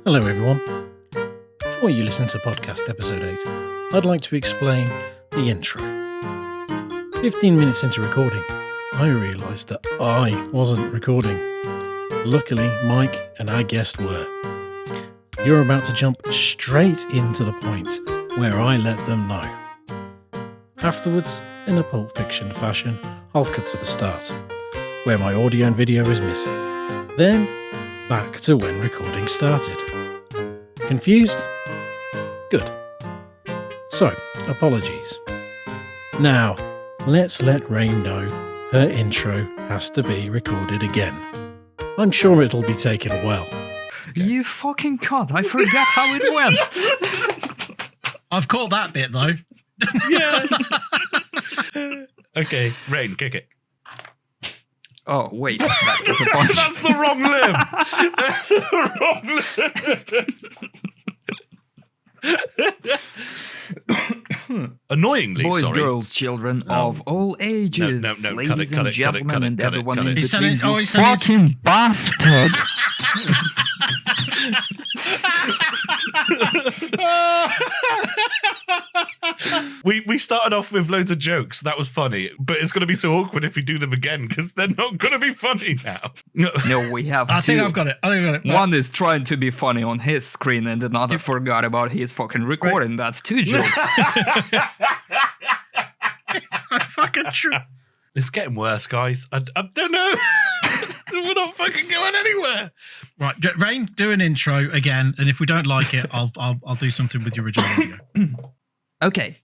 Hello everyone. Before you listen to podcast episode 8, I'd like to explain the intro. 15 minutes into recording, I realised that I wasn't recording. Luckily, Mike and our guest were. You're about to jump straight into the point where I let them know. Afterwards, in a Pulp Fiction fashion, I'll cut to the start, where my audio and video is missing. Then, back to when recording started. Confused? Good. So, apologies. Now, let's let Rain know her intro has to be recorded again. I'm sure it'll be taken well. You fucking cunt, I forgot how it went. I've caught that bit though. Yeah. Okay, Rain, kick it. Oh, wait, that was a punch. That's the wrong limb. That's the wrong limb. Annoyingly, Boys, sorry. girls, children of all ages, no, ladies cut and it, gentlemen, and everyone in He's between, sending- you he's sending- fucking bastard. We started off with loads of jokes. That was funny, but it's going to be so awkward if we do them again because they're not going to be funny now. No, we have I two. think I've got it. One is trying to be funny on his screen, and another forgot about his fucking recording. That's two jokes. Fucking true. It's getting worse, guys. I don't know. We're not fucking going anywhere. Right, Rain, do an intro again, and if we don't like it, I'll do something with your original audio. Okay.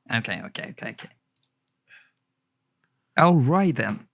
All right then.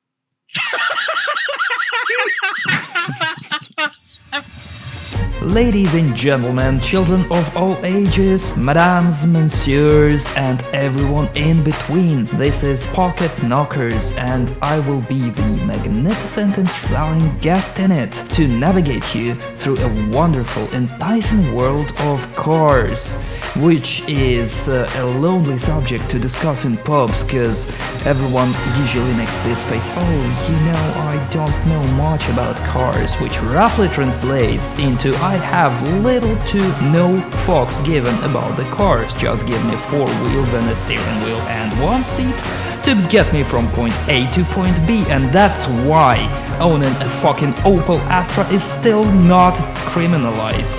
Ladies and gentlemen, children of all ages, madames, messieurs, and everyone in between, this is Pocket Knockers, and I will be the magnificent and traveling guest in it to navigate you through a wonderful, enticing world of cars, which is a lonely subject to discuss in pubs, because everyone usually makes this face, oh, you know, I don't know much about cars, which roughly translates into I have little to no fucks given about the cars, just give me 4 wheels and a steering wheel and 1 seat to get me from point A to point B, and that's why owning a fucking Opel Astra is still not criminalized.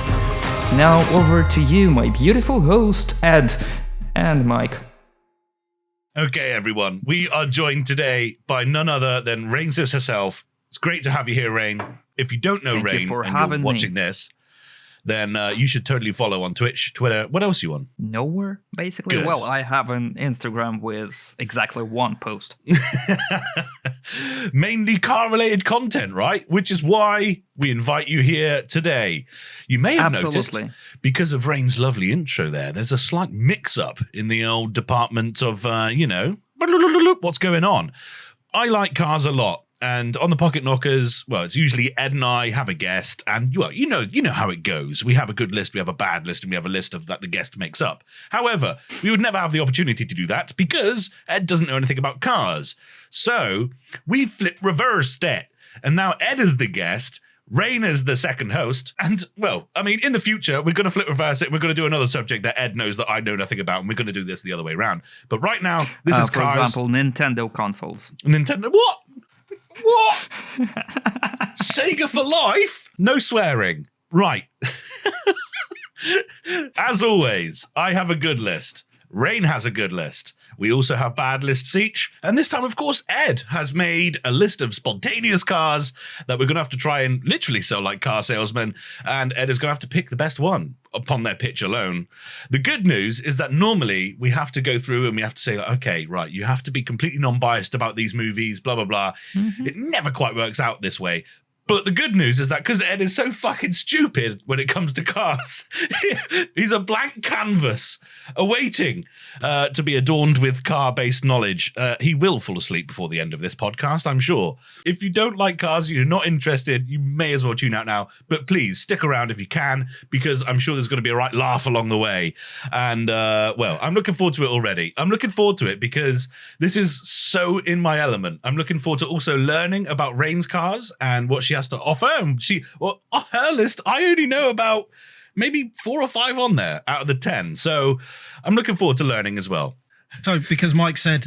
Now over to you, my beautiful host, Ed and Mike. Okay, everyone. We are joined today by none other than Reinesis herself. It's great to have you here, Rain. If you don't know Thank you Rain for and having you're watching this, then you should totally follow on Twitch, Twitter. What else are you on? Nowhere, basically. Good. Well, I have an Instagram with exactly 1 post. Mainly car-related content, right? Which is why we invite you here today. You may have Absolutely. noticed, because of Rain's lovely intro there, there's a slight mix-up in the old department of, what's going on. I like cars a lot. And on the Pocket Knockers, well, it's usually Ed and I have a guest, and well, you know how it goes. We have a good list, we have a bad list, and we have a list of that the guest makes up. However, we would never have the opportunity to do that because Ed doesn't know anything about cars. So we reversed it, and now Ed is the guest. Rain is the second host, and, well, I mean, in the future, we're going to flip reverse it. We're going to do another subject that Ed knows that I know nothing about, and we're going to do this the other way around. But right now, this is For cars. example, Nintendo consoles. Nintendo. What? Sega for life? No swearing. Right. As always, I have a good list. Rain has a good list. We also have bad lists each. And this time, of course, Ed has made a list of spontaneous cars that we're going to have to try and literally sell like car salesmen. And Ed is going to have to pick the best one upon their pitch alone. The good news is that normally we have to go through and we have to say, okay, right, you have to be completely non-biased about these movies, blah, blah, blah. Mm-hmm. It never quite works out this way. But the good news is that because Ed is so fucking stupid when it comes to cars, he's a blank canvas awaiting to be adorned with car-based knowledge. He will fall asleep before the end of this podcast, I'm sure. If you don't like cars, you're not interested, you may as well tune out now. But please, stick around if you can, because I'm sure there's going to be a right laugh along the way. And, well, I'm looking forward to it already. I'm looking forward to it because this is so in my element. I'm looking forward to also learning about Rain's cars and what she has to offer. And her list, I only know about maybe 4 or 5 on there out of the 10. So I'm looking forward to learning as well. So, because Mike said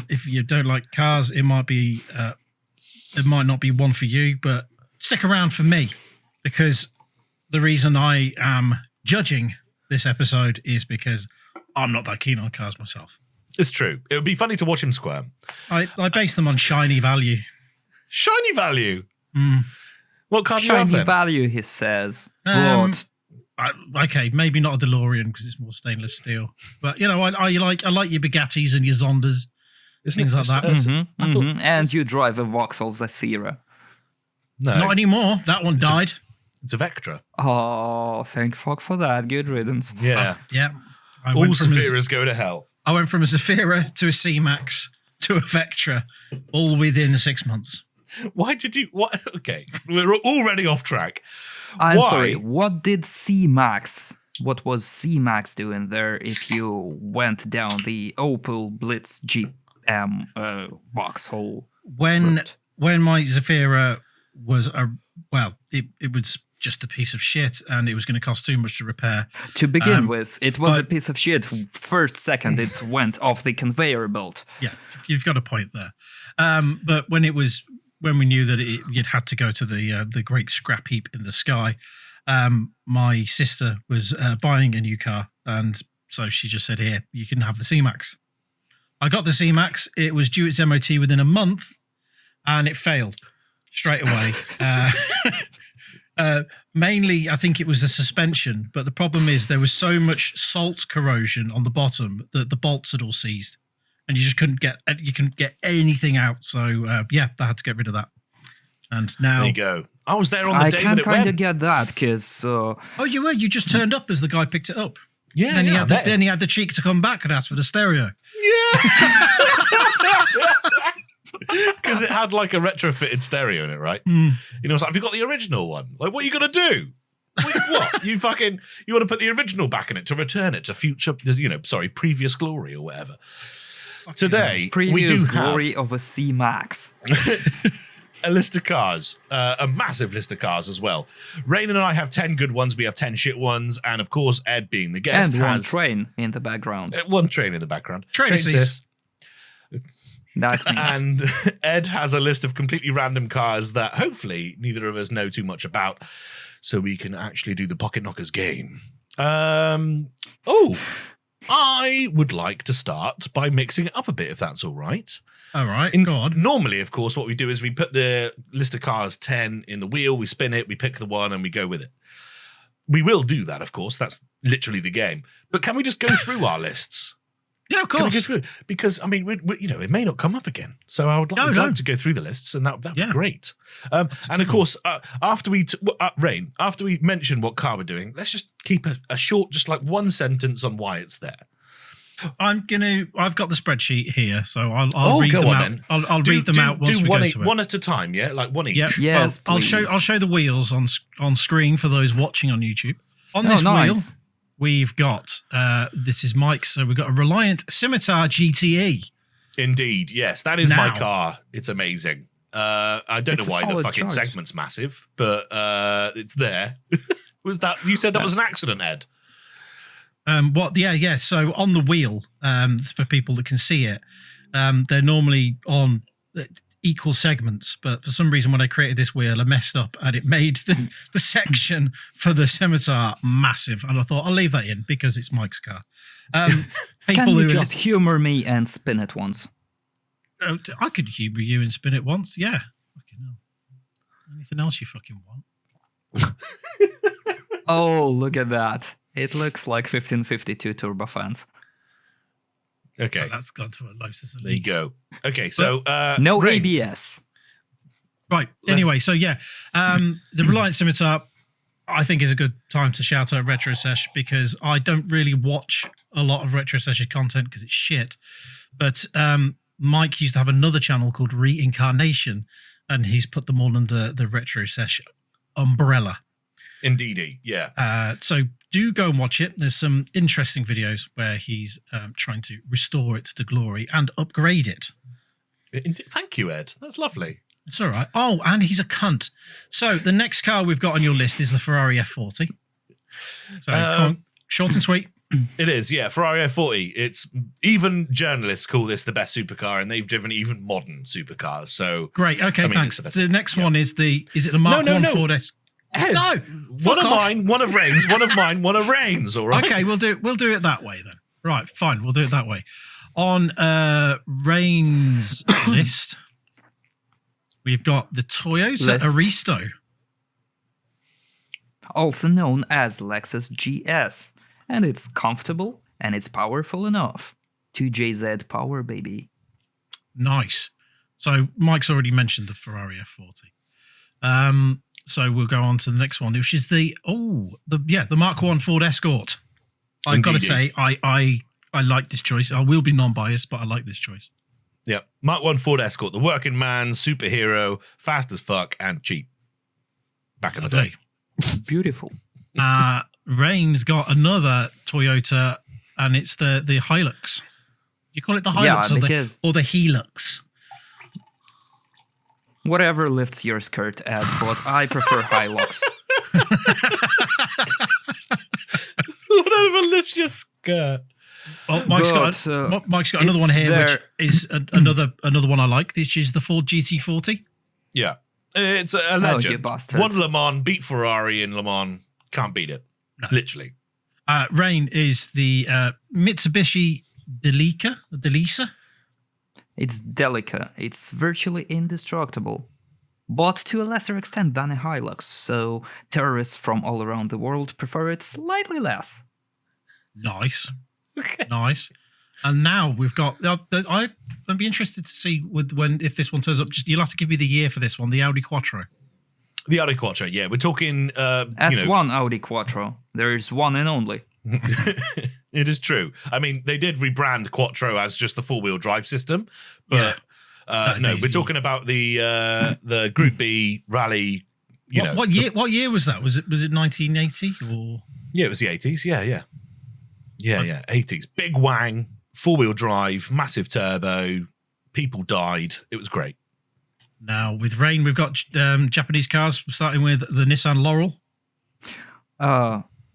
if you don't like cars, it might not be one for you, but stick around for me, because the reason I am judging this episode is because I'm not that keen on cars myself. It's true. It would be funny to watch him squirm. I base them on shiny value. Shiny value? Mm. What car do you have Shiny then? value, he says. What? Okay, maybe not a DeLorean because it's more stainless steel. But, I like your Bugattis and your Zondas, things like that. I thought- And you drive a Vauxhall Zafira. No, Not anymore. That one died. it's a Vectra. Oh, thank fuck for that. Good riddance. Yeah. Yeah. I All went from Sephiras go to hell. a Zafira to a C-Max to a Vectra all within 6 months. Why did you... What? Okay, we're already off track. I'm Why? sorry, what did C-Max... What was C-Max doing there if you went down the Opel Blitz GM Vauxhall? When my Zafira was it was just a piece of shit and it was going to cost too much to repair. To begin with, it was a but- piece of shit. First second, it went off the conveyor belt. Yeah, you've got a point there. But when we knew that you'd had to go to the great scrap heap in the sky, my sister was buying a new car, and so she just said, "Here, you can have the C-Max." I got the C-Max. It was due its MOT within a month, and it failed straight away. Mainly, I think it was the suspension, but the problem is there was so much salt corrosion on the bottom that the bolts had all seized, and you just couldn't get anything out. So I had to get rid of that. And now, There you go. I was there on the I day can that it kind of went. get that, because... oh, you were. You just turned up as the guy picked it up. Yeah, Then yeah, he had the cheek to come back and ask for the stereo. Because it had like a retrofitted stereo in it, right? Mm. It's like, have you got the original one? Like, what are you going to do? What? You want to put the original back in it to return it to future, previous glory or whatever. Today, we Previous do glory have of a C-Max. a list of cars, a massive list of cars as well. Rain and I have 10 good ones. We have 10 shit ones. And of course, Ed being the guest And one has train in the background. one train in the background. Reinesis. That's me. And Ed has a list of completely random cars that hopefully neither of us know too much about, so we can actually do the Pocket Knockers game. I would like to start by mixing it up a bit, if that's all right. All right, go on. Normally, of course, what we do is we put the list of cars 10 in the wheel, we spin it, we pick the one, and we go with it. We will do that, of course. That's literally the game. But can we just go through our lists? Yeah, of Can we go course. through? Because, I mean, it may not come up again. So I would like to go through the lists, and that'd be great. And of course, after we mention what car we're doing, let's just keep a short, just like one sentence on why it's there. I've got the spreadsheet here, so I'll read go them on out. then. I'll read them out once we go to it. One at a time, yeah? Like one each. Yep. Yes, I'll please. show the wheels on screen for those watching on YouTube. On this wheel, we've got this is Mike's. So we've got a Reliant Scimitar GTE. Indeed, yes. That is my Now. car. It's amazing. I don't It's know a why the solid fucking choice. segment's massive, but it's there. Was that you said that was an accident, Ed? Yeah. So on the wheel, for people that can see it, they're normally on equal segments, but for some reason when I created this wheel, I messed up and it made the section for the Scimitar massive. And I thought I'll leave that in because it's Mike's car. Can you just humor me and spin it once? I could humor you and spin it once. Yeah. Fucking hell. Anything else you fucking want? Oh, look at that. It looks like 1552 turbofans. Okay. So that's gone to a Lotus Elise. There you go. Okay, so No Ring. ABS. Right. Anyway, so yeah, the Reliant Scimitar, I think, is a good time to shout out Retro Sesh because I don't really watch a lot of Retro Sesh's content because it's shit. But Mike used to have another channel called Reincarnation, and he's put them all under the Retro Sesh umbrella. Indeedy, yeah. So do go and watch it. There's some interesting videos where he's trying to restore it to glory and upgrade it. Thank you, Ed. That's lovely. It's all right. Oh, and he's a cunt. So the next car we've got on your list is the Ferrari F40. So come on, short and sweet. It is, yeah. Ferrari F40. It's even journalists call this the best supercar, and they've driven even modern supercars. So Great. Okay, thanks. The next one is is it the Mark 1 Ford S? Ed, No, one of mine, one of Rain's, one of mine, one of Rain's. All right. Okay, we'll do it that way then. Right, fine. We'll do it that way. On Rain's list, we've got the Toyota Aristo. Also known as Lexus GS. And it's comfortable and it's powerful enough. 2JZ power, baby. Nice. So Mike's already mentioned the Ferrari F40. So we'll go on to the next one, which is the Mark 1 Ford Escort. I've got to say, I like this choice. I will be non-biased, but I like this choice. Yeah, Mark 1 Ford Escort, the working man, superhero, fast as fuck, and cheap. Back in the day. Beautiful. Rain's got another Toyota, and it's the Hilux. You call it the Hilux or the Helix? Whatever lifts your skirt, Ed, but I prefer Hilux. Whatever lifts your skirt. Well, Mike's got another one here, which is another one I like. This is the Ford GT40. Yeah, it's a legend. Oh, you bastard. Won Le Mans, beat Ferrari in Le Mans. Can't beat it. No. Literally. Rain is the Mitsubishi Delica. It's Delica. It's virtually indestructible, but to a lesser extent than a Hilux, so terrorists from all around the world prefer it slightly less. Nice. Nice. And now we've got... I'd be interested to see if this one turns up. You'll have to give me the year for this one, the Audi Quattro. The Audi Quattro, yeah. We're talking... S1 Audi Quattro. There is one and only. It is true. I mean, they did rebrand Quattro as just the four-wheel drive system, but no, we're talking about the Group B rally. What year was that? Was it 1980 or? Yeah, it was the 80s. Yeah, 80s. Big wang, four-wheel drive, massive turbo. People died. It was great. Now with Rain, we've got Japanese cars. Starting with the Nissan Laurel.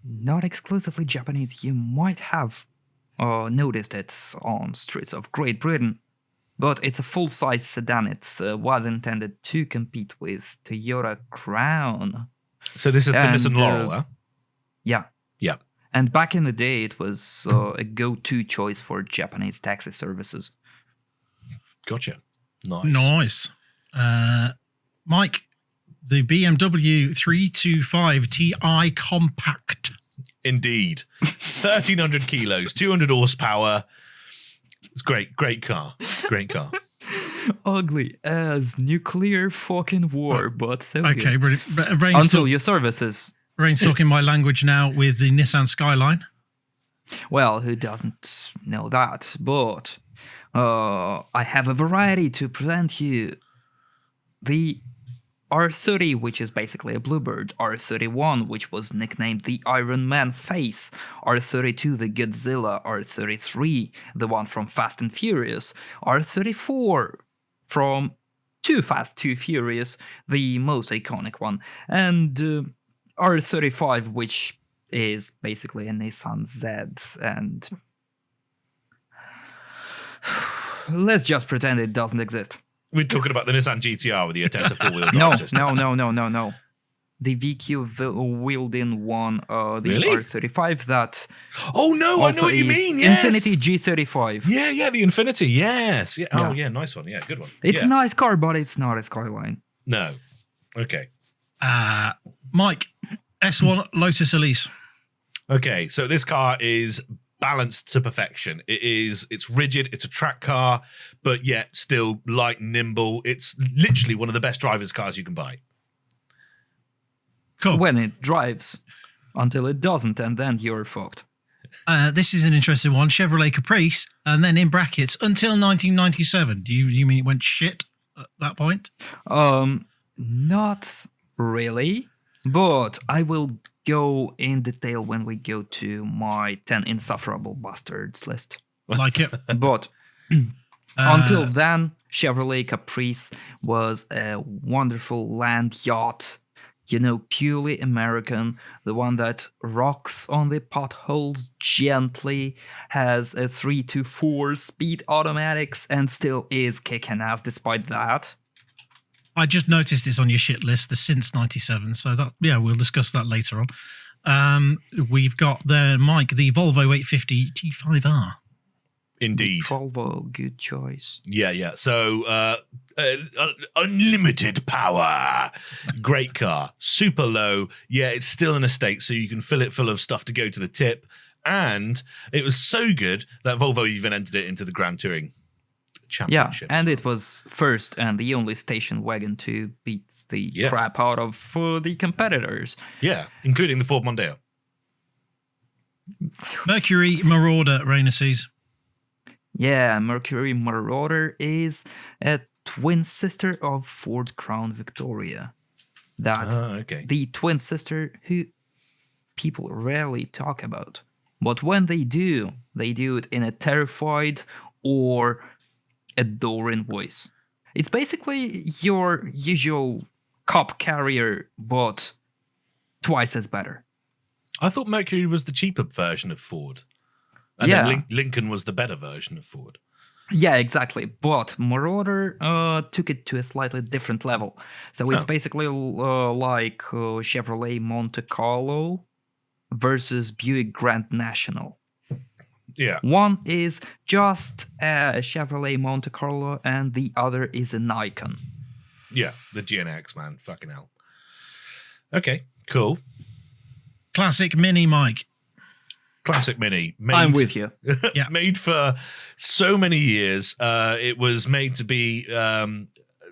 Not exclusively Japanese. You might have noticed it on streets of Great Britain, but it's a full-size sedan. It was intended to compete with Toyota Crown. So this is the Nissan Laurel, huh? Yeah. Yeah. And back in the day, it was a go-to choice for Japanese taxi services. Gotcha. Nice. Mike, the BMW 325 Ti Compact. Indeed. 1,300 kilos, 200 horsepower. It's great. Great car. Great car. Ugly as nuclear fucking war, but so okay, good. Until your services. Rain's talking my language now with the Nissan Skyline. Well, who doesn't know that? But I have a variety to present you. The R30, which is basically a Bluebird, R31, which was nicknamed the Iron Man face, R32, the Godzilla, R33, the one from Fast and Furious, R34 from Too Fast, Too Furious, the most iconic one, and R35, which is basically a Nissan Z, and let's just pretend it doesn't exist. We're talking about the Nissan GTR with the Atessa four-wheel drive system. No. The VQ wheeled-in one, the really? R35 that... Oh, no, I know what you mean, yes. Infiniti G35. Yeah, the Infiniti, yes. Yeah. Oh, yeah, nice one. Yeah, good one. It's a nice car, but it's not a Skyline. No. Okay. Mike, S1 Lotus Elise. Okay, so this car is balanced to perfection. It's rigid, it's a track car, but yet still light and nimble. It's literally one of the best driver's cars you can buy. Cool. When it drives, until it doesn't, and then you're fucked. This is an interesting one. Chevrolet Caprice, and then in brackets, until 1997. Do you mean it went shit at that point? Not really, but I will go in detail when we go to my 10 insufferable bastards list. Like it. But until then, Chevrolet Caprice was a wonderful land yacht purely American, the one that rocks on the potholes gently, has a 3 to 4 speed automatics, and still is kicking ass despite that. I just noticed it's on your shit list, the since 97. So we'll discuss that later on. We've got there, Mike, the Volvo 850 T5R. Indeed. Volvo, good choice. Yeah. So unlimited power. Great car. Super low. Yeah, it's still an estate, so you can fill it full of stuff to go to the tip. And it was so good that Volvo even entered it into the Grand Touring Championship. Yeah, and it was first and the only station wagon to beat the crap out of the competitors. Yeah, including the Ford Mondeo. Mercury Marauder, Reinesis. Yeah, Mercury Marauder is a twin sister of Ford Crown Victoria. The twin sister who people rarely talk about. But when they do it in a terrified or adoring voice. It's basically your usual cop carrier, but twice as better. I thought Mercury was the cheaper version of Ford. And then Lincoln was the better version of Ford. Yeah, exactly. But Marauder took it to a slightly different level. So it's basically like Chevrolet Monte Carlo versus Buick Grand National. Yeah. One is just a Chevrolet Monte Carlo and the other is a Nikon. Yeah, the GNX, man. Fucking hell. Okay, cool. Classic Mini, Mike. Classic Mini. I'm with you. Yeah. Made for so many years. It was made to be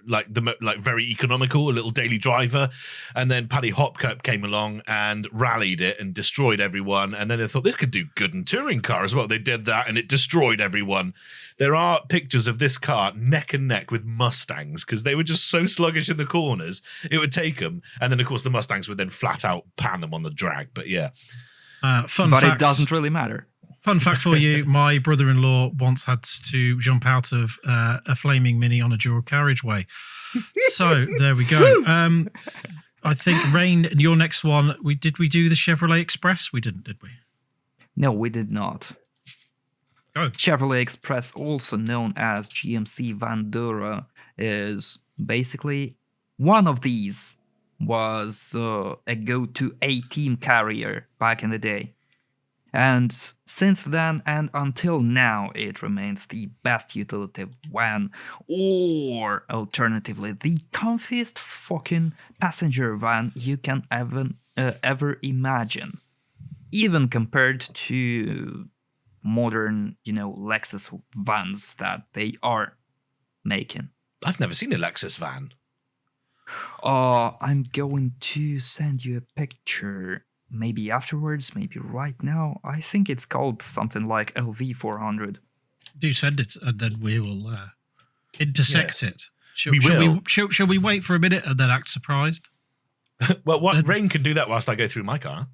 very economical, a little daily driver. And then Paddy Hopcup came along and rallied it and destroyed everyone. And then they thought this could do good in touring car as well. They did that and it destroyed everyone. There are pictures of this car neck and neck with Mustangs because they were just so sluggish in the corners. It would take them. And then, of course, the Mustangs would then flat out pan them on the drag. But yeah. It doesn't really matter. Fun fact for you, my brother-in-law once had to jump out of a flaming Mini on a dual carriageway. So there we go. I think, Rain, your next one, did we do the Chevrolet Express? We didn't, did we? No, we did not. Oh. Chevrolet Express, also known as GMC Vandura, is basically one of these was a go-to A-team carrier back in the day. And since then and until now, it remains the best utility van, or alternatively, the comfiest fucking passenger van you can ever imagine. Even compared to modern, Lexus vans that they are making. I've never seen a Lexus van. I'm going to send you a picture. Maybe afterwards, maybe right now. I think it's called something like LV400. Do send it, and then we will intersect it. Shall we wait for a minute and then act surprised? Well, Rain can do that whilst I go through my car.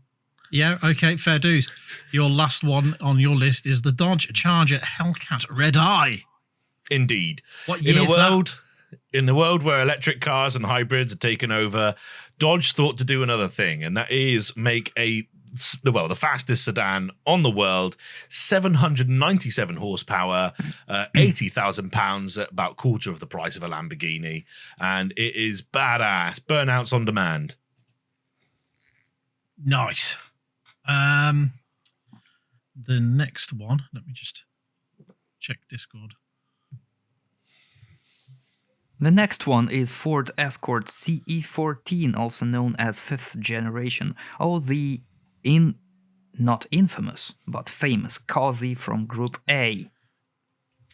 Yeah, okay, fair dues. Your last one on your list is the Dodge Charger Hellcat Red Eye. Indeed. What year is that? In the world where electric cars and hybrids are taken over, Dodge thought to do another thing, and that is make the fastest sedan on the world, 797 horsepower, 80,000 pounds at about quarter of the price of a Lamborghini, and it is badass. Burnouts on demand. Nice. The next one, let me just check Discord. The next one is Ford Escort CE14, also known as 5th generation, or the not infamous, but famous Kazi from Group A.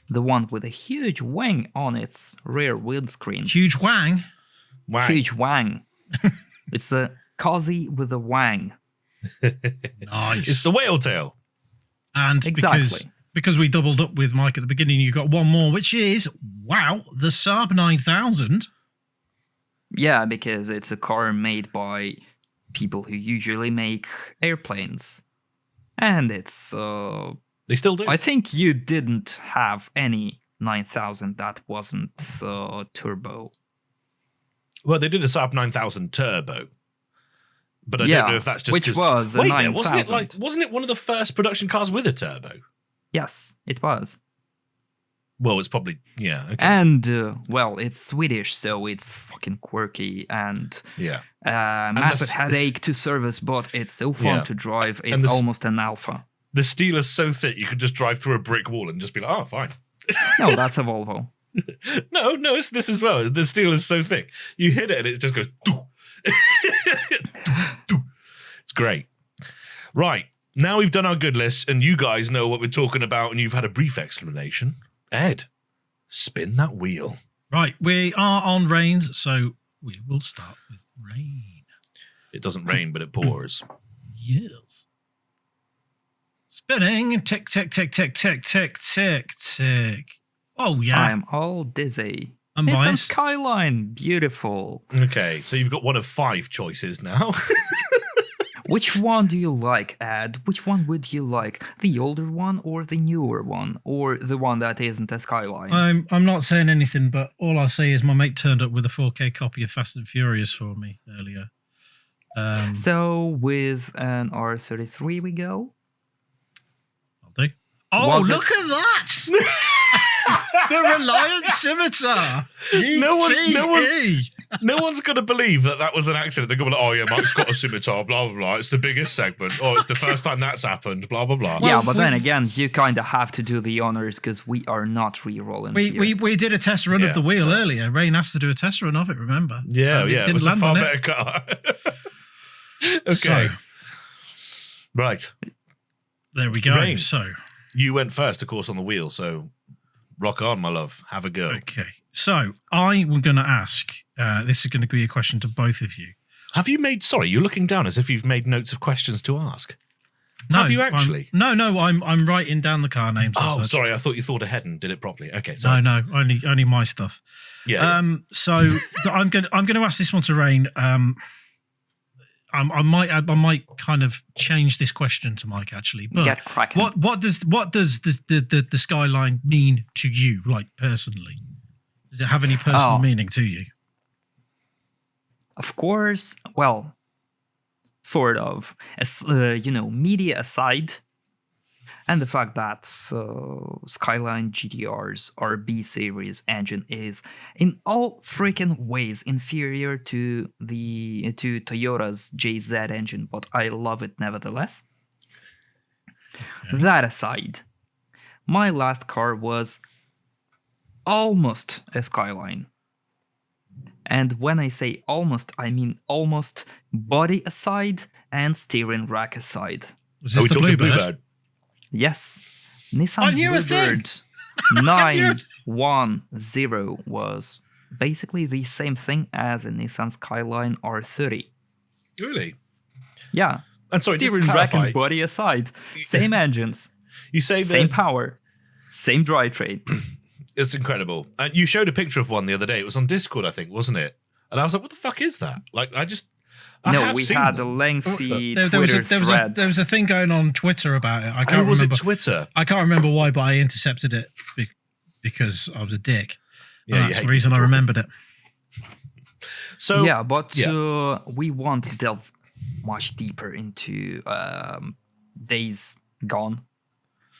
The one with a huge wang on its rear windscreen. Huge wang? Huge wang. It's a Kazi with a wang. Nice. It's the whale tail. And exactly. Because we doubled up with Mike at the beginning, you got one more, which is, the Saab 9000. Yeah, because it's a car made by people who usually make airplanes. And it's... they still do. I think you didn't have any 9000 that wasn't turbo. Well, they did a Saab 9000 Turbo. But I don't know if that's just which was a wait, 9000. wasn't it one of the first production cars with a turbo? Yes, it was. Well, it's probably okay. And well, it's Swedish, so it's fucking quirky and massive headache to service, but it's so fun to drive. It's almost an alpha. The steel is so thick you could just drive through a brick wall and just be like, oh, fine. No, that's a Volvo. No, it's this as well. The steel is so thick. You hit it and it just goes, doo. Doo. It's great. Right. Now we've done our good list and you guys know what we're talking about and you've had a brief explanation. Ed, spin that wheel. Right. We are on rains, so we will start with rain. It doesn't rain, but it pours. Yes. Spinning. Tick, tick, tick, tick, tick, tick, tick, tick. Oh, yeah. I am all dizzy. I'm Nissan biased. Skyline, beautiful. Okay, so you've got one of 5 choices now. Which one do you like, Ed? Which one would you like? The older one or the newer one? Or the one that isn't a Skyline? I'm not saying anything, but all I'll say is my mate turned up with a 4K copy of Fast and Furious for me earlier. So with an R33 we go? I'll do. Oh, Was look at that! The Reliant Scimitar! No one's going to believe that was an accident. They're going to be like, oh yeah, Mike's got a scimitar, blah, blah, blah. It's the biggest segment. Oh, it's the first time that's happened, blah, blah, blah. Yeah, but then again, you kind of have to do the honors because we are not re-rolling here. We did a test run of the wheel earlier. Rain asked to do a test run of it, remember? Yeah, it it was a land far on better car. Okay. So, Right. there we go. Rain. So, You went first, of course, on the wheel, so rock on, my love. Have a go. okay. So, I am going to ask, this is going to be a question to both of you. Have you made, sorry, you're looking down as if you've made notes of questions to ask. No, Have you actually? I'm writing down the car names. Oh, and such. sorry, I thought you thought ahead and did it properly. Okay, sorry. No, only my stuff. Yeah. So I'm going to ask this one to Rain. I might kind of change this question to Mike actually. But Get cracking. what does the Skyline mean to you, like personally? Does it have any personal meaning to you? Of course, well, sort of. As, media aside, and the fact that Skyline GTR's RB series engine is in all freaking ways inferior to Toyota's JZ engine, but I love it nevertheless. Okay. That aside, my last car was almost a Skyline. And when I say almost, I mean almost body aside and steering rack aside. Was this the Bluebird? Yes. Nissan Bluebird 910 was basically the same thing as a Nissan Skyline R30. Really? Yeah. And sorry, steering rack and body aside. Same engines. You say same power. Same drivetrain. It's incredible. And you showed a picture of one the other day. It was on Discord, I think, wasn't it? And I was like, what the fuck is that? Like, we had a lengthy Twitter thread. There was a thing going on Twitter about it. I can't remember. Was it Twitter? I can't remember why, but I intercepted it because I was a dick. Yeah, that's the reason I remembered it. So we won't delve much deeper into days gone.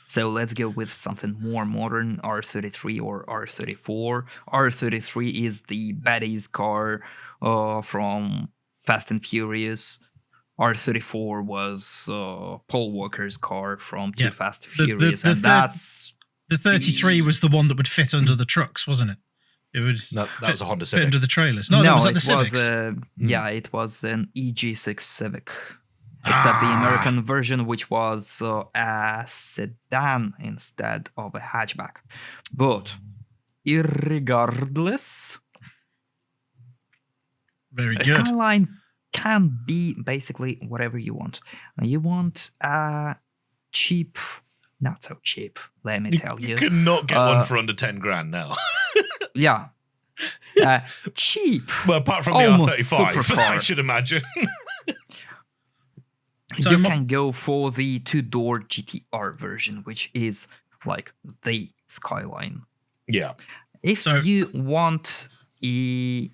So let's go with something more modern, R33 or R34. R33 is the baddies car from Fast and Furious. R34 was Paul Walker's car from Too Fast and Furious. The 33 was the one that would fit under the trucks, wasn't it? It would that was a Honda fit Civic. Under the trailers. No, that was like the Civics. It was an EG6 Civic. Except the American version, which was a sedan instead of a hatchback. But, irregardless, very good. Skyline can be basically whatever you want. You want a cheap, not so cheap, let me tell you. You could not get one for under 10 grand now. Yeah. Cheap. Well, apart from the R35, I should imagine. So you can go for the two-door GTR version, which is like the Skyline. Yeah. If you want a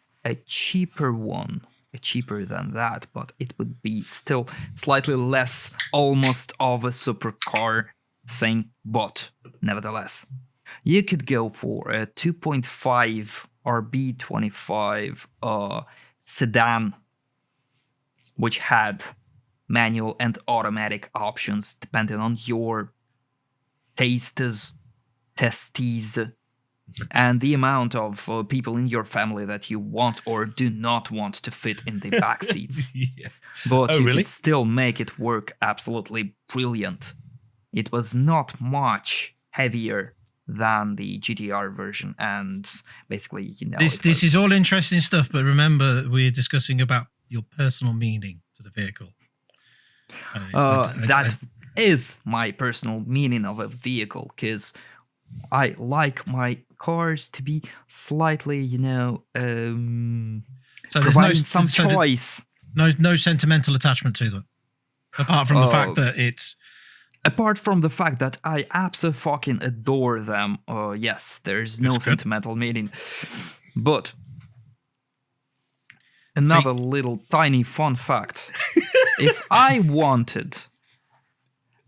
cheaper one, cheaper than that, but it would be still slightly less almost of a supercar thing, but nevertheless. You could go for a 2.5 RB25 sedan, which had manual and automatic options depending on your tastes, and the amount of people in your family that you want or do not want to fit in the back seats. Yeah. But Oh, you really? could still make it work absolutely brilliant. It was not much heavier than the GTR version, and basically, This is all interesting stuff, but remember, we're discussing about your personal meaning to the vehicle. That is my personal meaning of a vehicle, because I like my cars to be slightly, So there's providing some choice. No sentimental attachment to them, apart from the fact that it's. Apart from the fact that I absolutely adore them, yes, there's no sentimental meaning. But another little tiny fun fact: if I wanted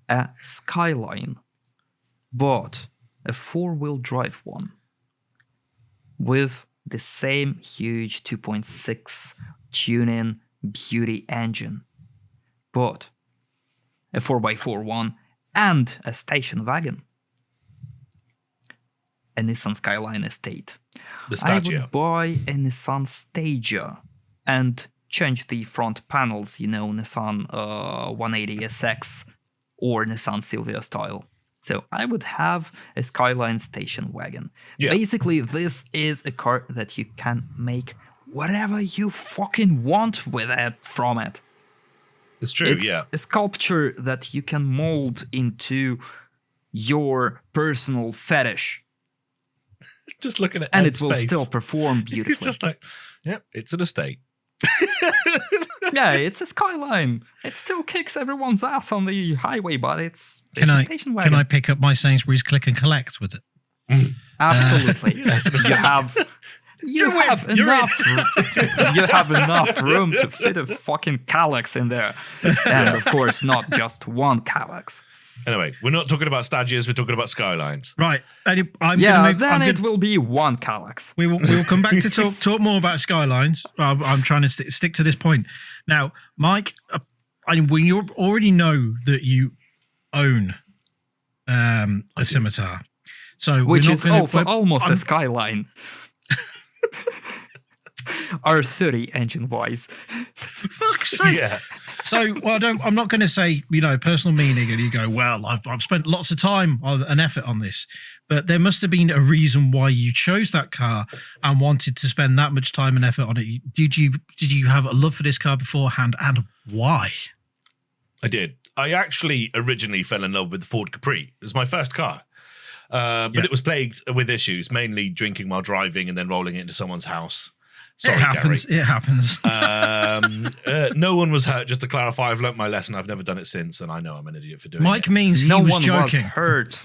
a Skyline, but a 4-wheel drive one with the same huge 2.6 tuning beauty engine, but a 4x4 one and a station wagon, a Nissan Skyline Estate, The I Stagia. would buy a Nissan Stagia and change the front panels, Nissan 180SX or Nissan Silvia style. So I would have a Skyline station wagon. Yeah. Basically, this is a car that you can make whatever you fucking want with it from it. It's true, It's yeah. a sculpture that you can mold into your personal fetish, Just looking at and Ed's it will face. still perform beautifully. He's just like, yep, it's an estate. Yeah, it's a Skyline. It still kicks everyone's ass on the highway, but it's Can a I station wagon. can I pick up my Sainsbury's click and collect with it? Absolutely. You have enough room to fit a fucking Calyx in there, and of course, not just one Calyx. Anyway, we're not talking about Stagias, we're talking about Skylines. Right. I'm Yeah, gonna then it will be one Calyx. We will come back to talk more about Skylines. I'm trying to stick to this point. Now, Mike, we already know that you own a scimitar. So Which we're not is gonna, also almost I'm- a Skyline. R30 engine wise. Fuck's sake. Yeah. So, I'm not going to say, personal meaning, and you go, well, I've spent lots of time and effort on this, but there must have been a reason why you chose that car and wanted to spend that much time and effort on it. Did you have a love for this car beforehand, and why? I did. I actually originally fell in love with the Ford Capri. It was my first car. But it was plagued with issues, mainly drinking while driving and then rolling it into someone's house. Sorry, It happens. Gary. It happens. No one was hurt. Just to clarify, I've learnt my lesson. I've never done it since, and I know I'm an idiot for doing Mike it. means he No was one joking. was hurt.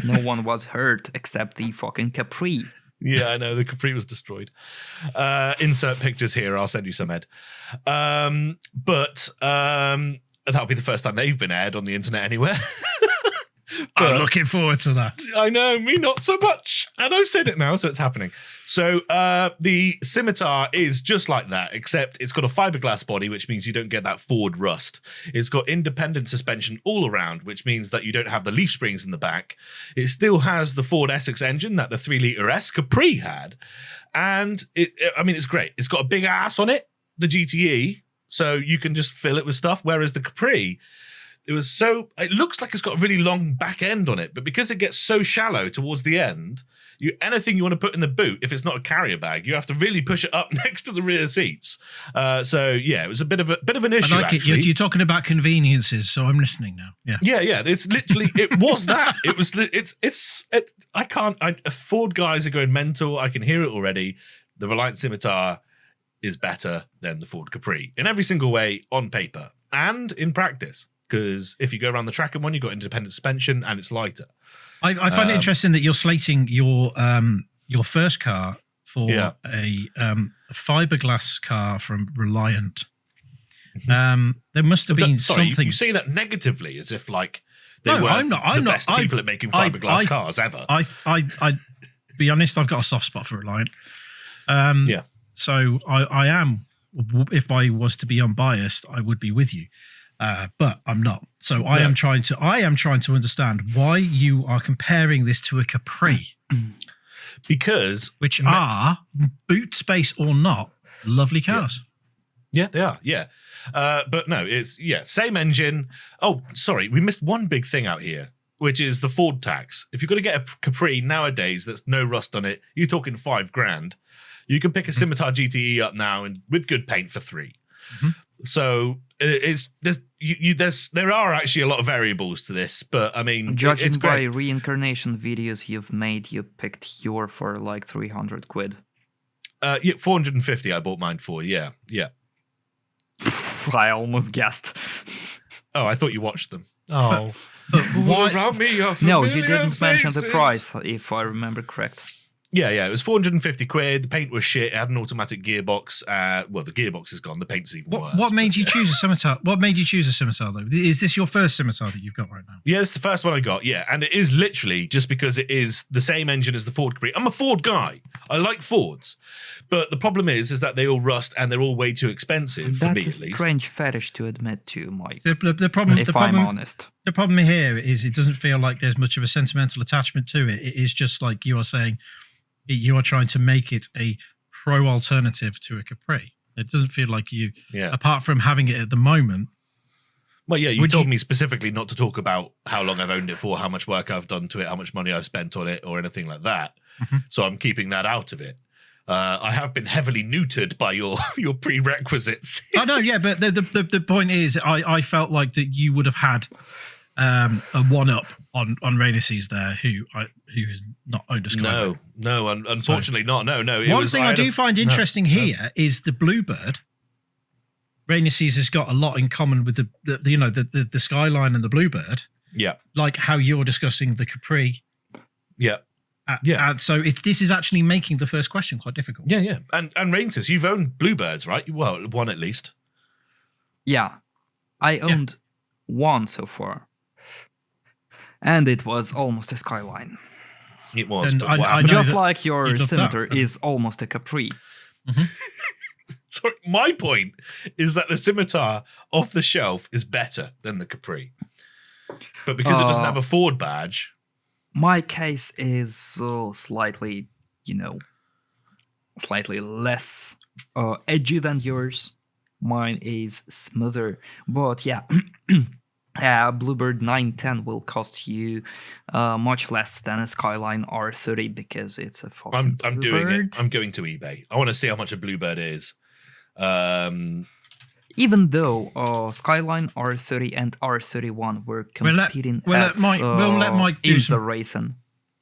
No one was hurt except the fucking Capri. Yeah, I know. The Capri was destroyed. Insert pictures here. I'll send you some, Ed. But that'll be the first time they've been aired on the internet anywhere. I'm looking forward to that. I know, me not so much. And I've said it now, so it's happening. So the Scimitar is just like that, except it's got a fiberglass body, which means you don't get that Ford rust. It's got independent suspension all around, which means that you don't have the leaf springs in the back. It still has the Ford Essex engine that the 3-litre S Capri had. And it's great. It's got a big ass on it, the GTE, so you can just fill it with stuff, whereas the Capri, it looks like it's got a really long back end on it, but because it gets so shallow towards the end, anything you want to put in the boot, if it's not a carrier bag, you have to really push it up next to the rear seats. It was a bit of an issue. I like actually. it. You're talking about conveniences, so I'm listening now. Yeah. Yeah. It's literally, it was that. It was, Ford guys are going mental. I can hear it already. The Reliant Scimitar is better than the Ford Capri in every single way on paper and in practice. Because if you go around the track in one, you've got independent suspension and it's lighter. I find it interesting that you're slating your first car for a a fiberglass car from Reliant. There must have been Sorry, something. You say that negatively, as if like they No, were I'm not. I'm the not. best people at making fiberglass cars ever. I be honest. I've got a soft spot for Reliant. Yeah. So I am. If I was to be unbiased, I would be with you. But I'm not. So I am trying to understand why you are comparing this to a Capri, Because which are boot space or not, lovely cars. Yeah, they are. Yeah. But no, it's same engine. Oh, sorry, we missed one big thing out here, which is the Ford tax. If you're going to get a Capri nowadays that's no rust on it, you're talking $5,000. You can pick a Scimitar GTE up now and with good paint for $3,000. Mm-hmm. So there are actually a lot of variables to this, but I mean, Judging it's by great. reincarnation videos you've made, you picked your for like 300 quid. Yeah, 450 I bought mine for. Yeah. I almost guessed. Oh, I thought you watched them. Oh. But why? Around me are No, you familiar didn't mention the faces. price, if I remember correct. Yeah, it was 450 quid. The paint was shit. It had an automatic gearbox. Well, the gearbox is gone. The paint's even worse. What made you choose a Scimitar? What made you choose a Scimitar though? Is this your first Scimitar that you've got right now? Yeah, it's the first one I got. Yeah, and it is literally just because it is the same engine as the Ford Capri. I'm a Ford guy. I like Fords, but the problem is that they all rust and they're all way too expensive for me That's at a least. strange fetish to admit to, Mike. The problem, If the I'm problem, honest. the problem here is it doesn't feel like there's much of a sentimental attachment to it. It is just like you are saying, you are trying to make it a pro alternative to a Capri. It doesn't feel like you, apart from having it at the moment. Well, yeah, you told me specifically not to talk about how long I've owned it for, how much work I've done to it, how much money I've spent on it, or anything like that. Mm-hmm. So I'm keeping that out of it. I have been heavily neutered by your prerequisites. I know, yeah, but the point is, I felt like that you would have had a one-up on Reinesis there, who's not owned a Skyline. No, unfortunately not. No. One thing I do find interesting here is the Bluebird. Reinesis has got a lot in common with the Skyline and the Bluebird. Yeah, like how you're discussing the Capri. Yeah. And so this is actually making the first question quite difficult. Yeah. And Reinesis, you've owned Bluebirds, right? Well, one at least. Yeah. I owned one so far. And it was almost a Skyline. It was. And but I know Just that like your you'd love Scimitar that. is almost a Capri. Sorry, my point is that the Scimitar off the shelf is better than the Capri. But because it doesn't have a Ford badge... My case is slightly, slightly less edgy than yours. Mine is smoother. But yeah, Bluebird 910 will cost you much less than a Skyline R30 because it's a fucking I'm doing it. I'm going to eBay. I want to see how much a Bluebird is. Even though Skyline R30 and R31 were competing let Mike do in some the racing.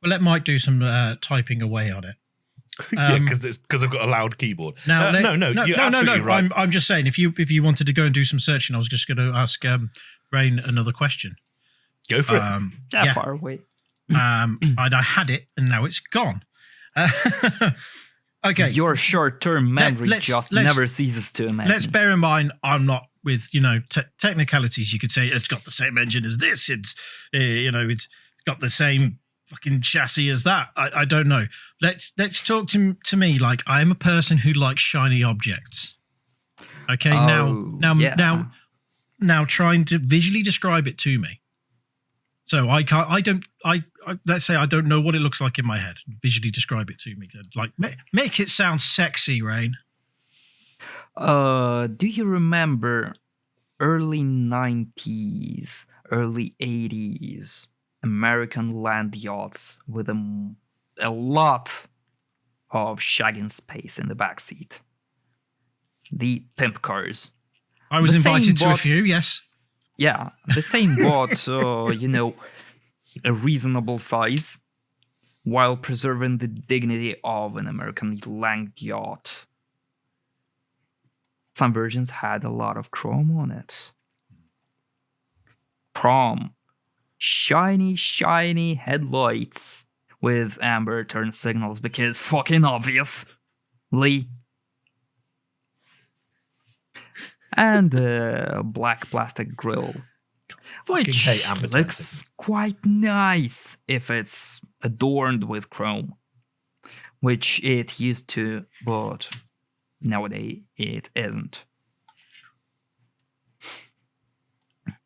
We'll let Mike do some typing away on it. Yeah, because I've got a loud keyboard. Now, No. You're absolutely right. I'm just saying, if you wanted to go and do some searching, I was just going to ask Rain another question. Go for it. Far away. And I had it, and now it's gone. Okay. Your short-term memory never ceases to imagine. Let's bear in mind, I'm not with technicalities. You could say it's got the same engine as this. It's it's got the same fucking chassis as that. I don't know. Let's talk to me like I am a person who likes shiny objects. Okay. Now trying to visually describe it to me. So let's say I don't know what it looks like in my head. Visually describe it to me. Like make it sound sexy, Rain. Do you remember early 90s, early 80s American land yachts with a lot of shagging space in the backseat? The pimp cars. I was invited to a few, yes. Yeah, the same boat, a reasonable size, while preserving the dignity of an American land yacht. Some versions had a lot of chrome on it. Chrome. Shiny headlights with amber turn signals because fucking obviously. and a black plastic grille, which hate ambidextrous. looks quite nice if it's adorned with chrome, which it used to, but nowadays it isn't.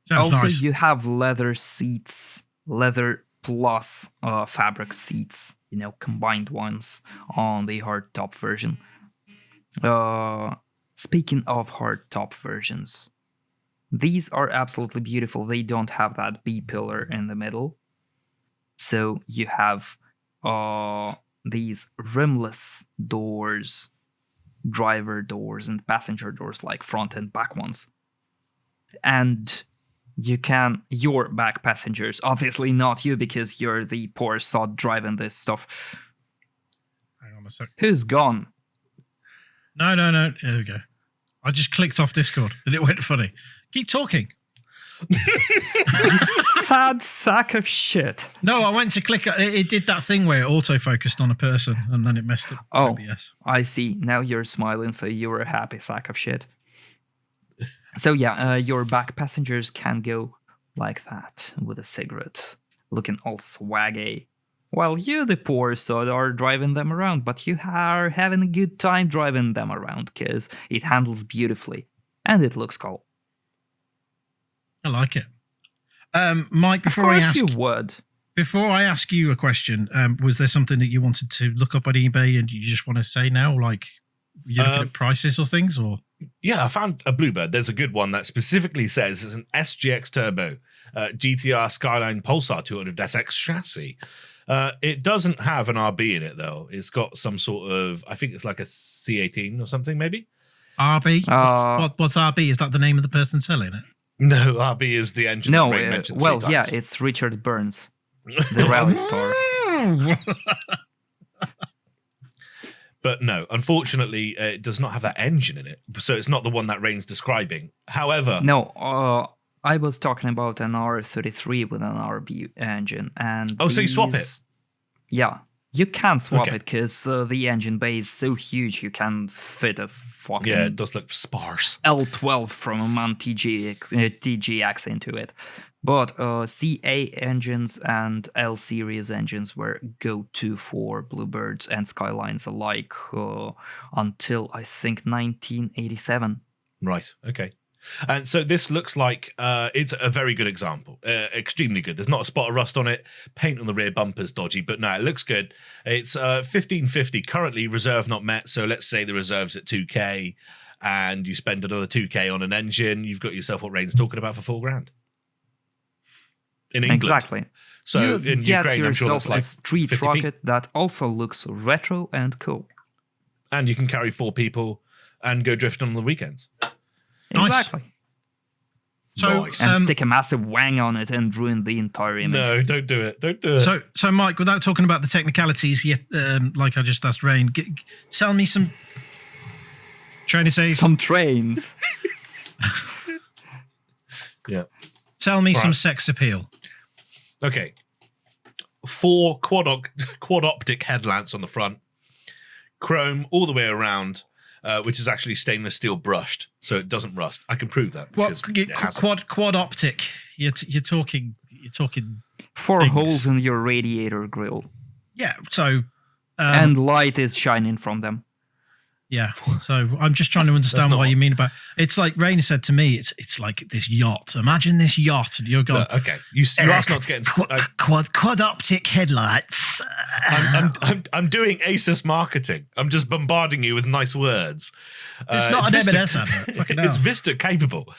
Sounds Also, nice. you have leather seats, leather plus fabric seats, combined ones on the hardtop version. Speaking of hardtop versions, these are absolutely beautiful. They don't have that B pillar in the middle. So you have these rimless doors, driver doors, and passenger doors, like front and back ones. And your back passengers, obviously not you because you're the poor sod driving this stuff. Hang on a sec. Who's gone? No. There we go. I just clicked off Discord and it went funny. Keep talking. You sad sack of shit. No, I went to click. It did that thing where it auto-focused on a person and then it messed up. Oh, OBS. I see. Now you're smiling, so you're a happy sack of shit. So yeah, your back passengers can go like that with a cigarette, looking all swaggy. While you, the poor sod, are driving them around, but you are having a good time driving them around because it handles beautifully and it looks cool. I like it. Mike, Of course you would. before I ask you a question, was there something that you wanted to look up on eBay and you just want to say now, like you're looking at prices or things, or? Yeah, I found a Bluebird. There's a good one that specifically says it's an SGX Turbo GTR Skyline Pulsar 200SX chassis. It doesn't have an RB in it, though. It's got some sort of, I think it's like a C18 or something, maybe? RB? What's RB? Is that the name of the person selling it? No, RB is the engine. No, that Ray mentioned well, three yeah, times. it's Richard Burns, the rally star. But no, unfortunately, it does not have that engine in it. So it's not the one that Rain's describing. However... No, I was talking about an R33 with an RB engine. And so you swap it? Yeah, you can swap Okay. it because the engine bay is so huge you can fit a fucking Yeah, it does look sparse. L12 from a MAN TGX into it. But CA engines and L series engines were go-to for Bluebirds and Skylines alike until I think 1987. Right, okay. And so this looks like it's a very good example. Extremely good. There's not a spot of rust on it. Paint on the rear bumper's dodgy, but no, it looks good. It's 1550, currently reserve not met. So let's say the reserve's at 2K and you spend another 2K on an engine. You've got yourself what Rain's talking about for $4,000. In England. Exactly. So you in get Ukraine, I'm sure yourself that's like a street 50p. rocket that also looks retro and cool. And you can carry 4 people and go drifting on the weekends. Nice. Exactly. So, Nice. And stick a massive wang on it and ruin the entire image. No, don't do it. Don't do it. so Mike, without talking about the technicalities yet, like I just asked Rain, sell me some Treinities. Some trains. yeah. Tell me some Right. sex appeal. Okay. 4 quad optic headlamps on the front, chrome all the way around, which is actually stainless steel brushed, so it doesn't rust. I can prove that. What because it hasn't. quad optic? You're talking. 4 Things. holes in your radiator grill. Yeah. So. And light is shining from them. Yeah. So I'm just trying to understand not what what- you mean about. It's like Rain said to me. It's like this yacht. Imagine this yacht, and you're going. Look, okay, you asked not to get into. Quad optic headlights. I'm doing ASUS marketing. I'm just bombarding you with nice words. It's not an Vista- M&S advert. Fucking hell. It's Vista capable.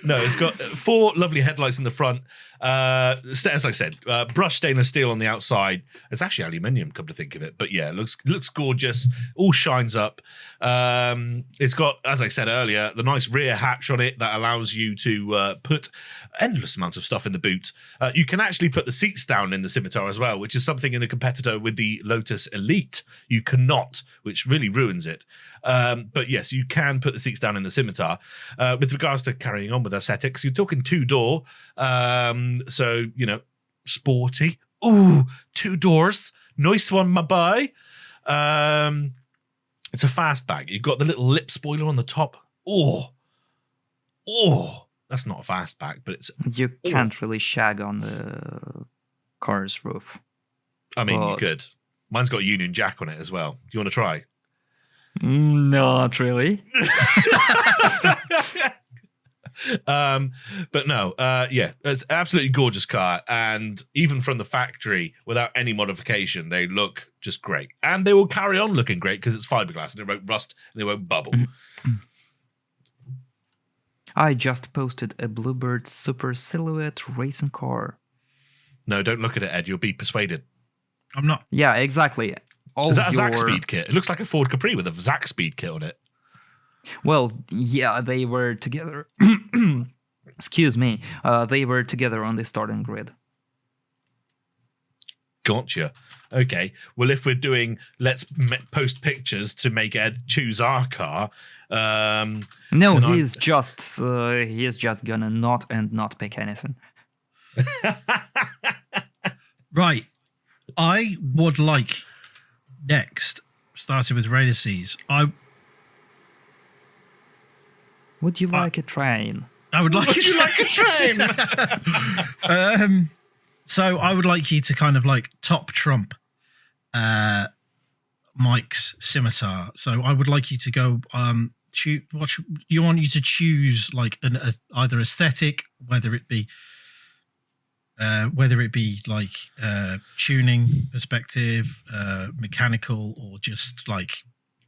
No, it's got 4 lovely headlights in the front. As I said, brushed stainless steel on the outside. It's actually aluminium, come to think of it. But yeah, it looks gorgeous. All shines up. It's got, as I said earlier, the nice rear hatch on it that allows you to put endless amounts of stuff in the boot. You can actually put the seats down in the Scimitar as well, which is something in a competitor with the Lotus Elite you cannot, which really ruins it. But yes, you can put the seats down in the Scimitar. With regards to carrying on with aesthetics, you're talking 2-door, so sporty. Ooh, 2 doors, nice one, my boy. It's a fastback. You've got the little lip spoiler on the top. Oh, that's not a fastback, but it's. You can't really shag on the car's roof. I mean, you but- could. Mine's got a Union Jack on it as well. Do you want to try? Not really. But no, yeah, it's an absolutely gorgeous car, and even from the factory, without any modification, they look just great, and they will carry on looking great because it's fiberglass and it won't rust and it won't bubble. I just posted a Bluebird Super Silhouette racing car. No, don't look at it, Ed. You'll be persuaded. I'm not. Yeah, exactly. Is that a Zack Speed kit? It looks like a Ford Capri with a Zack Speed kit on it. Well, yeah, they were together. Excuse me. They were together on the starting grid. Gotcha. Okay. Well, if we're doing, let's post pictures to make Ed choose our car. No, then he's just gonna not pick anything. Right. I would like next, starting with Reinesis, Would you like a train? I would like Would you like a train? So I would like you to kind of like top trump Mike's scimitar. So I would like you to go choose. You want you to choose like either aesthetic, whether it be like tuning perspective, mechanical, or just like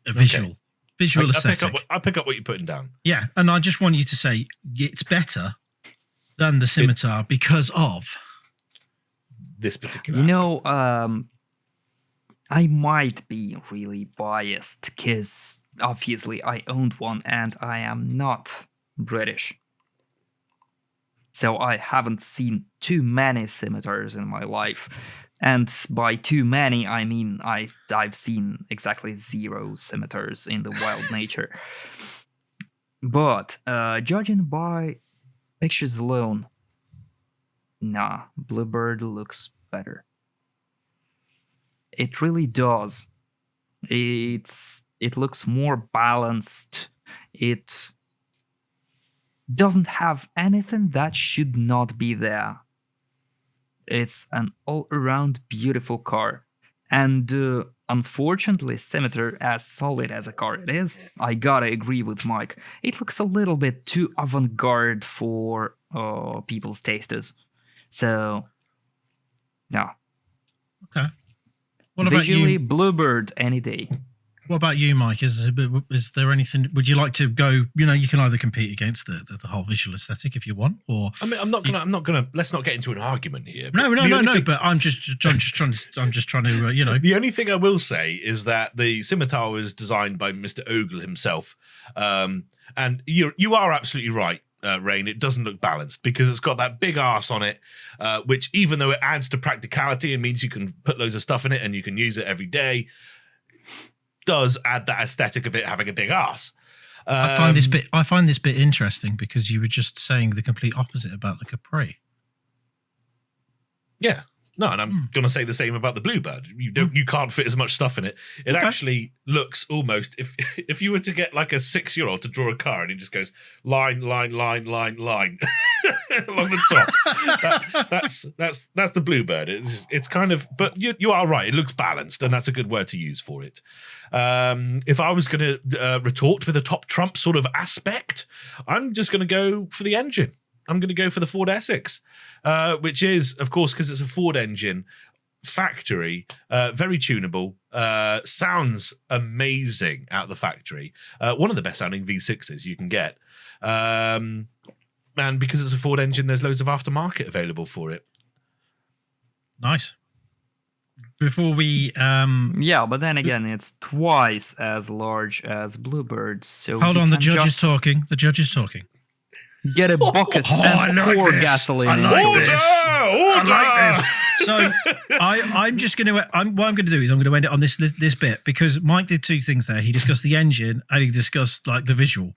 a visual aesthetic. I'll pick up what you're putting down. Yeah, and I just want you to say it's better than the scimitar because of This particular. You know, I might be really biased because obviously I owned one and I am not British. So I haven't seen too many scimitars in my life. And by too many, I mean I've seen exactly 0 scimitars in the wild nature. But judging by pictures alone, nah, Bluebird looks better. It really does. It looks more balanced. It doesn't have anything that should not be there. It's an all-around beautiful car. And unfortunately, Scimitar, as solid as a car it is, I gotta agree with Mike. It looks a little bit too avant-garde for people's tastes. So, no. Okay. What about Visually, you? Bluebird any day. What about you, Mike? Is there anything? Would you like to go? You know, you can either compete against the whole visual aesthetic if you want, or I mean, I'm not gonna. Let's not get into an argument here. no. But I'm just trying to. You know, the only thing I will say is that the scimitar was designed by Mr. Ogle himself, and you are absolutely right, Rain. It doesn't look balanced because it's got that big arse on it, which even though it adds to practicality and means you can put loads of stuff in it and you can use it every day, does add that aesthetic of it having a big arse. I find this bit interesting because you were just saying the complete opposite about the Capri. Yeah. No, and I'm going to say the same about the Bluebird. You can't fit as much stuff in it. It actually looks almost, if you were to get like a 6-year-old to draw a car and he just goes line along the top. That's the Bluebird. It's kind of, but you are right. It looks balanced, and that's a good word to use for it. If I was going to retort with a top trump sort of aspect, I'm just going to go for the engine. I'm going to go for the Ford Essex, which is, of course, because it's a Ford engine, factory, very tunable, sounds amazing out of the factory. One of the best sounding V6s you can get. And because it's a Ford engine, there's loads of aftermarket available for it. Nice. Before we Yeah, but then again, it's twice as large as Bluebird. So hold you on, the can judge is just talking. The judge is talking. get a bucket and pour gasoline into it. I like this. So I'm just going to. What I'm going to do is I'm going to end it on this bit because Mike did 2 things there. He discussed the engine and he discussed like the visual.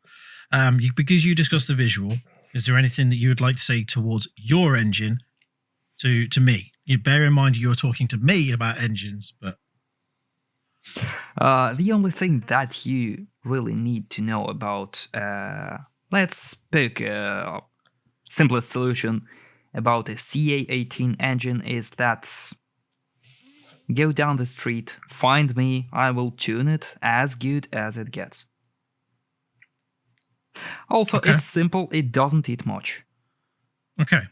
Because you discussed the visual, is there anything that you would like to say towards your engine to me? You bear in mind you're talking to me about engines, but The only thing that you really need to know about, let's pick a simplest solution about a CA18 engine is that go down the street, find me, I will tune it as good as it gets. Also, Okay. it's simple, it doesn't eat much. Okay.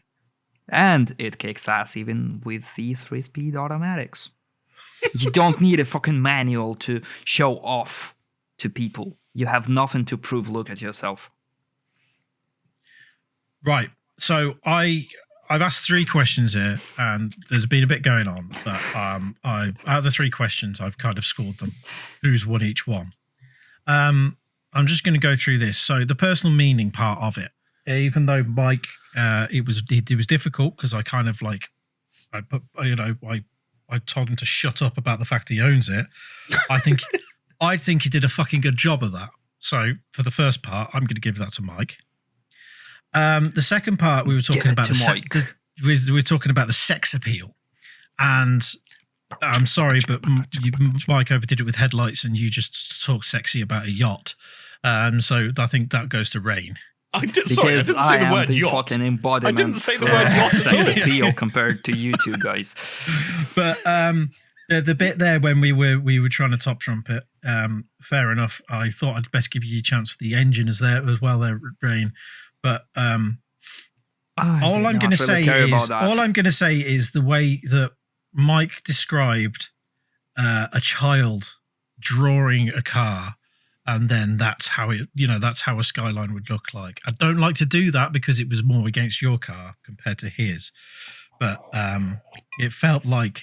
And it kicks ass even with the 3-speed automatics. You don't need a fucking manual to show off to people. You have nothing to prove, look at yourself. Right. So I've asked 3 questions here, and there's been a bit going on. But out of the 3 questions, I've kind of scored them. Who's won each one? I'm just going to go through this. So the personal meaning part of it, even though Mike, it was difficult because I kind of like, I told him to shut up about the fact he owns it. I think he did a fucking good job of that. So for the first part, I'm going to give that to Mike. The second part, we were talking about we were talking about the sex appeal, and I'm sorry, but Mike overdid it with Headlights, and you just talked sexy about a yacht. So I think that goes to Rain. I didn't say the word yacht. Fucking embodiment. I didn't say the word yacht at all. Sex appeal compared to you two guys. But the bit there when we were trying to top trumpet, fair enough. I thought I'd best give you a chance for the engine as well there, Rain. But all I'm going to say is the way that Mike described a child drawing a car, and then that's how a Skyline would look like. I don't like to do that because it was more against your car compared to his, but it felt like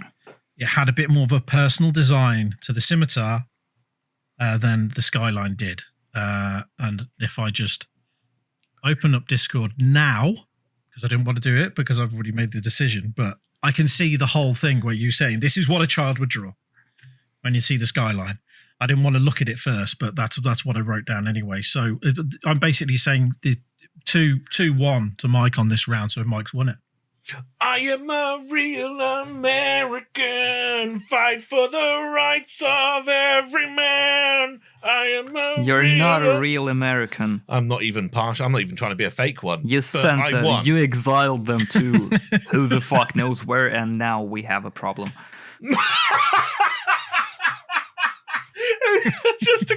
it had a bit more of a personal design to the Scimitar than the Skyline did. And if I just open up Discord now, because I didn't want to do it because I've already made the decision, but I can see the whole thing where you're saying this is what a child would draw when you see the Skyline. I didn't want to look at it first, but that's what I wrote down anyway. So I'm basically saying the 2-1 to Mike on this round, so Mike's won it. I am a real American. Fight for the rights of every man. I am a You're not a real American. I'm not even partial. I'm not even trying to be a fake one. You sent them. You exiled them to who the fuck knows where, and now we have a problem.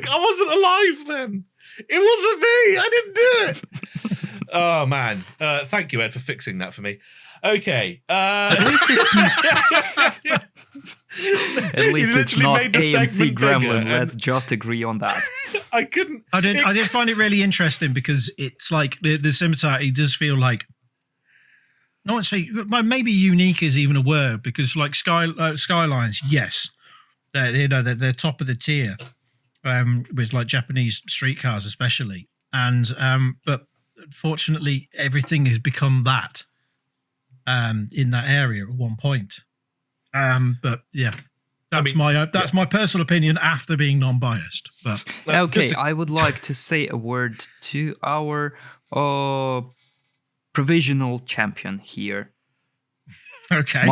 I wasn't alive then. It wasn't me. I didn't do it. Oh man. Thank you, Ed, for fixing that for me. Okay. At least it's not AMC Gremlin. Let's just agree on that. I did find it really interesting because it's like the Scimitar. It does feel like, I won't say, maybe unique is even a word, because like Skylines, yes, they're top of the tier with like Japanese street cars especially, and but unfortunately everything has become that in that area at one point. But yeah, that's my personal opinion after being non-biased. But okay, I would like to say a word to our provisional champion here. Okay,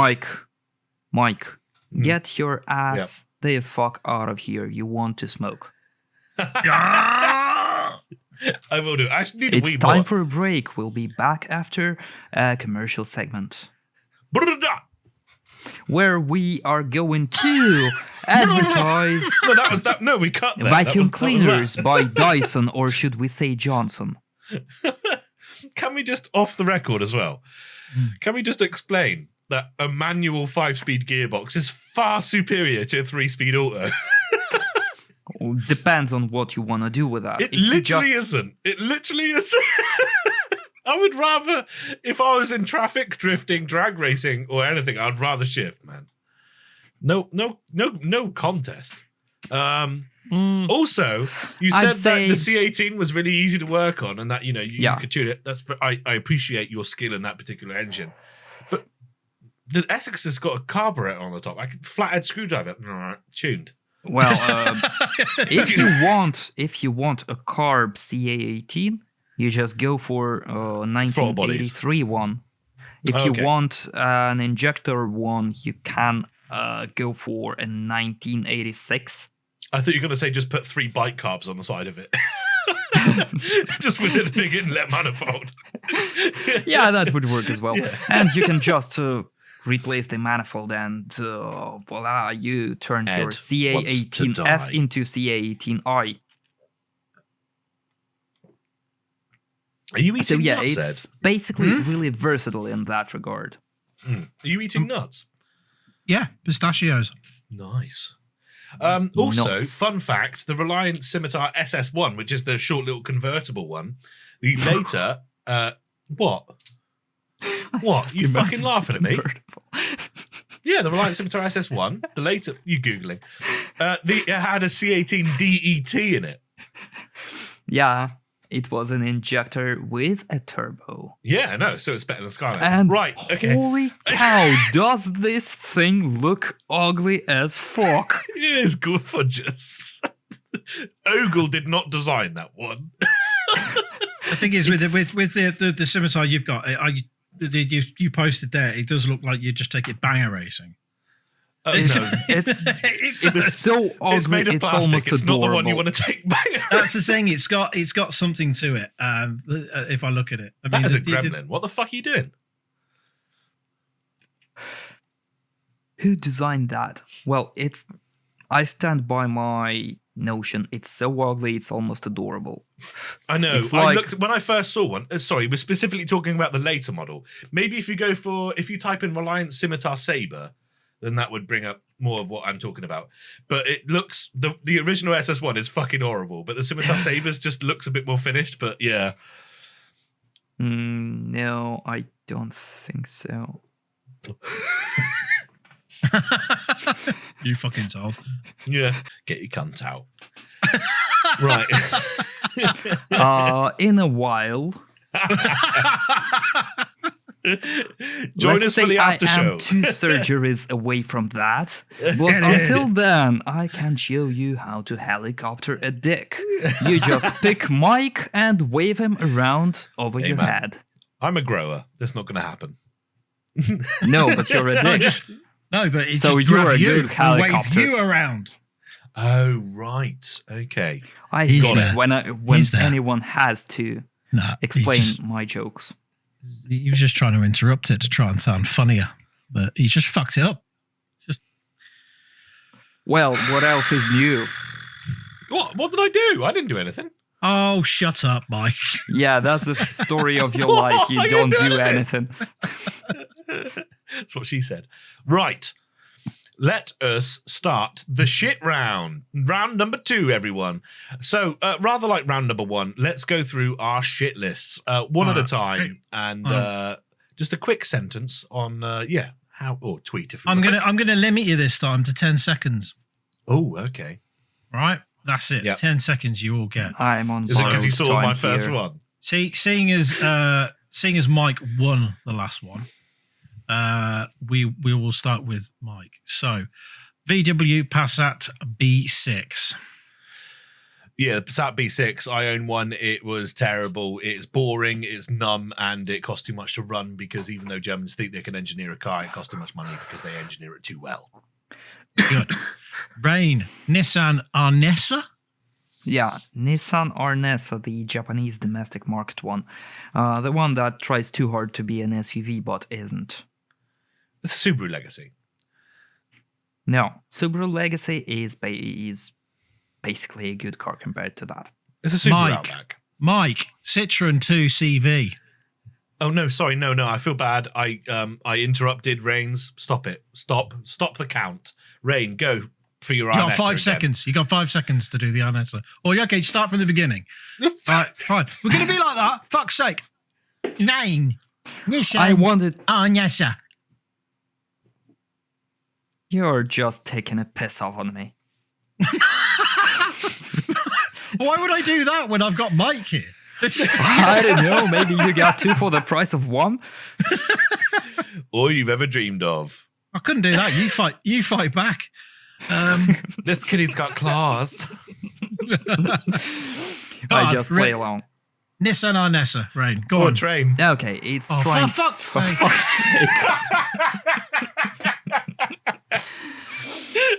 Mike, get your ass the fuck out of here. You want to smoke? I will do. I actually need a wee It's time more. for a break. We'll be back after a commercial segment where we are going to advertise No, that was that. No, we cut that. vacuum That was cleaners that. by Dyson, or should we say Johnson? Can we just, off the record as well, can we just explain that a manual 5-speed gearbox is far superior to a 3-speed auto? Depends on what you want to do with that. It literally isn't. It literally isn't. I would rather, if I was in traffic, drifting, drag racing, or anything, I'd rather shift, man. No contest. Also, you said that the C18 was really easy to work on, and that you could tune it. I appreciate your skill in that particular engine, but the Essex has got a carburetor on the top. I could flathead screwdriver tuned. Well, if you want a carb CA18, you just go for 1983 one. If you want an injector one, you can go for a 1986 I thought you were going to say just put 3 bike carbs on the side of it. Just with a big inlet manifold. Yeah, that would work as well. Yeah. And you can just replace the manifold and voila, you turn Ed your wants CA18S to die. into CA18I. Are you eating So yeah, nuts, it's basically really versatile in that regard. Ed? Are you eating nuts? Yeah, pistachios. Nice. Also, Nuts. fun fact, the Reliant Scimitar SS1, which is the short little convertible one, the later... what? What? Just You fucking imagine laughing at me? convertible. Yeah, the Reliant Scimitar SS1, the later... You Googling. It had a C18 DET in it. Yeah, it was an injector with a turbo. Yeah, I know. So it's better than Skyline. And Right, okay. holy cow, does this thing look ugly as fuck? It is gorgeous. Ogle did not design that one. The thing is, with the scimitar you've got, you posted there, it does look like you just take it banger racing. No. It's so ugly, It's made of it's plastic. almost It's not the one you adorable. want to take back. That's the thing. It's got something to it. If I look at it, I That mean, is a gremlin. What the fuck are you doing? Who designed that? Well, I stand by my notion. It's so ugly, it's almost adorable. I know. It's I like- looked when I first saw one. Sorry, we're specifically talking about the later model. Maybe if you type in Reliant Scimitar Saber, then that would bring up more of what I'm talking about. But it looks the original SS1 is fucking horrible, but the Scimitar Sabers just looks a bit more finished. But yeah, No, I don't think so. You fucking told. yeah. Get your cunt out. Right. In a while, Join let's us for say the after I am show. 2 surgeries away from that. But Yeah. until then, I can show you how to helicopter a dick. You just pick Mike and wave him around over Hey, your man. head. I'm a grower. That's not going to happen. No, but you're a No, dick. but it So just you're grabbed a you good and waved helicopter. you around. Oh right. Okay. I He's hate there. it when He's there. anyone has to No, explain my jokes. He was just trying to interrupt it to try and sound funnier, but he just fucked it up. Well, what else is new? What did I do? I didn't do anything. Oh, shut up, Mike. Yeah, that's the story of your What? life. You I don't didn't do do anything. That's what she said. Right. Let us start the shit round. Round number 2, everyone. So, rather like round number 1, let's go through our shit lists one at a time, great. and just a quick sentence on how or tweet if you I'm like. gonna limit you this time to 10 seconds. Oh, okay. Right, that's it. Yep. 10 seconds you all get. I'm on Is it because you borrowed saw my time first here. one? Seeing as Mike won the last one, we will start with Mike. So, VW Passat B6. Yeah, Passat B6. I own one. It was terrible. It's boring. It's numb, and it costs too much to run because even though Germans think they can engineer a car, it costs too much money because they engineer it too well. Good. Rain, Nissan Arnesa. Yeah, Nissan Arnesa, the Japanese domestic market one. The one that tries too hard to be an SUV but isn't. It's a Subaru Legacy. No, Subaru Legacy is basically a good car compared to that. It's a Subaru Mike. Outback. Mike, Citroen 2 CV. Oh no, sorry, no, I feel bad. I interrupted Rains. Stop it. Stop the count. Rain, go for your You got Arnesa 5 again. seconds. You got 5 seconds to do the Arnesa. Or okay, start from the beginning. Right, fine. We're gonna be like that. Fuck's sake. 9. Nissan I wanted... Arnesa. You're just taking a piss off on me. Why would I do that when I've got Mike here? I don't know, maybe you got 2 for the price of 1? All you've ever dreamed of. I couldn't do that. You fight back. This kitty's got claws. I just play along. Nissan Arnesa, Rain. Go Or a on. train. Okay, it's Oh, trying... for fuck's For sake. fuck's sake.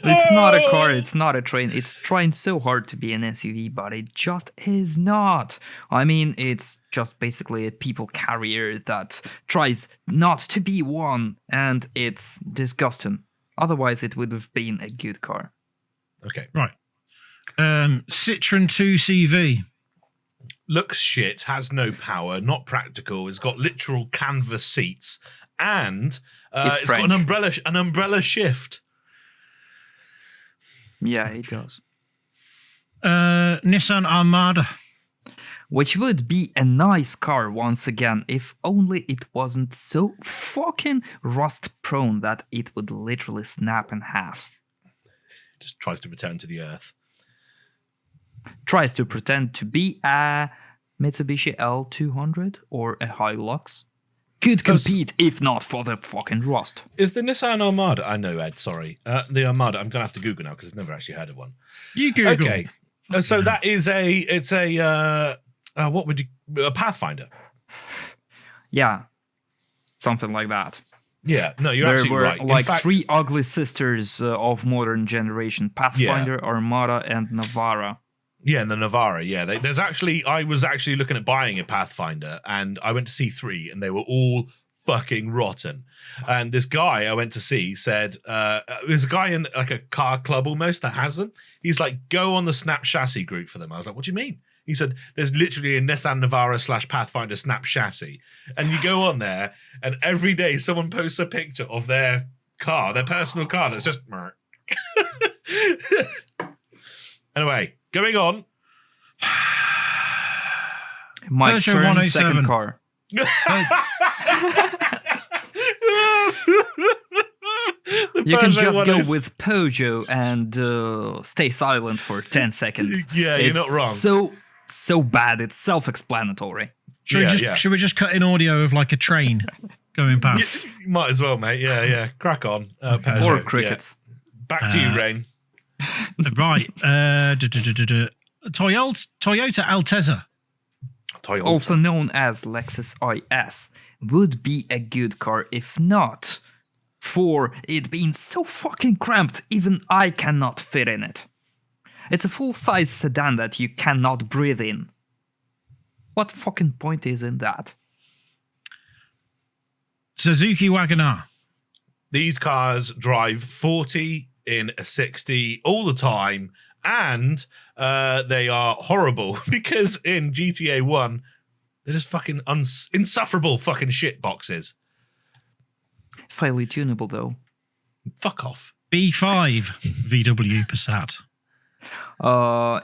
It's not a car, it's not a train. It's trying so hard to be an SUV, but it just is not. I mean, it's just basically a people carrier that tries not to be one, and it's disgusting. Otherwise, it would have been a good car. Okay. Right. Citroen 2CV. Looks shit, has no power, not practical. It's got literal canvas seats, and it's got an umbrella shift. Yeah, it does. Nissan Armada. Which would be a nice car once again, if only it wasn't so fucking rust-prone that it would literally snap in half. Just tries to return to the earth. Tries to pretend to be a Mitsubishi L200 or a Hilux. Could compete if not for the fucking rust. Is the Nissan Armada? I know, Ed. Sorry, the Armada. I'm gonna have to Google now because I've never actually heard of one. You Google. Okay, so that is what would you a Pathfinder? Yeah, something like that. Yeah, no, you're there absolutely were right. like In fact, three ugly sisters of modern generation: Pathfinder, Armada, and Navara. Yeah, and the Navara. Yeah, there's actually. I was actually looking at buying a Pathfinder, and I went to see 3, and they were all fucking rotten. And this guy I went to see said, there's a guy in like a car club almost that has them. He's like, go on the Snap Chassis group for them. I was like, what do you mean? He said, there's literally a Nissan Navara / Pathfinder Snap Chassis, and you go on there, and every day someone posts a picture of their car, their personal car that's just. Anyway. Going on. Mike's turn, second car. You can just go with Peugeot and stay silent for 10 seconds. Yeah, you're not wrong. So bad, it's self-explanatory. Should we just cut in audio of like a train going past? You might as well, mate. Yeah. Crack on. Or crickets. Yeah. Back to you, Rain. Right. Toyota Altezza. Also known as Lexus IS, would be a good car if not for it being so fucking cramped even I cannot fit in it. It's a full-size sedan that you cannot breathe in. What fucking point is in that? Suzuki Wagoner. These cars drive 40 in a 60 all the time, and they are horrible because in GTA 1 they're just fucking insufferable fucking shit boxes. Fairly tunable though. Fuck off. B5 VW Passat.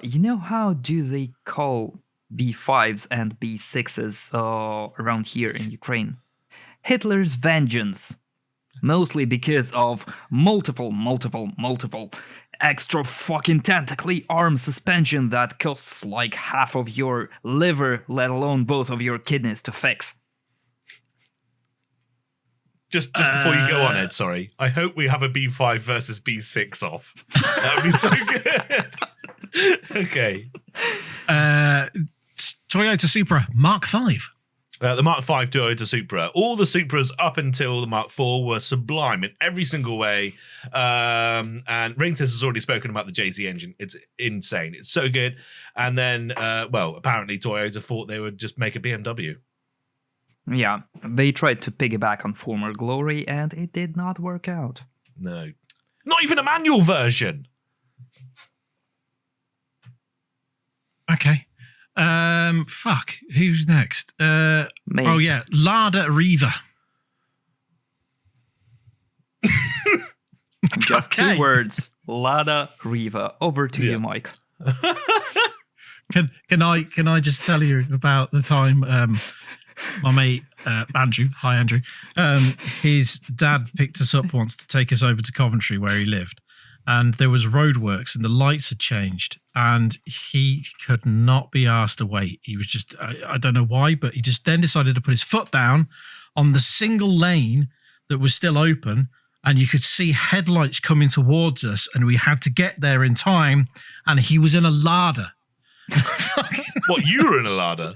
You know how do they call B5s and B6s around here in Ukraine? Hitler's vengeance. Mostly because of multiple extra fucking tentacly arm suspension that costs like half of your liver, let alone both of your kidneys to fix. Just before you go on, Ed, sorry. I hope we have a B5 versus B6 off. That would be so good. Okay. Toyota Supra Mark V. The Mark V Toyota Supra. All the Supras up until the Mark IV were sublime in every single way. And Reinesis has already spoken about the JZ engine. It's insane. It's so good. And then, apparently Toyota thought they would just make a BMW. Yeah, they tried to piggyback on former glory, and it did not work out. No. Not even a manual version. Okay. Fuck. Who's next? Me. Oh yeah, Lada Riva. Just Okay. 2 words. Lada Riva. Over to you, Mike. Can I just tell you about the time my mate Andrew, hi Andrew, his dad picked us up once to take us over to Coventry where he lived, and there was roadworks and the lights had changed and he could not be asked to wait. He was just, I don't know why, but he just then decided to put his foot down on the single lane that was still open, and you could see headlights coming towards us, and we had to get there in time, and he was in a Lada. What, you were in a Lada?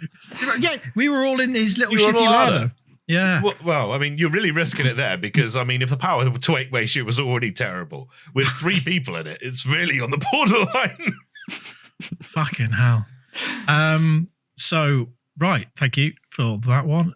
Yeah, we were all in his little You were in shitty a Lada? Lada. Yeah. Well, I mean, you're really risking it there because, I mean, if the power to weight ratio was already terrible with 3 people in it, it's really on the borderline. Fucking hell. So, right. Thank you for that one.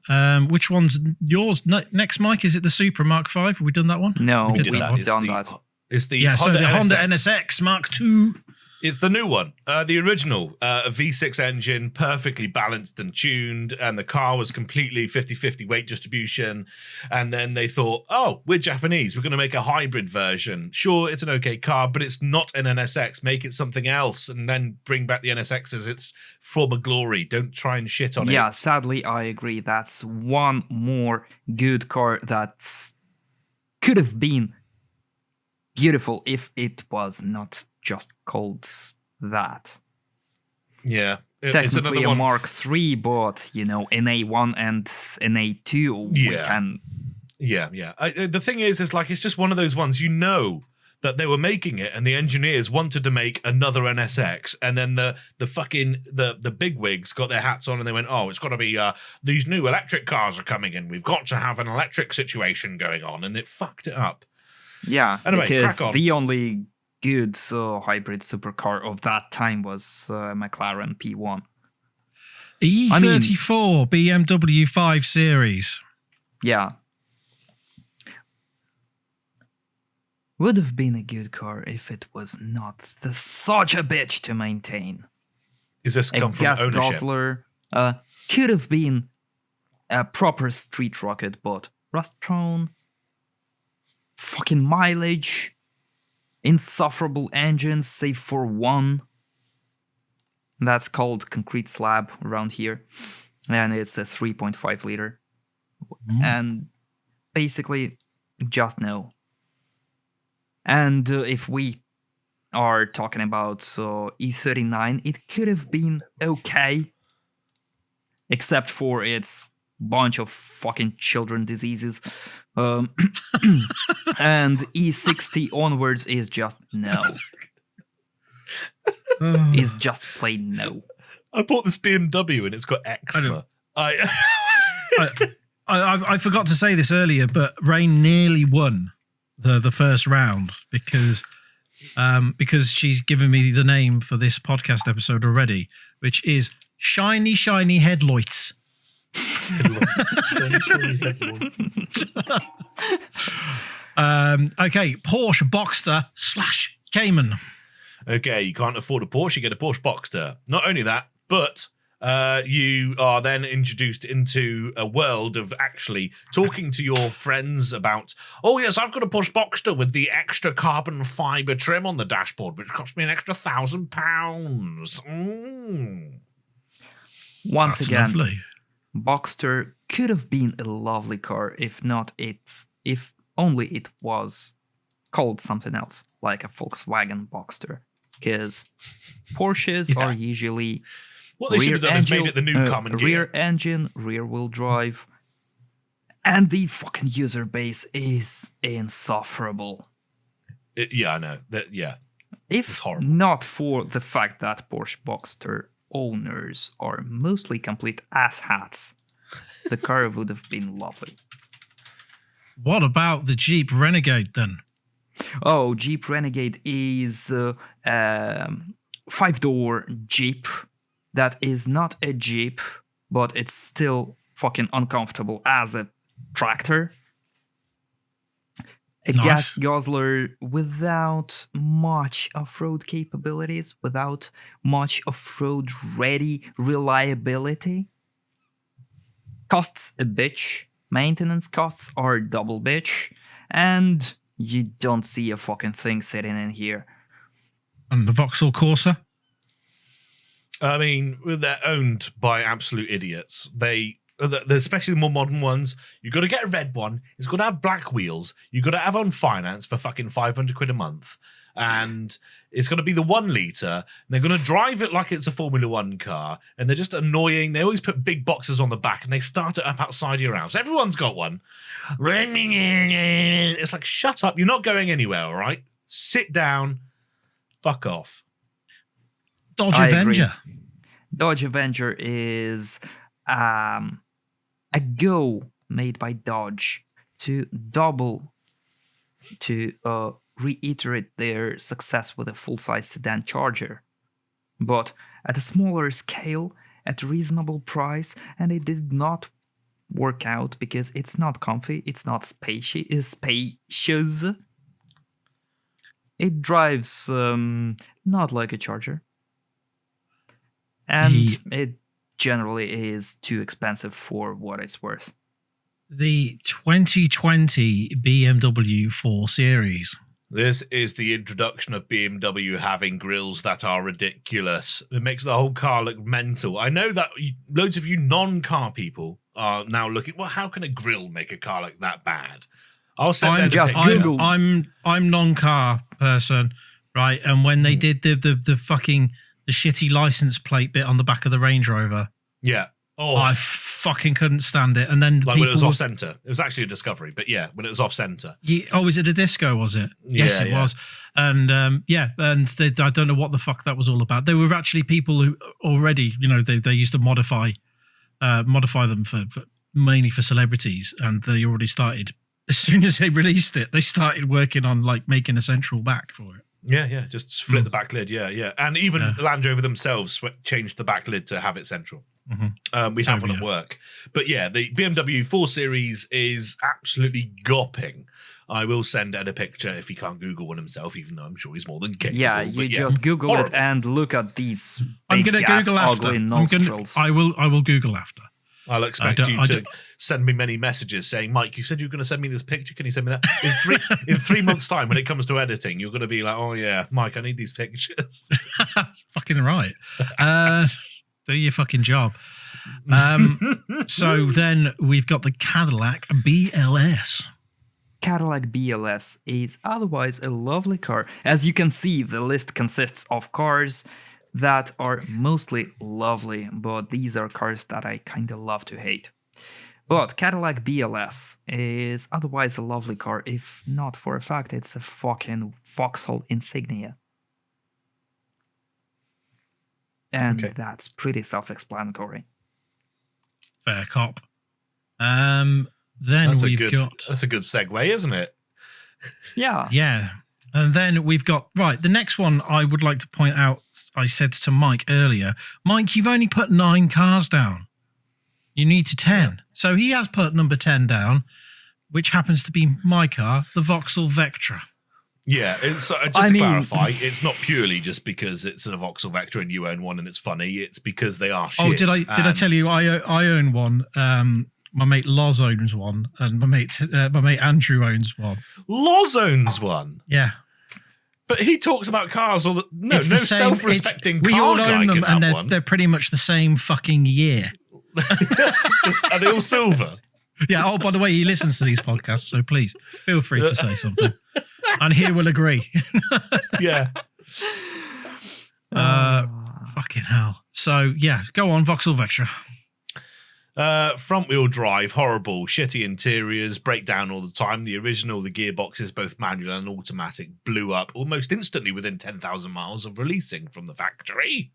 Which one's yours next, Mike? Is it the Supra Mark V? Have we done that one? No, We did we've that one. done that. It's the the Honda NSX Mark II. It's the new one, the original, a V6 engine, perfectly balanced and tuned, and the car was completely 50-50 weight distribution. And then they thought, oh, we're Japanese, we're going to make a hybrid version. Sure, it's an okay car, but it's not an NSX. Make it something else, and then bring back the NSX as its former glory. Don't try and shit on it. Yeah, sadly, I agree. That's one more good car that could have been beautiful if it was not just called that. Yeah. It's Technically another a one. Mark III, but, you know, an A1 and an A2, we Yeah. can... Yeah. The thing is like, it's just one of those ones, you know, that they were making it and the engineers wanted to make another NSX, and then the fucking the bigwigs got their hats on and they went, oh, it's got to be these new electric cars are coming in, we've got to have an electric situation going on, and it fucked it up. Yeah, Anyway, because crack on. the only good hybrid supercar of that time was McLaren P1. E34 BMW 5 Series. Yeah. Would have been a good car if it was not such a bitch to maintain. Is this A come from gas ownership? guzzler could have been a proper street rocket, but rust prone, fucking mileage, insufferable engines save for one. That's called concrete slab around here, and it's a 3.5 liter. And basically, just no. And if we are talking about E39, it could have been okay, except for its bunch of fucking children diseases. And E60 onwards is just no. Is just plain no. I bought this BMW and it's got eczema. I forgot to say this earlier, but Rain nearly won the first round because she's given me the name for this podcast episode already, which is Shiny Headlights. Okay, Porsche Boxster / Cayman. Okay, you can't afford a Porsche, you get a Porsche Boxster. Not only that, but you are then introduced into a world of actually talking to your friends about, oh yes, I've got a Porsche Boxster with the extra carbon fibre trim on the dashboard, which cost me an extra £1,000. Once That's again, lovely. Boxster could have been a lovely car if only it was called something else, like a Volkswagen Boxster. Because Porsches are usually what they should have done is made it the new common gear. Rear engine, rear wheel drive, and the fucking user base is insufferable. Yeah, I know. If horrible. not for the fact that Porsche Boxster owners are mostly complete asshats, the car would have been lovely. What about the Jeep Renegade then? Oh, Jeep Renegade is a 5-door Jeep that is not a Jeep, but it's still fucking uncomfortable as a tractor. A Nice. gas guzzler without much off-road capabilities, without much off-road ready reliability. Costs a bitch. Maintenance costs are double bitch. And you don't see a fucking thing sitting in here. And the Vauxhall Corsa? I mean, they're owned by absolute idiots. Especially the more modern ones, you got to get a red one. It's got to have black wheels. You got to have on finance for fucking £500 a month, and it's going to be the 1 litre. And they're going to drive it like it's a Formula One car, and they're just annoying. They always put big boxes on the back, and they start it up outside your house. Everyone's got one. It's like, shut up! You're not going anywhere. All right, sit down. Fuck off. Dodge I Avenger. agree. Dodge Avenger is a go made by Dodge to reiterate their success with a full-size sedan Charger, but at a smaller scale, at a reasonable price, and it did not work out because it's not comfy, it's not spacious. It drives not like a Charger, and it generally is too expensive for what it's worth. The 2020 BMW 4 Series. This is the introduction of BMW having grills that are ridiculous. It makes the whole car look mental. I know that loads of you non-car people are now looking, well, how can a grill make a car look that bad? I'll send them a picture. I'm non-car person, right? And when they did the fucking the shitty license plate bit on the back of the Range Rover, yeah. Oh, I fucking couldn't stand it. And then like when it was off center, it was actually a Discovery, but yeah, when it was off center. Was it a Disco? Was it? Yeah, yes, it was. And and I don't know what the fuck that was all about. There were actually people who already, they used to modify them for mainly for celebrities, and they already started as soon as they released it. They started working on like making a central back for it. Yeah, just split the back lid. Yeah, and even Land Rover themselves changed the back lid to have it central. Mm-hmm. We have one at work. But yeah, the BMW 4 Series is absolutely gopping. I will send Ed a picture if he can't Google one himself, even though I'm sure he's more than capable. Yeah, just Google it and look at these I'm going to Google after. Ugly nostrils. I will Google after. I'll expect you to send me many messages saying, Mike, you said you were going to send me this picture. Can you send me that? In 3 months' time, when it comes to editing, you're going to be like, oh, yeah, Mike, I need these pictures. Fucking right. Do your fucking job. So then we've got the Cadillac BLS. Cadillac BLS is otherwise a lovely car. As you can see, the list consists of cars that are mostly lovely, but these are cars that I kind of love to hate. But Cadillac BLS is otherwise a lovely car, if not for a fact it's a fucking Vauxhall Insignia. And that's pretty self-explanatory. Fair cop. Then that's we've got... That's a good segue, isn't it? Yeah. Yeah. And then we've got... Right, the next one I would like to point out, I said to Mike earlier, Mike, you've only put 9 cars down. You need to 10. Yeah. So he has put number 10 down, which happens to be my car, the Vauxhall Vectra. Yeah, it's to clarify, it's not purely just because it's a Vauxhall Vectra and you own one and it's funny. It's because they are shit. Oh, did I tell you I own one? My mate Loz owns one, and my mate Andrew owns one. Loz owns one. Yeah, but he talks about cars all the no self-respecting car we all own them, and they're pretty much the same fucking year. Are they all silver? Yeah. Oh, by the way, he listens to these podcasts, so please feel free to say something, and he will agree. Yeah. Fucking hell. So yeah, go on, Vauxhall Vectra. Front wheel drive, horrible, shitty interiors, break down all the time. The original, the gearboxes, both manual and automatic, blew up almost instantly within 10,000 miles of releasing from the factory.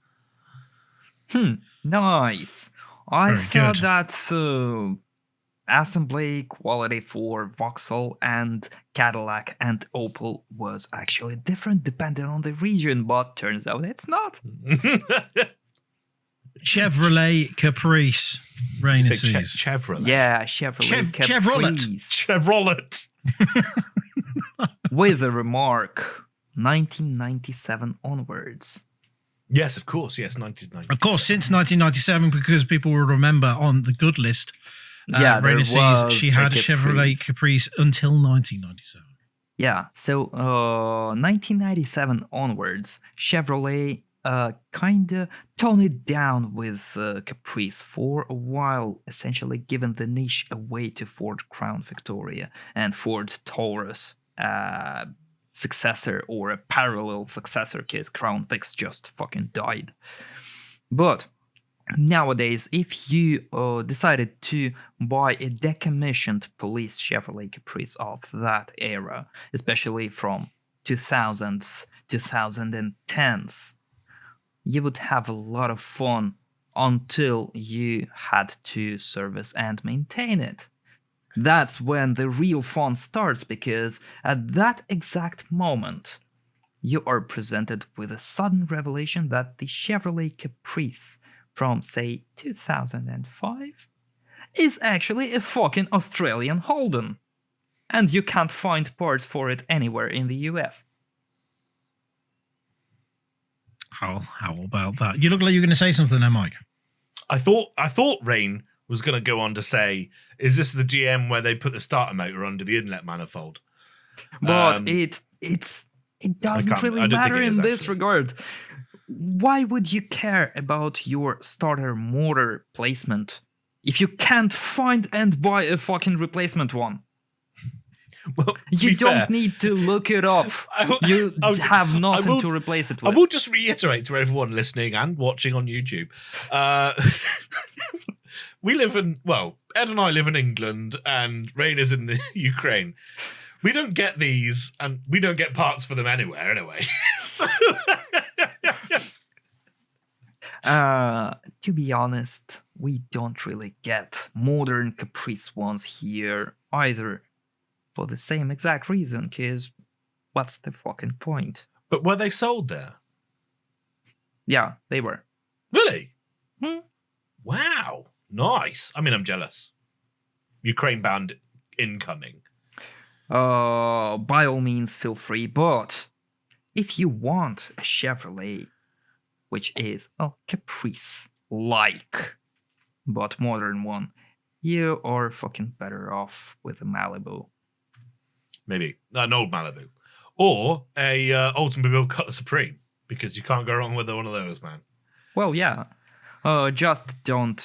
Nice. I thought that assembly quality for Vauxhall and Cadillac and Opel was actually different depending on the region, but turns out it's not. Chevrolet Caprice Reinesis. Chevrolet. Yeah, Chevrolet Caprice. Chevrolet. With a remark, 1997 onwards. Yes, of course. Yes, 1997. Of course, since 1997, because people will remember on the good list, Reinesis, she had a Chevrolet Caprice until 1997. Yeah, so 1997 onwards, Chevrolet kind of toned it down with Caprice for a while, essentially giving the niche away to Ford Crown Victoria and Ford Taurus successor or a parallel successor, because Crown Vics just fucking died. But nowadays, if you decided to buy a decommissioned police Chevrolet Caprice of that era, especially from 2000s, 2010s, you would have a lot of fun until you had to service and maintain it. That's when the real fun starts, because at that exact moment, you are presented with a sudden revelation that the Chevrolet Caprice from, say, 2005 is actually a fucking Australian Holden. And you can't find parts for it anywhere in the US. How about that? You look like you're going to say something there, Mike. I thought Rain was going to go on to say, is this the GM where they put the starter motor under the inlet manifold? But it doesn't really I don't think matter it is, in this actually. regard. Why would you care about your starter motor placement if you can't find and buy a fucking replacement one? Well, You don't need to look it up. You have nothing to replace it I with. will just reiterate to everyone listening and watching on YouTube. We live in, Ed and I live in England and Rain is in the Ukraine. We don't get these and we don't get parts for them anywhere anyway. So to be honest, we don't really get modern Caprice ones here either. For the same exact reason, because what's the fucking point? But were they sold there? Yeah, they were. Really? Hmm. Wow. Nice. I mean, I'm jealous. Ukraine bound incoming. By all means, feel free, but if you want a Chevrolet, which is a Caprice-like, but modern one, you are fucking better off with a Malibu. Maybe an old Malibu. Or a Oldsmobile Cutlass Supreme, because you can't go wrong with one of those, man. Well, yeah. Just don't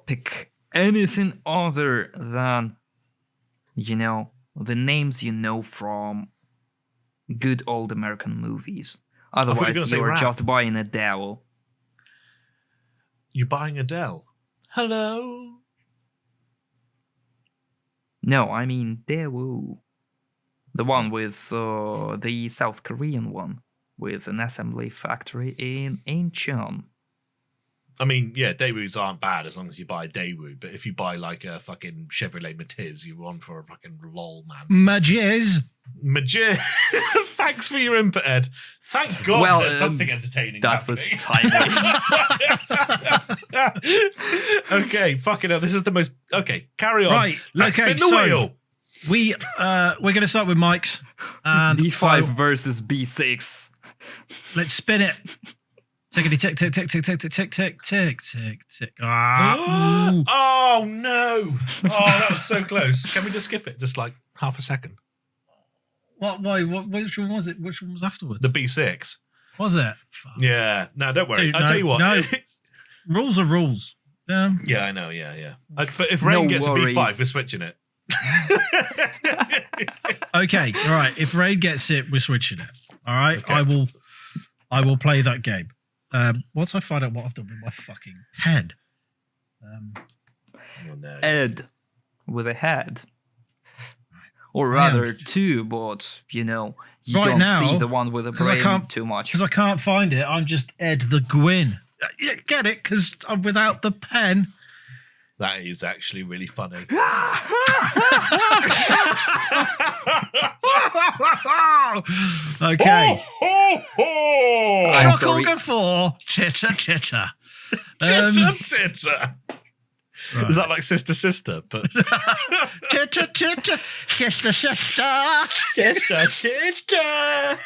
pick anything other than, the names you know from good old American movies. thought you were gonna Otherwise, say you're rap. just buying a Dell. You're buying Adele. Hello? No, I mean Daewoo. The one with the South Korean one, with an assembly factory in Incheon. I mean, yeah, Daewoo's aren't bad as long as you buy a Daewoo, but if you buy like a fucking Chevrolet Matiz, you're on for a fucking lol, man. Majiz. Majid, thanks for your input, Ed. Thank God there's something entertaining That was happening. timely. Okay, fucking hell, this is the most... Okay, carry on. Right, Let's okay, spin the so- wheel. We're going to start with Mike's. And B5 so versus B6. let's spin it. Tickety tick tick tick tick tick tick tick tick tick tick tick. Ah, ooh. Oh, no. Oh, that was so close. Can we just skip it? Just like half a second. What? Why? What? Which one was it? Which one was afterwards? The B6. Was it? Fuck. Yeah. No, don't worry. Dude, I'll no, tell you what. no. Rules are rules. Yeah, I know. Yeah. But if Rain No gets worries. a B5, we're switching it. Okay. All right. If Raid gets it, we're switching it. All right. Okay. I will play that game. Once I find out what I've done with my fucking head. Oh, no. Ed with a head. Or rather, two, but, you Right don't now, see the one with a 'cause I brain can't- too much. Because I can't find it. I'm just Ed the Gwyn. Yeah, get it? Because I'm without the pen. That is actually really funny. Okay. I'm Chuckle sorry. guffaw, chitter chitter. Chitter, chitter. Right. Is that like sister, sister? But Chitter chitter, sister sister. sister, sister.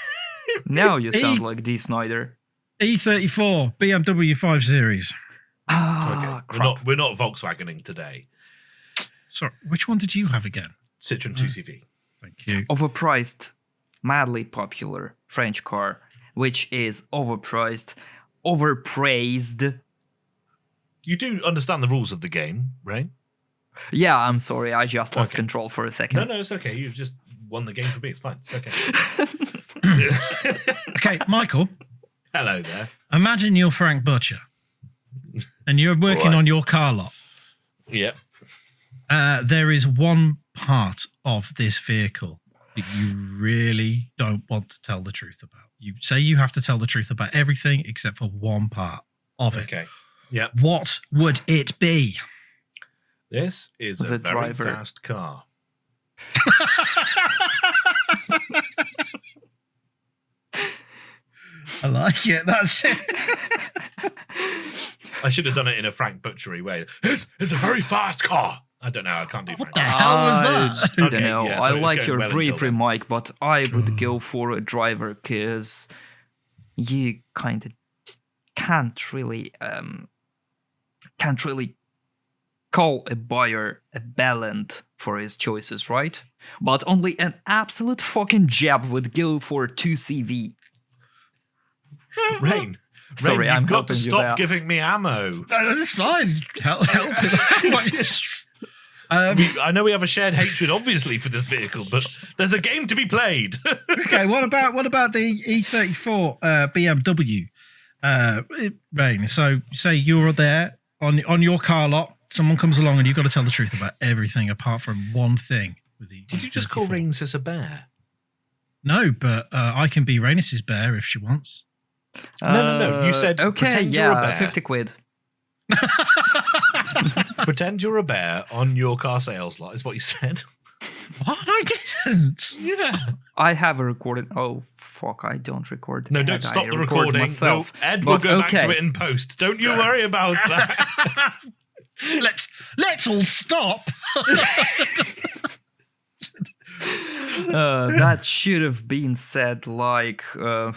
Now you sound like D. Snyder. E34 BMW 5 Series. Ah, crap. We're not Volkswagening today. Sorry, which one did you have again? Citroen 2CV. Thank you. Overpriced, madly popular French car, which is overpriced, overpraised. You do understand the rules of the game, right? Yeah, I'm sorry, I just lost Okay. control for a second. No, it's okay. You've just won the game for me. It's fine. It's okay. Okay, Michael, Hello there. imagine you're Frank Butcher and you're working What? on your car lot. Yep. There is one part of this vehicle that you really don't want to tell the truth about. You say you have to tell the truth about everything except for one part of it. Okay. Yep. What would it be? This is The a very driver. fast car. I like it. That's it. I should have done it in a Frank Butchery way. It's a very fast car. I don't know. I can't do Frank. the hell was that? I Okay, don't know. yeah, so I it was like going your well until bravery, then. Mike, but I would go for a driver because you kind of can't really call a buyer a bellend for his choices, right? But only an absolute fucking jab would go for 2CV. Rain. Sorry, Rain, I'm you've got helping to you stop there. giving me ammo. That's fine. Help. I know we have a shared hatred, obviously, for this vehicle, but there's a game to be played. Okay, what about the E34 BMW? Rain. So say you're there on your car lot. Someone comes along and you've got to tell the truth about everything apart from one thing. With the Did you just call E34. Reinesis a bear? No, but I can be Reinesis bear if she wants. No. You said okay, pretend you're a yeah, bear. 50 quid. Pretend you're a bear on your car sales lot, is what you said. What? I didn't. Yeah. I have a recorded. Oh fuck! I don't record. No, Ed, don't stop I the record recording. myself. Ed will But go back okay. to it in post. Don't you worry about that. Let's all stop. That should have been said like an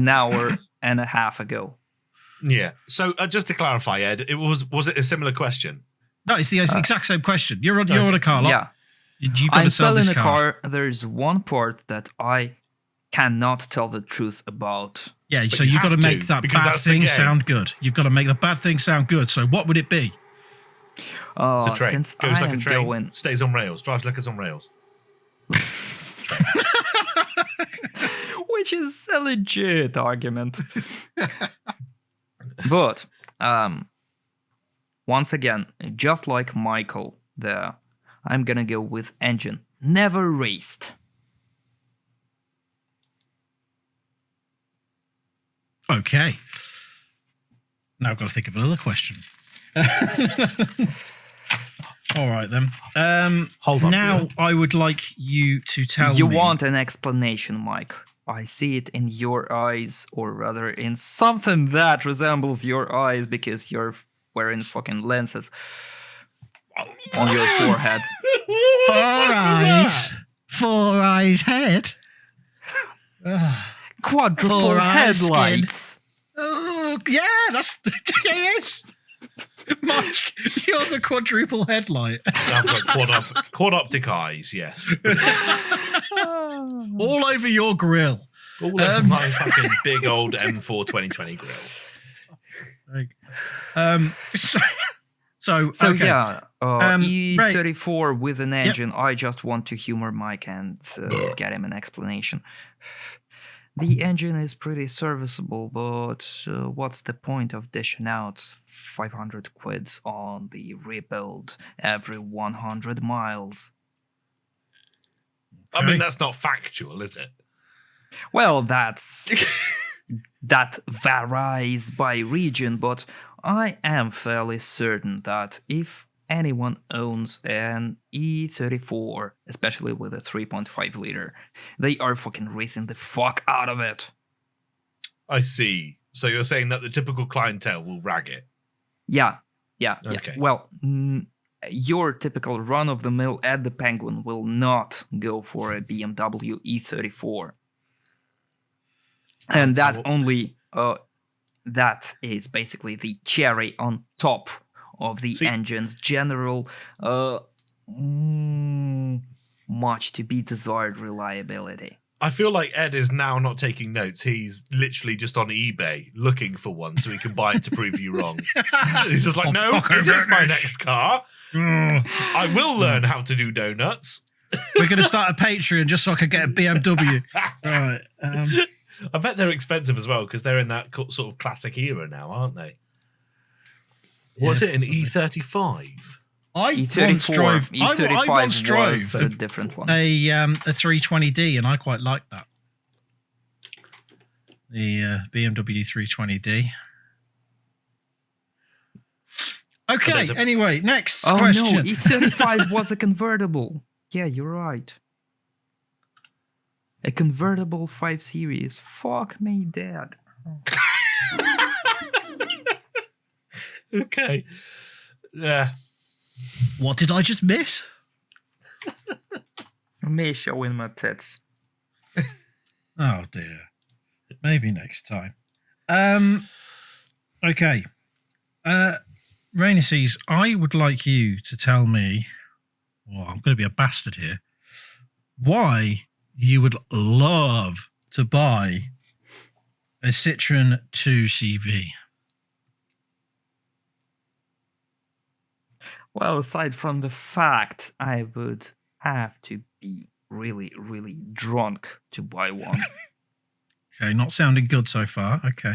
hour and a half ago. Yeah. So just to clarify, Ed, was it a similar question? No, it's the exact same question. You're on a car lot. Yeah, You've got I'm to sell selling this a car. car. There's one part that I cannot tell the truth about. Yeah, But so you you've got to have make to, that because bad that's the thing game. sound good. You've got to make the bad thing sound good. So what would it be? It's a train. Since Goes I like a am train. going, Stays on rails. Drives like it's on rails. which is a legit argument. But once again, just like Michael there, I'm gonna go with engine. Never raced. Okay. Now I've got to think of another question. All right then. Hold on. Now I would like you to tell You me. want an explanation, Mike. I see it in your eyes, or rather in something that resembles your eyes because you're wearing fucking lenses on your forehead. Four eyes head. Quadruple Four eyes skin. headlights. Oh, yeah, that's yes. Mike, you're the quadruple headlight. I've got quad optic eyes, yes. All over your grill. All over my fucking big old M4 2020 grill. So okay. Yeah, Right. E34 with an engine. I just want to humor Mike and get him an explanation. The engine is pretty serviceable, but what's the point of dishing out 500 quids on the rebuild every 100 miles? I mean, that's not factual, is it? Well, that varies by region, but I am fairly certain that if anyone owns an E34, especially with a 3.5 liter, they are fucking racing the fuck out of it. I see. So you're saying that the typical clientele will rag it? Yeah. Okay. Well, your typical run-of-the-mill Ed the Penguin will not go for a BMW E34. And that only, that is basically the cherry on top of the engine's general, much to be desired reliability. I feel like Ed is now not taking notes. He's literally just on eBay looking for one so he can buy it to prove you wrong. He's just like, no, it is my next car. I will learn how to do donuts. We're going to start a Patreon just so I can get a BMW. Right. I bet they're expensive as well because they're in that sort of classic era now, aren't they? Was it an E35? I E34, once drove. E35 I once drove was a different one. a 320D, and I quite liked that. The BMW 320D. Okay, anyway, next Oh question. no, E35 was a convertible. Yeah, you're right. A convertible 5 Series. Fuck me, Dad. Okay. Yeah. What did I just miss? Me showing my tits. Oh dear. Maybe next time. Okay. Reinesis, I would like you to tell me, well, I'm going to be a bastard here, why you would love to buy a Citroen 2CV. Well, aside from the fact I would have to be really, really drunk to buy one. Okay, not sounding good so far. Okay.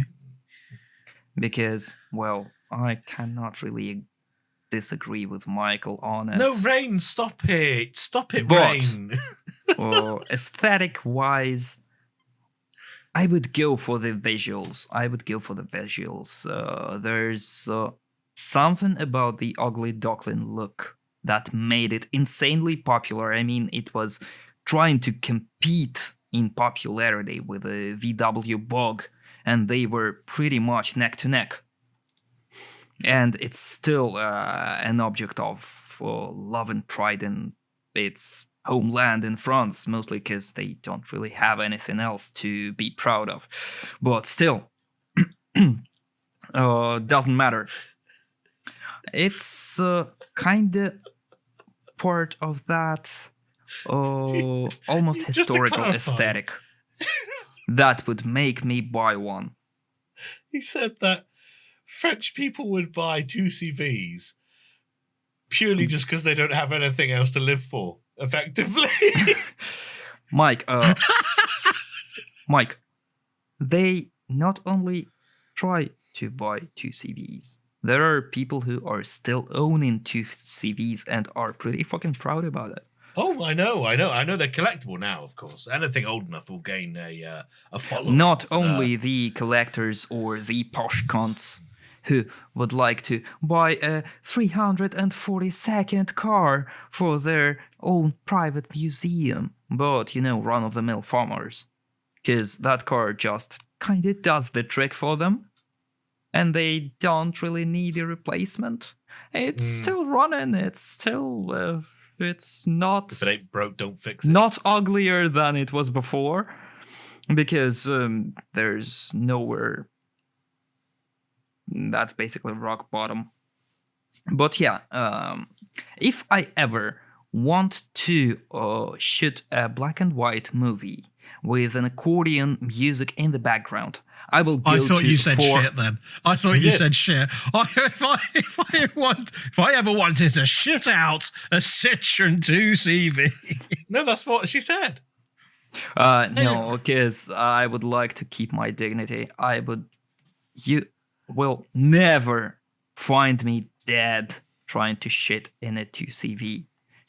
Because, well, I cannot really disagree with Michael on it. No, Rain, stop it. Stop it, But- Rain. Aesthetic-wise, I would go for the visuals. There's something about the ugly duckling look that made it insanely popular. I mean, it was trying to compete in popularity with a VW Bug, and they were pretty much neck to neck. And it's still an object of love and pride in its homeland in France, mostly because they don't really have anything else to be proud of. But still, doesn't matter. It's kind of part of that almost Just to historical clarify. aesthetic that would make me buy one. He said that French people would buy 2CVs purely just because they don't have anything else to live for, effectively. Mike, Mike, they not only try to buy 2CVs, there are people who are still owning 2CVs and are pretty fucking proud about it. Oh, I know. They're collectible now, of course. Anything old enough will gain a follow. Not only the collectors or the posh cunts who would like to buy a 342nd car for their own private museum, but, run-of-the-mill farmers. Because that car just kinda does the trick for them, and they don't really need a replacement. It's still running, it's still... it's not... If it ain't broke, don't fix it. Not uglier than it was before, because there's nowhere. That's basically rock bottom. But yeah, if I ever want to shoot a black and white movie with an accordion music in the background, I will go I thought to you said for- shit then. I thought you said shit. If I ever wanted to shit out a Citroen 2CV. No, that's what she said. No, because I would like to keep my dignity. You will never find me dead trying to shit in a 2CV.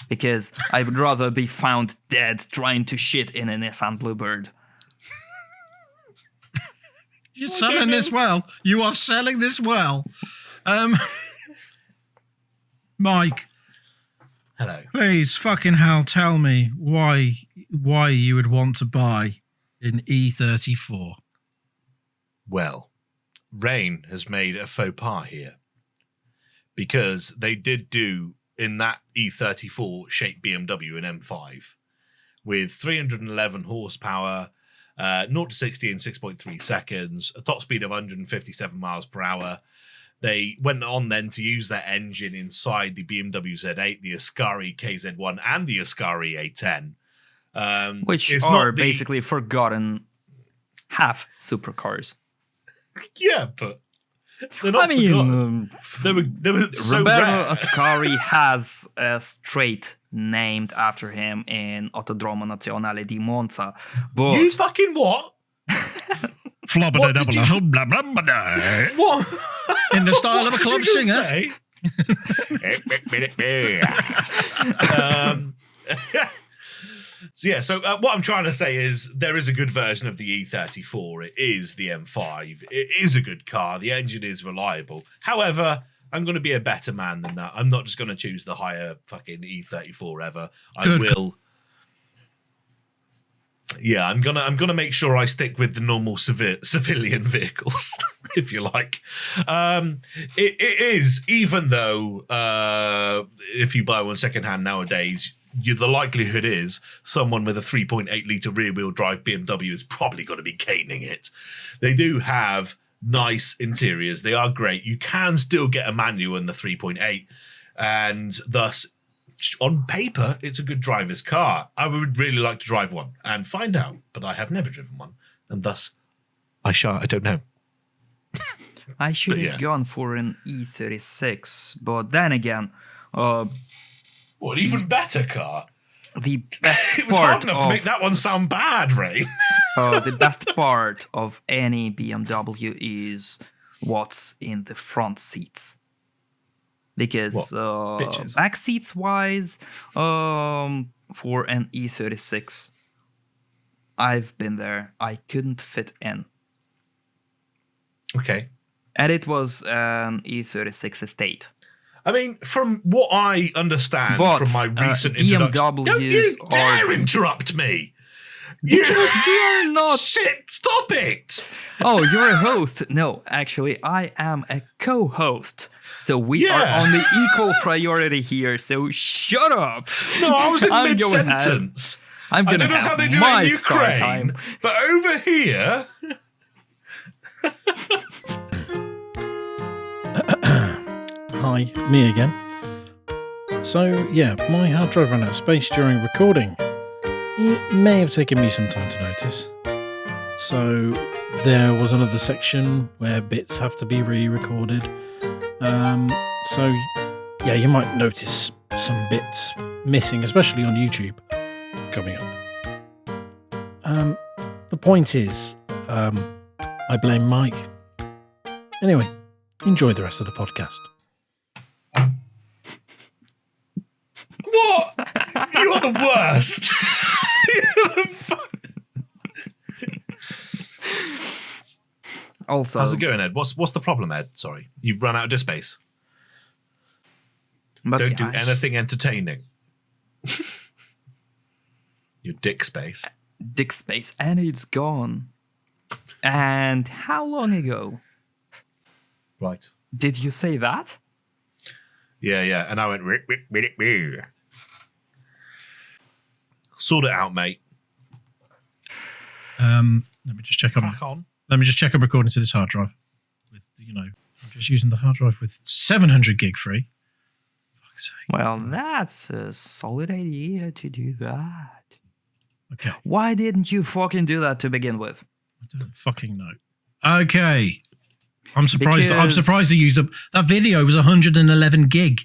Because I would rather be found dead trying to shit in a Nissan Bluebird. You're selling this well. You are selling this well. Mike, Hello. please fucking hell tell me why you would want to buy an E34. Well, Rain has made a faux pas here. Because they did do, in that E34 shaped BMW, an M5 with 311 horsepower, 0 to 60 in 6.3 seconds, a top speed of 157 miles per hour. They went on then to use that engine inside the BMW Z8, the Ascari KZ1, and the Ascari A10. Which It's are not the- basically forgotten half supercars. Yeah, but they're not I mean, forgotten. They were so Roberto rare. Ascari has a straight named after him in Autodromo Nazionale di Monza. But You fucking what? Flubba did you- blah, blah, blah, blah. What? In the style of a club What did you singer. say? So what I'm trying to say is there is a good version of the E34. It is the M5. It is a good car. The engine is reliable. However, I'm going to be a better man than that. I'm not just going to choose the higher fucking E34 ever. Good. I will. Yeah, I'm gonna make sure I stick with the normal civilian vehicles, if you like. It is, even though if you buy one secondhand nowadays, the likelihood is someone with a 3.8 litre rear-wheel drive BMW is probably going to be caning it. They do have nice interiors. They are great. You can still get a manual in the 3.8, and thus, on paper, it's a good driver's car. I would really like to drive one and find out, but I have never driven one, and thus, I don't know. I should But have yeah. gone for an E36, but then again, What, an even better car? the best It was hard part enough of to make that one sound bad, Ray. the best part of any BMW is what's in the front seats. Because Bitches. back seats wise, for an E36, I've been there. I couldn't fit in. Okay. And it was an E36 estate. I mean, from what I understand But, from my recent introduction... BMWs Don't you dare are- interrupt me! Because you're not... Shit, stop it! Oh, you're a host. No, actually, I am a co-host. So we Yeah. are on the equal priority here, so shut up. No, I was in I'm going mid-sentence. I'm I gonna don't know how have they do my it in start Ukraine, time. but over here... Hi, me again. So, yeah, my hard drive ran out of space during recording. It may have taken me some time to notice. So, there was another section where bits have to be re-recorded. So, yeah, you might notice some bits missing, especially on YouTube, coming up. The point is, I blame Mike. Anyway, enjoy the rest of the podcast. What? You are the worst. Also, How's it going, Ed? What's the problem, Ed? Sorry. You've run out of disk space. but Don't do yeah, anything entertaining. Your dick space. dick space, and it's gone. And how long ago? Right. Did you say that? Yeah. And I went... "Rick, rick, rick, rick." Sort it out, mate. Let me just check. Crack on. Let me just check I'm recording to this hard drive. I'm just using the hard drive with 700 gig free. Fuck's sake. Well, that's a solid idea to do that. Okay. Why didn't you fucking do that to begin with? I don't fucking know. Okay. I'm surprised. I'm Because- surprised they used up that video was 111 gig.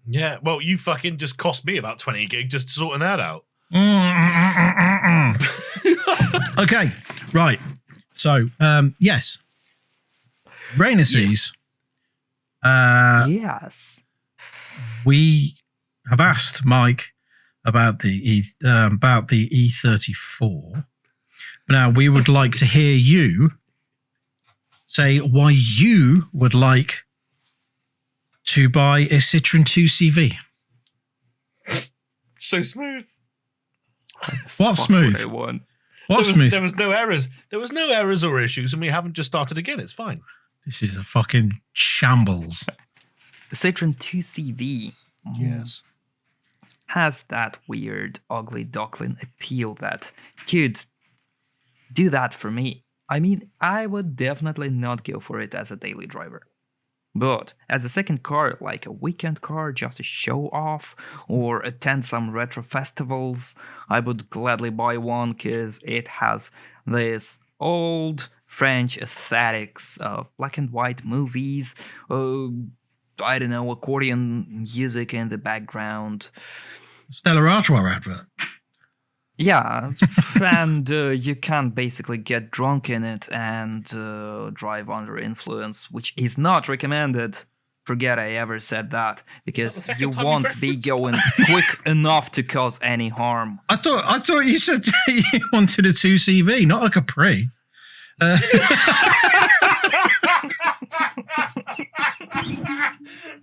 Yeah, well, you fucking just cost me about 20 gig just sorting that out. Okay, right. So, yes. Reinesis. Yes. We have asked Mike about the E34. Now, we would like to hear you say why you would like to buy a Citroen 2CV. So smooth. What's Fuck what I smooth? want. What's smooth? There was no errors. There was no errors or issues, and we haven't just started again. It's fine. This is a fucking shambles. The Citroen 2CV Yes. has that weird, ugly duckling appeal that could do that for me. I mean, I would definitely not go for it as a daily driver. But as a second car, like a weekend car just to show off or attend some retro festivals, I would gladly buy one because it has this old French aesthetics of black and white movies, I don't know, accordion music in the background. Stella Artois advert. Yeah, and you can basically get drunk in it and drive under influence, which is not recommended. Forget I ever said that, because second you time you won't be referenced going quick enough to cause any harm. I thought you said you wanted a 2CV, not a Capri.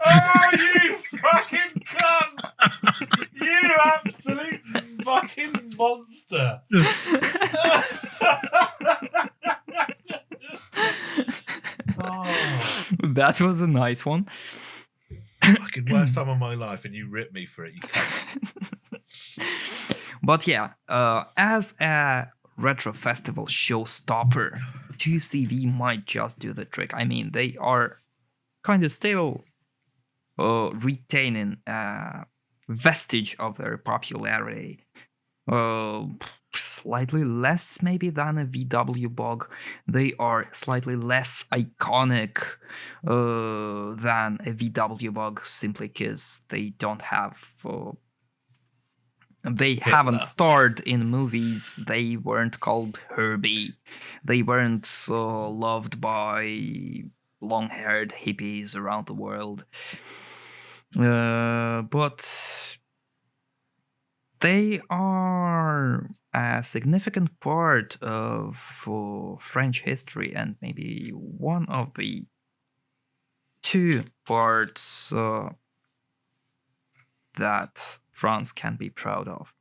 Oh, you fucking cunt! You absolute fucking monster! Oh, That was a nice one. fucking worst time of my life, and you rip me for it. You cunt. But yeah, as a retro festival showstopper, 2CV might just do the trick. I mean, they are kind of still retaining a vestige of their popularity. Slightly less maybe than a VW bug. They are slightly less iconic than a VW bug simply because they don't have... they haven't starred in movies. They weren't called Herbie. They weren't loved by long-haired hippies around the world. But they are a significant part of French history and maybe one of the two parts that France can be proud of.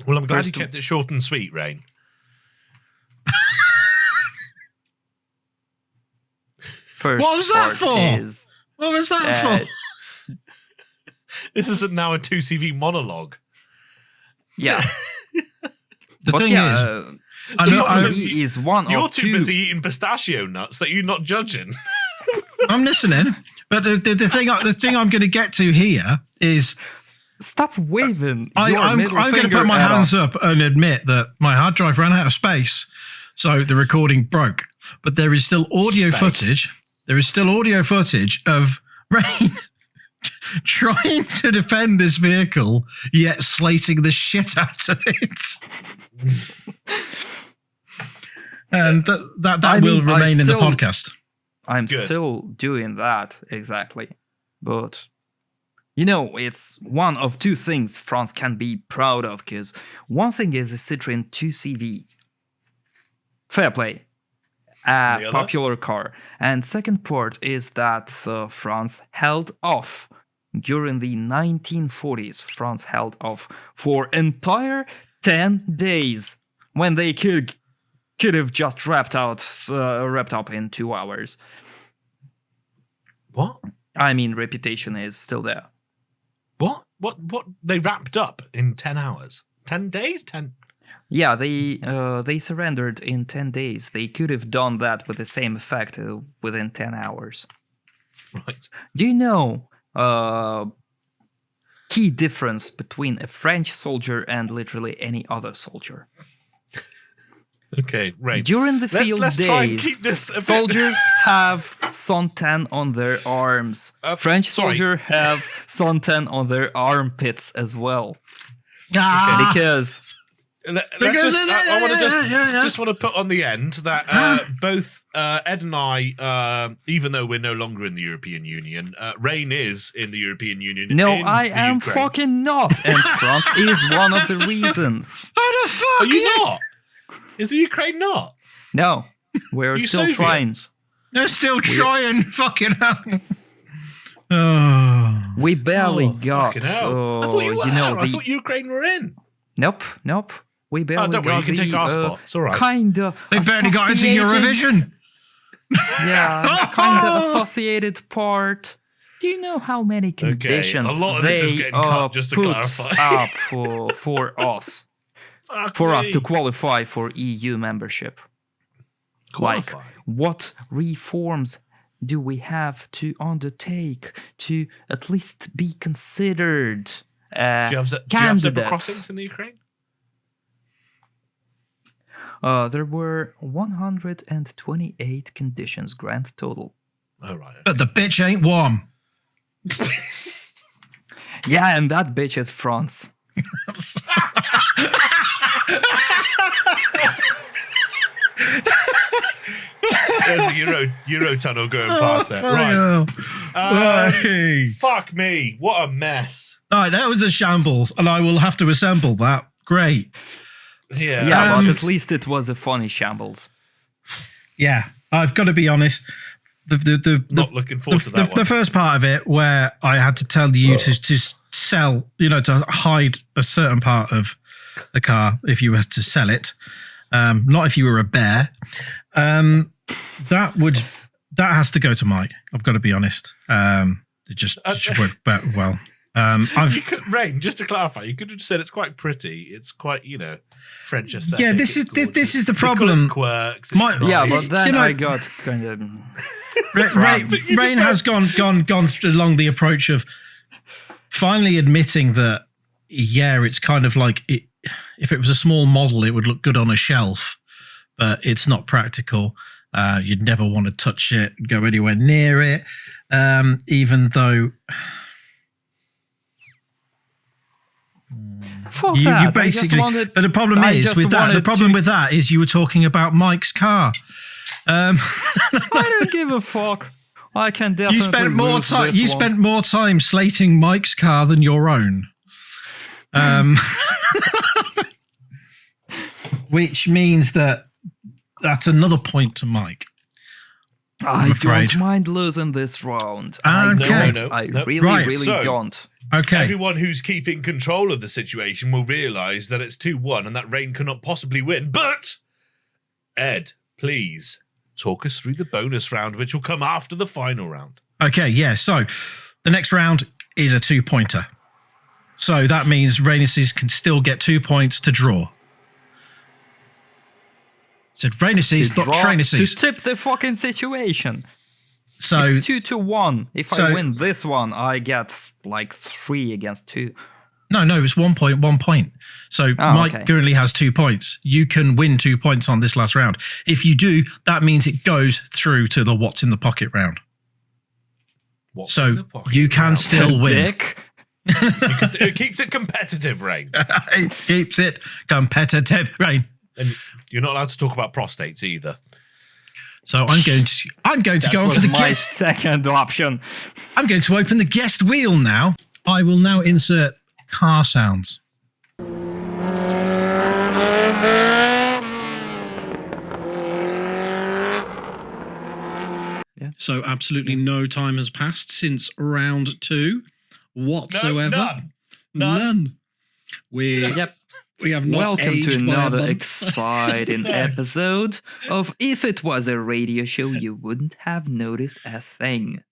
Well, I'm glad First you kept it short and sweet, Rain. First What was that part for? is, What was that uh, for? This isn't now a 2CV monologue. yeah. The But thing yeah, is, I know, 2CV is one You're of too two. busy eating pistachio nuts that you're not judging. I'm listening, but the thing I'm going to get to here is Stop waving. I'm going to put my hands up and admit that my hard drive ran out of space, so the recording broke. But there is still audio footage. There is still audio footage of Rain trying to defend this vehicle, yet slating the shit out of it. And that will remain in the podcast. I'm Good. still doing that, exactly. But, you know, it's one of two things France can be proud of, because one thing is a Citroën 2CV. Fair play. The A other? popular car. And second part is that France held off. During the 1940s, France held off for entire 10 days when they could have just wrapped up in 2 hours. What? I mean, reputation is still there. What? They wrapped up in 10 hours? 10 days? 10? Yeah, they surrendered in 10 days. They could have done that with the same effect within 10 hours. Right. Do you know key difference between a French soldier and literally any other soldier? Okay, right. During the field let's try and days, keep this a bit- soldiers have suntan on their arms. French sorry. soldiers have suntan on their armpits as well. Ah, Because I want to just want to put on the end that both Ed and I, even though we're no longer in the European Union, Rain is in the European Union. no, in I the am Ukraine. fucking not, and France is one of the reasons. How the fuck? Are you not? Is the Ukraine not? No, we're You still Soviets? trying. They're still trying. Fucking hell. Oh. We barely Oh, got, fucking hell. I thought you were. I thought Ukraine were in. Nope. We barely Don't worry, got you can the, take our spot. It's all right. Kinda. They barely got into associated- Eurovision. Yeah, kinda associated part. Do you know how many conditions a lot of this is they getting cut, just to put clarify. up for us? Fuck For us me. to qualify for EU membership? Like, Qualify. what reforms do we have to undertake to at least be considered Do you have zebra candidate? crossings in the Ukraine? There were 128 conditions grand total. Oh right. But the bitch ain't warm. Yeah, and that bitch is France. There's a Euro tunnel going past there. Fuck Right. hell. Hey. Fuck me. What a mess. All right, that was a shambles, and I will have to assemble that. Great. Yeah. Yeah, Um, but at least it was a funny shambles. Yeah, I've got to be honest. Not looking forward to that one. The first part of it, where I had to tell you to sell, to hide a certain part of the car if you were to sell it, not if you were a bear. That has to go to Mike. I've got to be honest. It just worked well. Rain, just to clarify, you could have said it's quite pretty. It's quite, French aesthetic. Yeah, this is the problem. Quirks. But then I got kind of. Rain has gone along the approach of finally admitting that, it's kind of like it. If it was a small model, it would look good on a shelf, but it's not practical. You'd never want to touch it, go anywhere near it, even though. You basically, but the problem is with that. The problem with that is you were talking about Mike's car. I don't give a fuck. I can definitely. You spent more time slating Mike's car than your own. Which means that's another point to Mike. I don't mind losing this round. I really don't. Okay. Everyone who's keeping control of the situation will realise that it's 2-1 and that Rain cannot possibly win. But, Ed, please talk us through the bonus round, which will come after the final round. Okay, yeah. So, the next round is a 2-pointer. So, that means Reinesis can still get 2 points to draw. So, Reinesis, not Trainesis. To tip the fucking situation. So it's 2-1. If I win this one, I get like 3 against 2. No, it's 1 point. So Mike currently has 2 points. You can win 2 points on this last round. If you do, that means it goes through to the what's in the pocket round. You can still win. Dick. It keeps it competitive, Rain. It keeps it competitive, Rain. And you're not allowed to talk about prostates either. So I'm going to go on to the guest. Second option. I'm going to open the guest wheel now. I will now insert car sounds. Yeah. So absolutely no time has passed since round 2 whatsoever. None. We have not Welcome aged to by a another month. exciting episode of If It Was a Radio Show, You Wouldn't Have Noticed a Thing.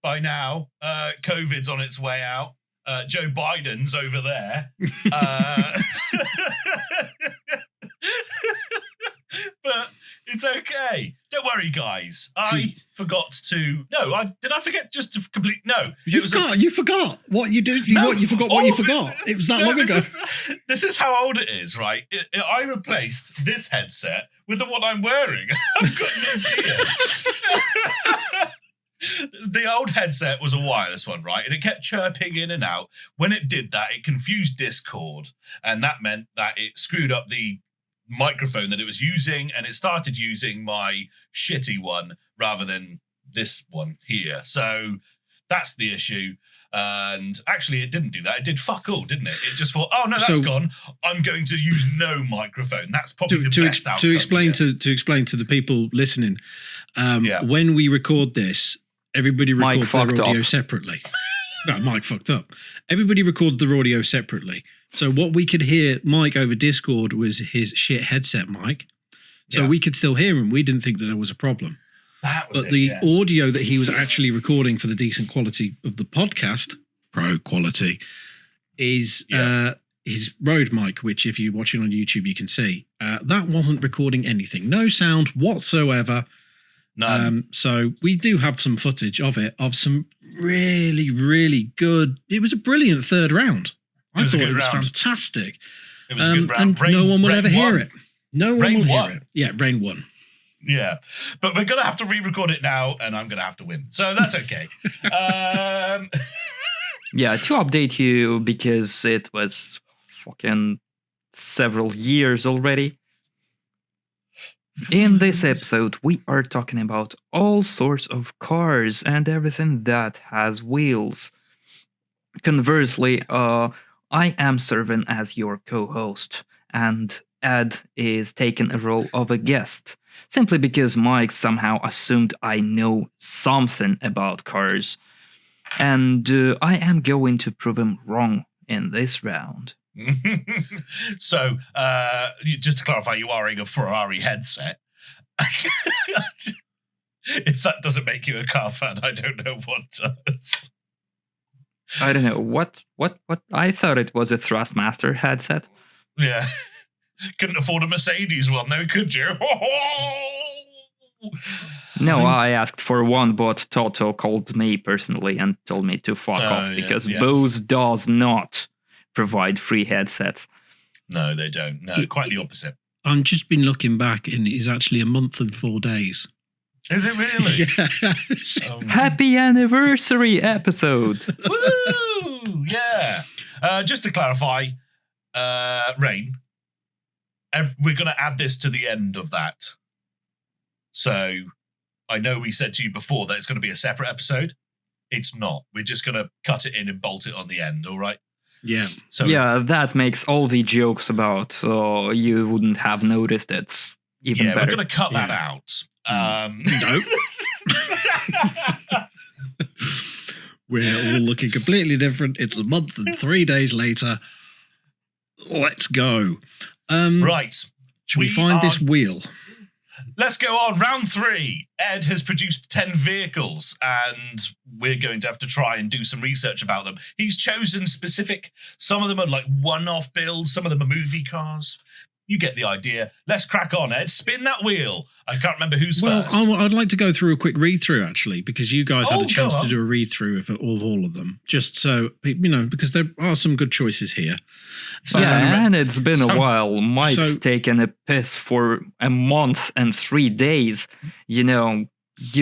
By now, COVID's on its way out. Joe Biden's over there. But it's okay. Don't worry, guys. I forgot to. No, did I forget just to complete? No. You forgot what you did. You forgot what you forgot. It was that long ago. This is how old it is, right? I replaced this headset with the one I'm wearing. I've got new gear. The old headset was a wireless one, right? And it kept chirping in and out. When it did that, it confused Discord. And that meant that it screwed up the microphone that it was using, and it started using my shitty one rather than this one here. So that's the issue. And actually, it didn't do that. It did fuck all, didn't it? It just thought, oh no, that's gone. I'm going to use no microphone. That's probably the best outcome. To explain to the people listening, when we record this, everybody records their audio separately. No, Mike fucked up. Everybody records their audio separately. So what we could hear Mike over Discord was his shit headset mic. So we could still hear him. We didn't think that there was a problem. But the audio that he was actually recording for the decent quality of the podcast, pro quality, is his Rode mic, which if you're watching on YouTube, you can see. That wasn't recording anything. No sound whatsoever. None. So we do have some footage of it, of some really, really good. It was a brilliant third round. I thought it was fantastic. It was a good round. And no one will ever hear it. No one will Rain hear won. it. Yeah, Rain won. Yeah. But we're going to have to re-record it now, and I'm going to have to win. So that's okay. Yeah, to update you, because it was fucking several years already. In this episode, we are talking about all sorts of cars and everything that has wheels. Conversely, I am serving as your co-host, and Ed is taking a role of a guest. simply because Mike somehow assumed I know something about cars. And I am going to prove him wrong in this round. So, just to clarify, you are wearing a Ferrari headset. If that doesn't make you a car fan, I don't know what does. I don't know. What? I thought it was a Thrustmaster headset. Yeah. Couldn't afford a Mercedes one, though, could you? No, I asked for one, but Toto called me personally and told me to fuck off because Bose does not provide free headsets. No, they don't. No, quite the opposite. I've just been looking back, and it is actually a month and 4 days. Is it really? Yes. Happy anniversary episode! Woo! Yeah. Just to clarify, Rain, we're going to add this to the end of that. So I know we said to you before that it's going to be a separate episode. It's not. We're just going to cut it in and bolt it on the end, all right? Yeah. So yeah, that makes all the jokes about, so you wouldn't have noticed it even better. We're going to cut that out. No. We're all looking completely different. It's a month and 3 days later. Let's go. Right. Should we find this wheel? Let's go on. Round 3. Ed has produced 10 vehicles, and we're going to have to try and do some research about them. He's chosen specific. Some of them are like one-off builds. Some of them are movie cars. You get the idea. Let's crack on, Ed. Spin that wheel. I can't remember who's first. Well, I'd like to go through a quick read-through, actually, because you guys had a chance to do a read-through of all of them. Just so, because there are some good choices here. So, and it's been a while. Mike's taken a piss for a month and 3 days. You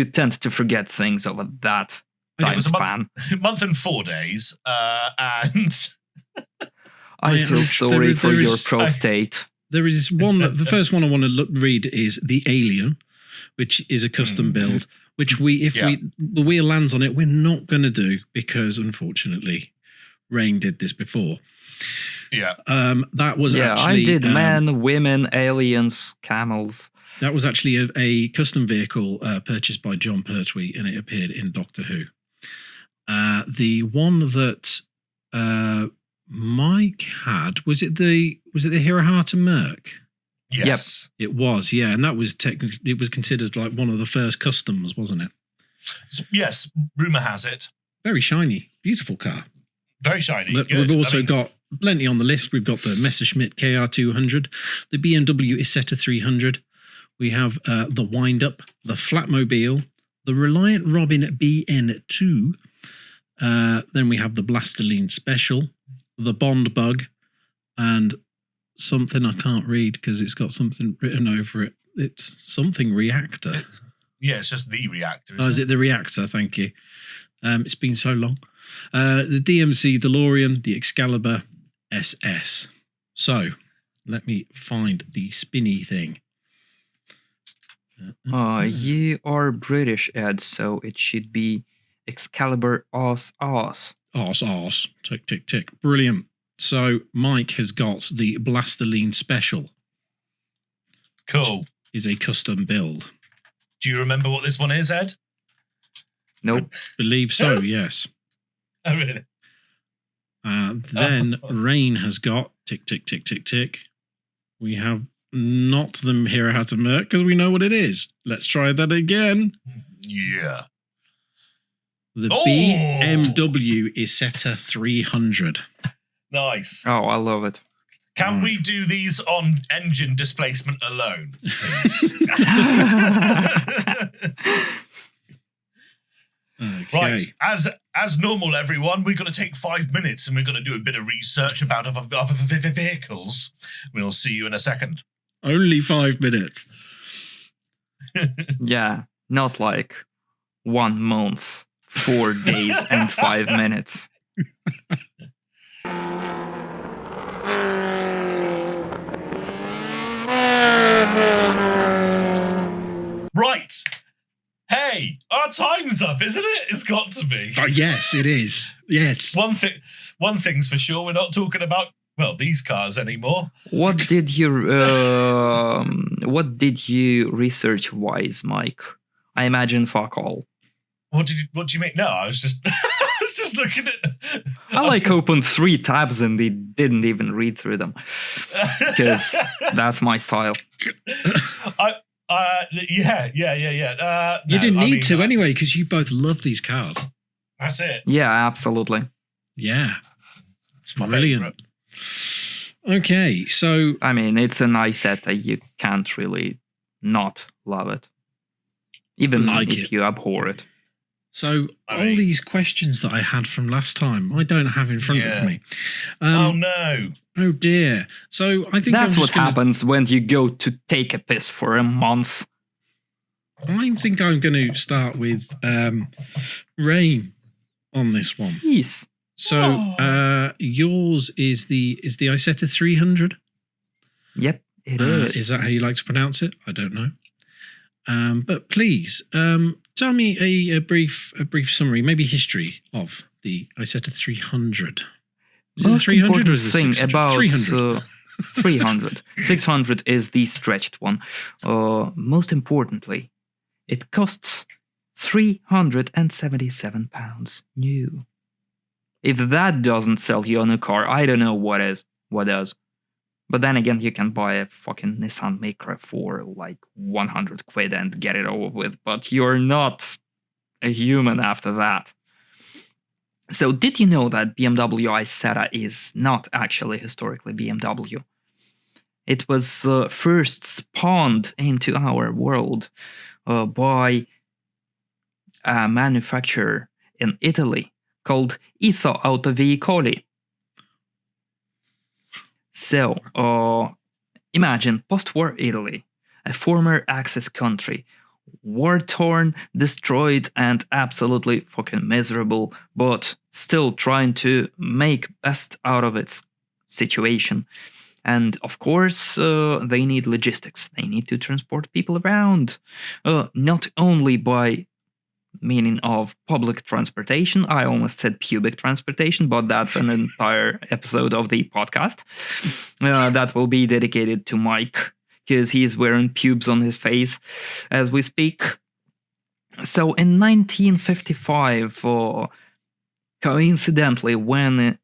tend to forget things over that time span. Month and 4 days. And I feel sorry for your prostate. There is one. The first one I want to read is the Alien, which is a custom build. Which the wheel lands on it, we're not going to do because unfortunately, Rain did this before. Yeah. That was actually. I did men, women, aliens, camels. That was actually a custom vehicle purchased by John Pertwee, and it appeared in Doctor Who. The one that Mike had, was it the Hirahata Merc? Yes. Yep. It was, yeah, and that was it was considered like one of the first customs, wasn't it? Yes, rumor has it. Very shiny, beautiful car. Very shiny. But we've also got plenty on the list. We've got the Messerschmitt KR200, the BMW Isetta 300. We have the Wind Up, the Flatmobile, the Reliant Robin BN2. Then we have the Blasterline Special, the Bond Bug, and something I can't read because it's got something written over it. It's something Reactor. It's just the Reactor. Is it the Reactor? Thank you. It's been so long. The DMC DeLorean, the Excalibur SS. So let me find the spinny thing. You are British, Ed, so it should be Excalibur Os. Os. Tick, tick, tick. Brilliant. So Mike has got the Blasterline Special. Cool. Is a custom build. Do you remember what this one is, Ed? Nope. I believe so, yes. Oh, really? Then Rain has got tick, tick, tick, tick, tick. We have not the Hirahata Merc because we know what it is. Let's try that again. Yeah. The BMW Isetta 300. Nice. Oh, I love it. Can we do these on engine displacement alone, please? Okay. Right. As normal, everyone, we're going to take 5 minutes and we're going to do a bit of research about other vehicles. We'll see you in a second. Only 5 minutes. Yeah, not like 1 month, 4 days, and 5 minutes. Right. Hey, our time's up, isn't it? It's got to be. Yes, it is. Yes. One thing's for sure, we're not talking about well, these cars anymore. What did you research wise, Mike? I imagine fuck all. What do you mean? No, I was just I was just looking at. I opened 3 tabs and they didn't even read through them because that's my style. You didn't need to anyway because you both love these cars. That's it. Yeah, absolutely. Yeah, It's my brilliant. favorite. Okay, so I mean, it's a nice set that you can't really not love it, even if you abhor it. So all these questions that I had from last time, I don't have in front of me. Oh no! Oh dear. So I think that's what happens when you go to take a piss for a month. I think I'm going to start with Rain on this one. Yes. So yours is the Isetta 300. Yep, it is. Is that how you like to pronounce it? I don't know. But please, tell me a brief summary, maybe history of the Isetta 300. Is it 300 or is it 600? About 300. 300. 600 is the stretched one. Most importantly, it costs £377 new. If that doesn't sell you on a car, I don't know what does. But then again, you can buy a fucking Nissan Micra for like 100 quid and get it over with, but you're not a human after that. So did you know that BMW Isetta is not actually historically BMW? It was first spawned into our world by a manufacturer in Italy called ISO Autoveicoli. So, imagine post-war Italy, a former Axis country, war-torn, destroyed, and absolutely fucking miserable, but still trying to make best out of its situation. And of course, they need logistics. They need to transport people around, not only by meaning of public transportation. I almost said pubic transportation, but that's an entire episode of the podcast that will be dedicated to Mike, because he's wearing pubes on his face as we speak. So in 1955, coincidentally, when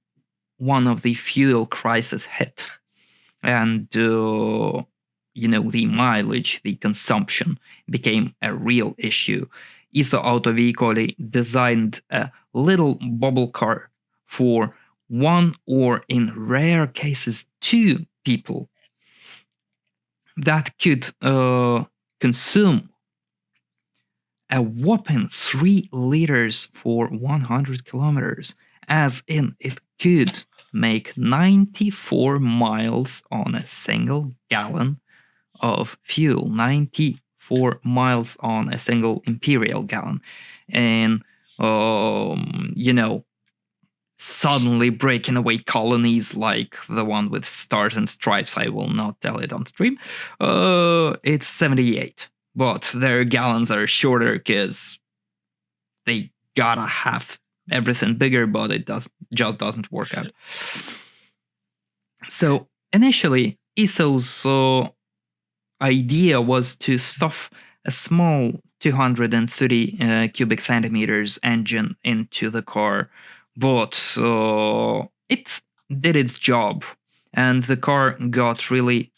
one of the fuel crises hit, and the mileage, the consumption became a real issue, ISO Autoveicoli designed a little bubble car for 1 or in rare cases 2 people that could consume a whopping 3 liters for 100 kilometers, as in it could make 94 miles on a single gallon of fuel. 94 miles on a single imperial gallon. And, suddenly breaking away colonies like the one with stars and stripes, I will not tell it on stream. It's 78. But their gallons are shorter because they gotta have everything bigger, but it just doesn't work out. So initially, ISO's idea was to stuff a small 230 cubic centimeters engine into the car, but it did its job, and the car got really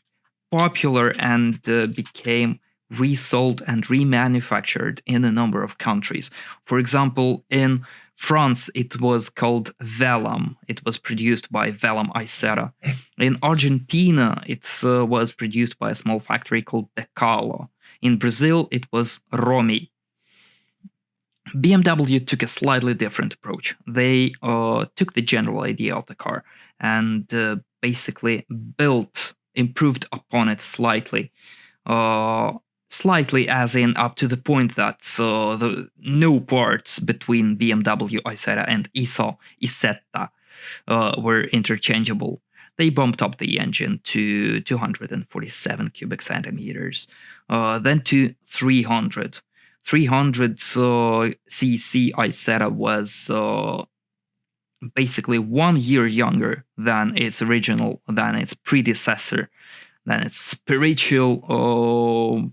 popular and became resold and remanufactured in a number of countries. For example, in France, it was called Velam. It was produced by Velam Isetta. In Argentina, it was produced by a small factory called Decalo. In Brazil, it was Romi. BMW took a slightly different approach. They took the general idea of the car and basically improved upon it slightly. Slightly as in up to the point that no parts between BMW Isetta and ISO Isetta were interchangeable. They bumped up the engine to 247 cubic centimeters, then to 300. 300 cc Isetta was basically 1 year younger than its original, than its predecessor, than its spiritual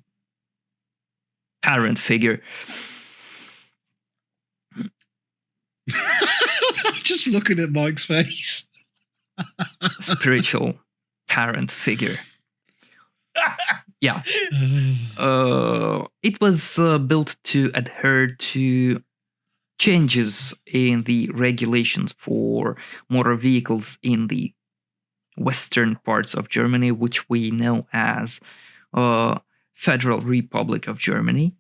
parent figure. Just looking at Mike's face. Spiritual parent figure. Yeah. It was built to adhere to changes in the regulations for motor vehicles in the western parts of Germany, which we know as Federal Republic of Germany.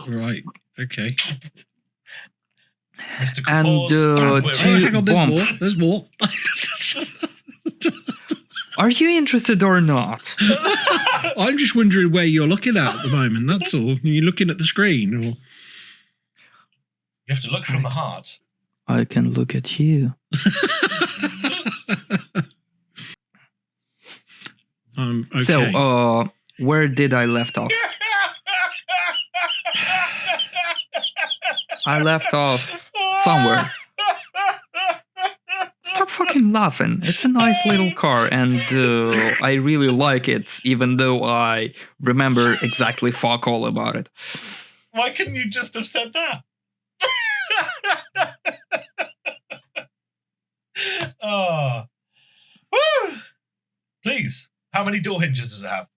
Right. Okay. Mr. And Kapoor's Hang on, bump. there's more. Are you interested or not? I'm just wondering where you're looking at the moment, that's all. You're looking at the screen, or You have to look from the heart. I can look at you. okay. So, where did I left off? I left off somewhere. Stop fucking laughing. It's a nice little car, and I really like it, even though I remember exactly fuck all about it. Why couldn't you just have said that? Oh. Woo! Please, how many door hinges does it have?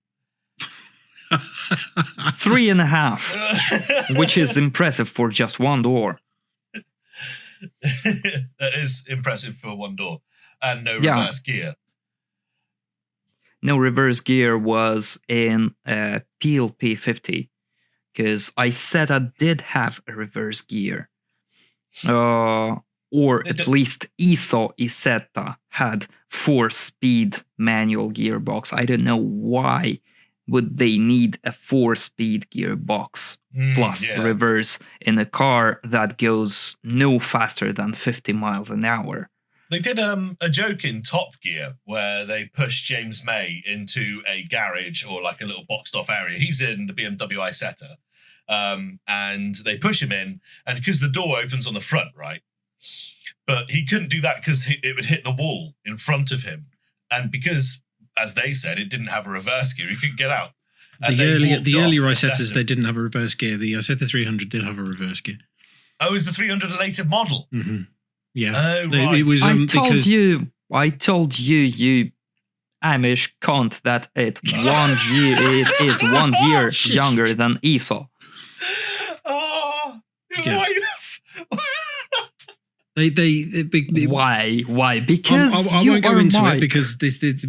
3.5, which is impressive for just one door. That is impressive for one door. And no Yeah. reverse gear. No reverse gear was in PLP 50, because I said I did have a reverse gear. Or at least ISO Isetta had 4-speed manual gearbox. I don't know why would they need a 4-speed gearbox plus reverse in a car that goes no faster than 50 miles an hour. They did a joke in Top Gear where they pushed James May into a garage or like a little boxed off area. He's in the BMW Isetta. And they push him in, and because the door opens on the front, right? But he couldn't do that because it would hit the wall in front of him. And because, as they said, it didn't have a reverse gear, he couldn't get out. And the earlier off. Isettas, they didn't have a reverse gear. The Isetta 300 did have a reverse gear. Oh, is the 300 a later model? Mm-hmm. Yeah. Oh, right. It was, I told you, you Amish cunt, that it is 1 year younger than ISO. Oh, Yeah. why? Why? Because I you won't go are into Mike. it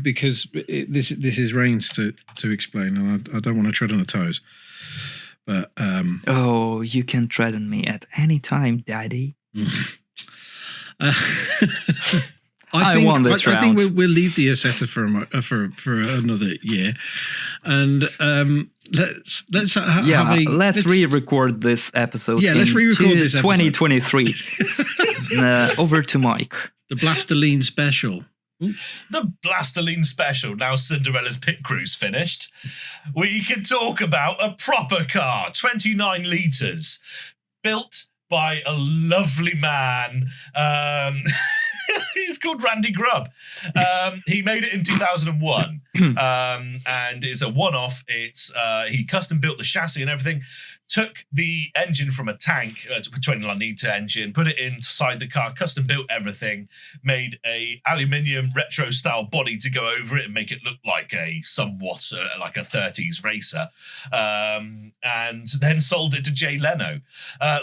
because this is Reigns to explain, and I don't want to tread on the toes. But Oh, you can tread on me at any time, Daddy. I won this round. I think we'll leave the Isetta for another year, and let's re-record this episode. Yeah, let's re-record this episode. 2023. Over to Mike. The Blasterline special. The Blasterline special. Now Cinderella's pit crew's finished. We can talk about a proper car, 29 litres, built by a lovely man. He's called Randy Grubb. He made it in 2001, and it's a one-off. He custom built the chassis and everything. Took the engine from a tank, 29-litre engine, put it inside the car, custom built everything, made a aluminium retro-style body to go over it and make it look like a somewhat like a 30s racer, and then sold it to Jay Leno.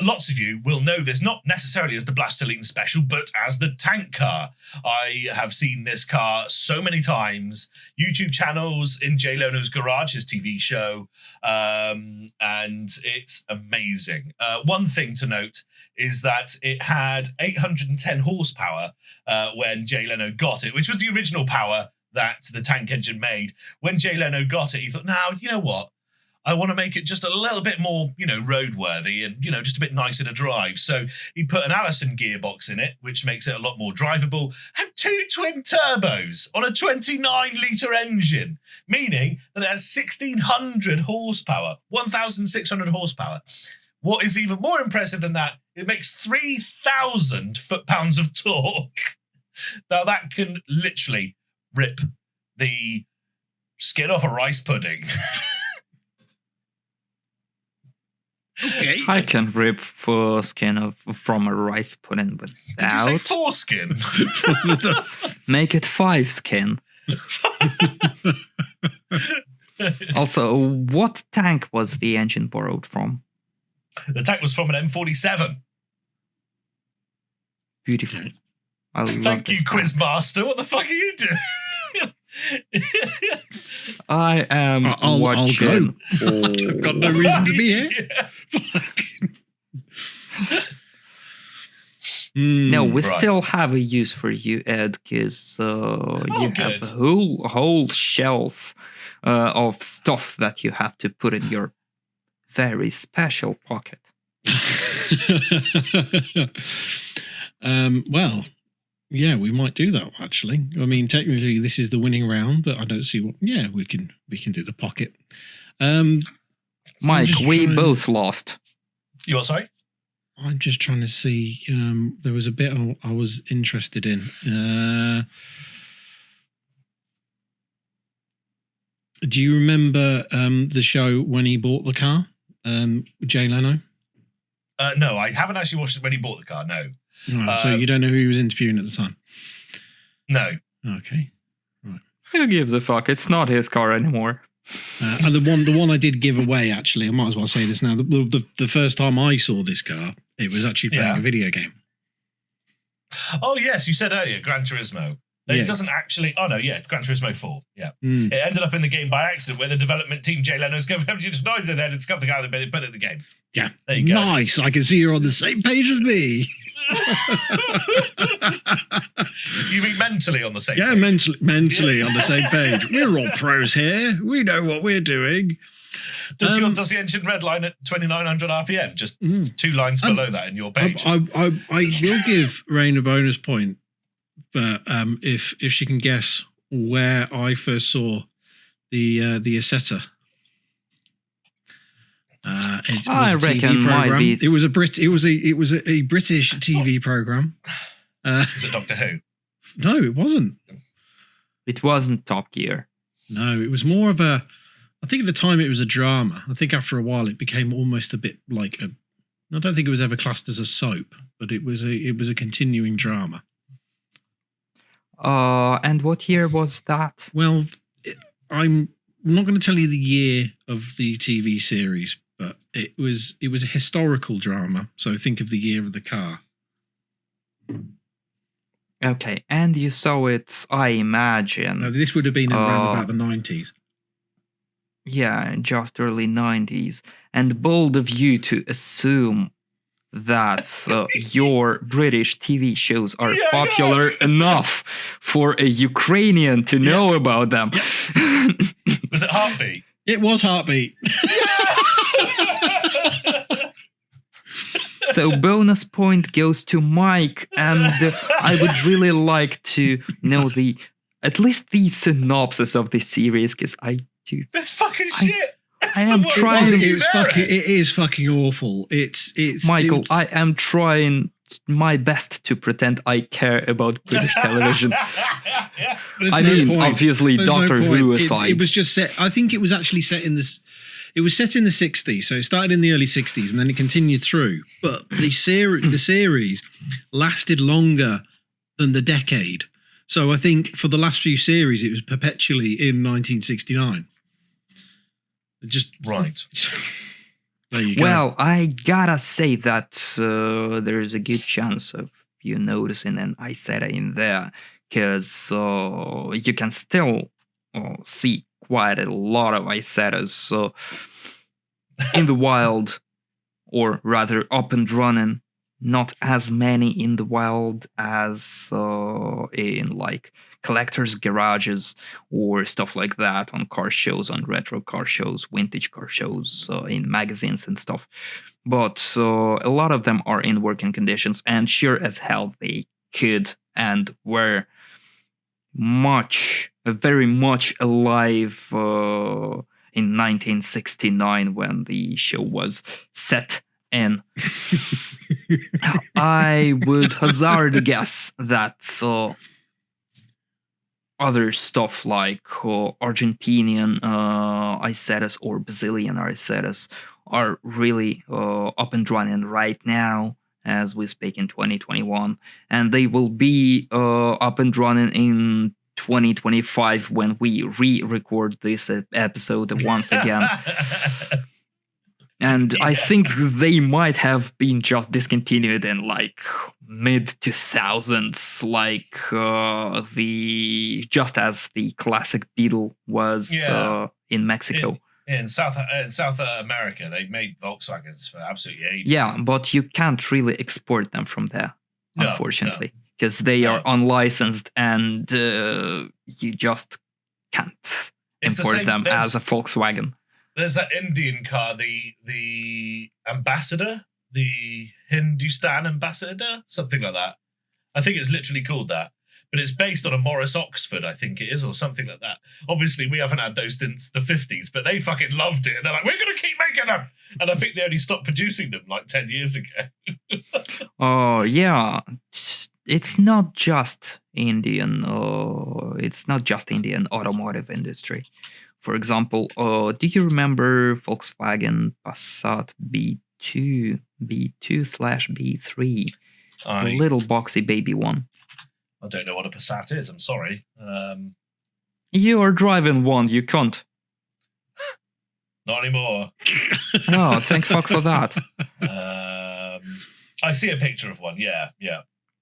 Lots of you will know this not necessarily as the Blasterline special, but as the tank car. I have seen this car so many times, YouTube channels, in Jay Leno's garage, his TV show, and it's amazing. One thing to note is that it had 810 horsepower when Jay Leno got it, which was the original power that the tank engine made. When Jay Leno got it, he thought, now, you know what? I want to make it just a little bit more, roadworthy and, just a bit nicer to drive. So he put an Allison gearbox in it, which makes it a lot more drivable, and 2 twin turbos on a 29-litre engine, meaning that it has 1,600 horsepower, 1,600 horsepower, what is even more impressive than that, it makes 3,000 foot-pounds of torque. Now that can literally rip the skin off a rice pudding. Okay. I can rip skin from a rice pudding Did you without. say foreskin? Make it 5 skin. Also, what tank was the engine borrowed from? The tank was from an M47. Beautiful. I love Thank you, this tank. Quizmaster. What the fuck are you doing? I am I'll watching. go. I've got no reason to be here. No, we Right. still have a use for you, Ed, because you have good. a whole shelf of stuff that you have to put in your very special pocket. Well, yeah, we might do that actually. I mean, technically, this is the winning round, but I don't see what. Yeah, we can do the pocket. Mike, just we trying- both lost. You what, sorry? I'm just trying to see. There was a bit I was interested in. Do you remember the show when he bought the car? Jay Leno. No, I haven't actually watched it when he bought the car. No. Right, so you don't know who he was interviewing at the time? No. Okay. Who gives a fuck? It's not his car anymore. And the one I did give away, actually, I might as well say this now. The first time I saw this car, it was actually playing Yeah. a video game. Oh, yes, you said earlier, Gran Turismo. It Yeah. doesn't actually... Oh, no, yeah, Gran Turismo 4. Yeah. Mm. It ended up in the game by accident where the development team, Jay Leno's going to decide that they discovered the guy that put it in the game. Yeah. There you go. Nice. I can see you're on the same page as me. You mean mentally on the same Yeah, page? mentally on the same page. We're all pros here. We know what we're doing. Does the engine redline at 2,900 RPM? Just 2 lines below that in your page. I will give Rain a bonus point, but if she can guess where I first saw the Assetto. It was I a TV reckon might program. be- It was a British TV program. Is it Doctor Who? No, it wasn't. It wasn't Top Gear. No, it was more of a. I think at the time it was a drama. I think after a while it became almost a bit like a. I don't think it was ever classed as a soap, but it was a continuing drama. And what year was that? Well, I'm not going to tell you the year of the TV series, but it was a historical drama. So think of the year of the car. Okay, and you saw it, I imagine. Now, this would have been around about the 90s. Yeah, just early 90s. And bold of you to assume that your British TV shows are Yeah, popular enough for a Ukrainian to know about them. Was it Heartbeat? It was Heartbeat. So bonus point goes to Mike, and I would really like to know at least the synopsis of this series, because I do. That's fucking shit. That's I the am worst trying- one It you've was ever fucking. had. It is fucking awful. It's Michael, it was- I am trying my best to pretend I care about British television. There's I no mean, point. obviously, There's no Doctor point. Who It aside. was just set. I think it was actually set in this. It was set in the 60s, so it started in the early 60s, and then it continued through. But the series lasted longer than the decade. So I think for the last few series, it was perpetually in 1969. Just Right. there you go. Well, I gotta say that there's a good chance of you noticing an Isetta in there, because you can still see quite a lot of Isettas in the wild, or rather up and running. Not as many in the wild as in like collectors' garages or stuff like that on car shows, on retro car shows, vintage car shows, in magazines and stuff. But a lot of them are in working conditions, and sure as hell they could and were very much alive in 1969 when the show was set in. I would hazard a guess that other stuff like Argentinian Icetas or Brazilian Icetas are really up and running right now as we speak in 2021, and they will be up and running in 2025 when we re-record this episode once again. And I think they might have been just discontinued in like mid 2000s, like just as the classic Beetle was in Mexico. In South America, they made Volkswagens for absolutely ages. Yeah, but you can't really export them from there, unfortunately, because they are unlicensed and you just can't import them as a Volkswagen. There's that Indian car, the Ambassador, the Hindustan Ambassador, something like that. I think it's literally called that. But it's based on a Morris Oxford, I think it is, or something like that. Obviously, we haven't had those since the 50s, but they fucking loved it. And they're like, we're going to keep making them. And I think they only stopped producing them like 10 years ago. Oh, yeah. It's not just Indian. It's not just Indian automotive industry. For example, do you remember Volkswagen Passat B2, B2/B3? The little boxy baby one. I don't know what a Passat is. I'm sorry. You are driving one. You can't. Not anymore. Oh, thank fuck for that. I see a picture of one. Yeah.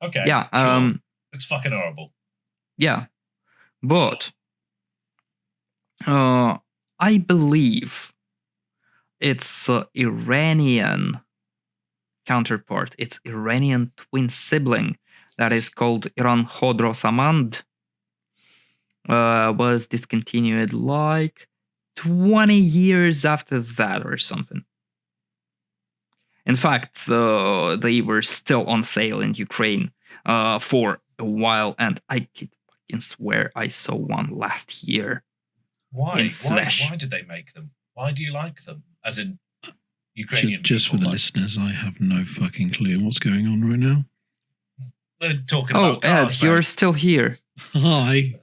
Okay. Yeah. Sure. It's fucking horrible. Yeah, but I believe its Iranian counterpart, its Iranian twin sibling, that is called Iran Khodro Samand, was discontinued like 20 years after that or something. In fact, they were still on sale in Ukraine for a while, and I could fucking swear I saw one last year. Why? In flesh. Why did they make them? Why do you like them? As in Ukrainian Just for the listeners, I have no fucking clue what's going on right now. They're talking Oh, about cars, Ed, you're still here. Hi.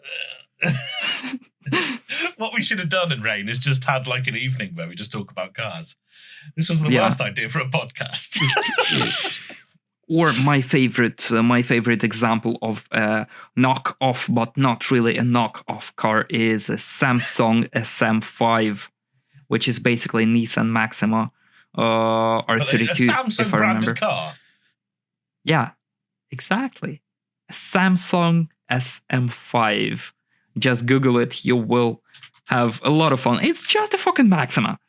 What we should have done in Rain is just had like an evening where we just talk about cars. This was the worst idea for a podcast. Or my favorite example of a knock-off, but not really a knock-off car, is a Samsung SM5, which is basically Nissan Maxima R32, a Samsung if I remember. car. Yeah, exactly. A Samsung SM5. Just Google it. You will have a lot of fun. It's just a fucking Maxima.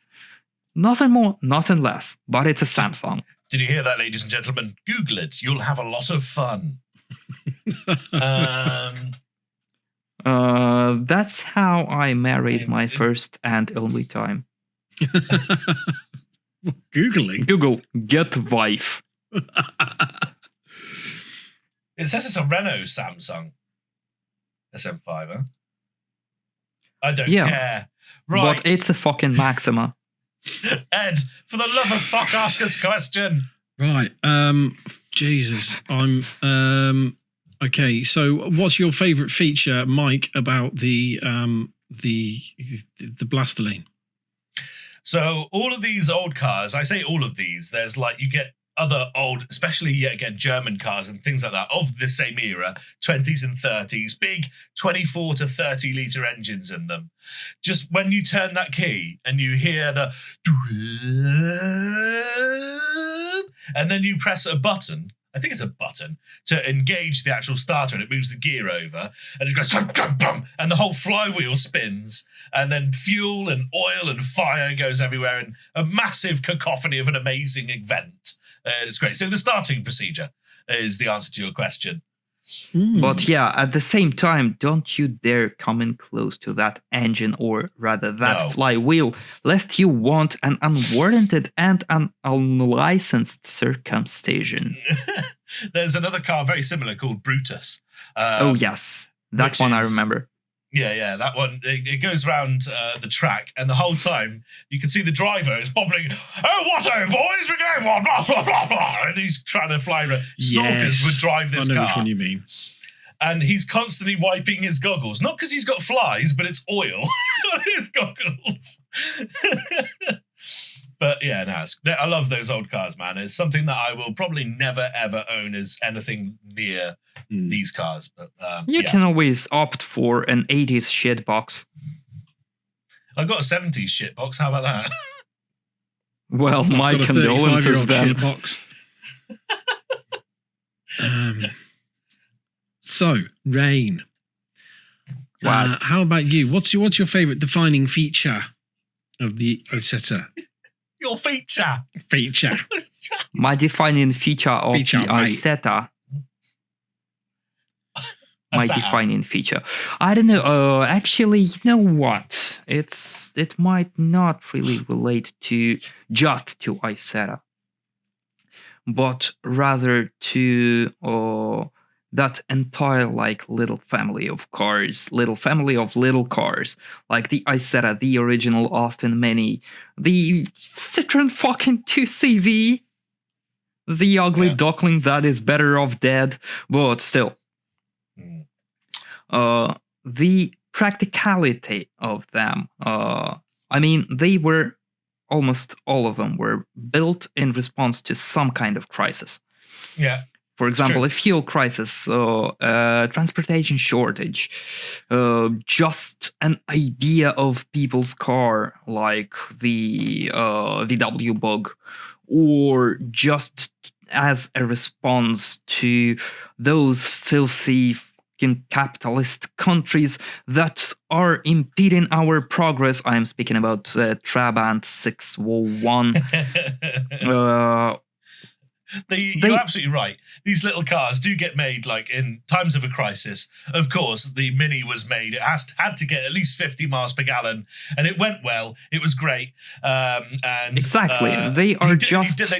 Nothing more, nothing less. But it's a Samsung. Did you hear that, ladies and gentlemen? Google it. You'll have a lot of fun. That's how I married my first and only time. Googling? Google, get wife. It says it's a Renault Samsung SM5, huh? I don't care. Right. But it's a fucking Maxima. Ed, for the love of fuck, ask us a question. Right. Jesus. I'm okay, so what's your favourite feature, Mike, about the Blasterline? So all of these old cars, I say all of these, there's like you get other old, especially yet again German cars and things like that of the same era, 20s and 30s, big 24 to 30 litre engines in them. Just when you turn that key and you hear the and then you press a button, I think it's a button, to engage the actual starter, and it moves the gear over, and it goes, and the whole flywheel spins, and then fuel and oil and fire goes everywhere, and a massive cacophony of an amazing event. It's great. So the starting procedure is the answer to your question. But yeah, at the same time, don't you dare come in close to that engine, or rather that flywheel, lest you want an unwarranted and an unlicensed circumcision. There's another car very similar called Brutus. Oh yes, that one I remember. Yeah, that one. It goes around the track, and the whole time you can see the driver is bobbling. Oh, what boys, we're going on, blah, blah, blah, blah. And he's trying to fly around. Snorkers would drive this I know car. which one you mean. And he's constantly wiping his goggles. Not because he's got flies, but it's oil on his goggles. But yeah, no, I love those old cars, man. It's something that I will probably never, ever own as anything near these cars. But you can always opt for an 80s shitbox. I've got a 70s shitbox. How about that? Well, my condolences then. So, Rain. How about you? What's your favourite defining feature of the Isetta? Your feature. My defining feature of the Isetta. My defining feature. I don't know. Actually, you know what? It might not really relate to just to Isetta, but rather to that entire little family of cars, little cars, like the Isetta, the original Austin Mini, the Citroen fucking 2CV, the ugly duckling that is better off dead, but still. The practicality of them, I mean, they were, almost all of them were built in response to some kind of crisis. Yeah. For example, a fuel crisis, transportation shortage, just an idea of people's car, like the VW Bug, or just as a response to those filthy capitalist countries that are impeding our progress. I'm speaking about Trabant 601. You're absolutely right. These little cars do get made in times of a crisis. Of course, the Mini was made. It had to get at least 50 miles per gallon, and it went well. It was great. And exactly, they are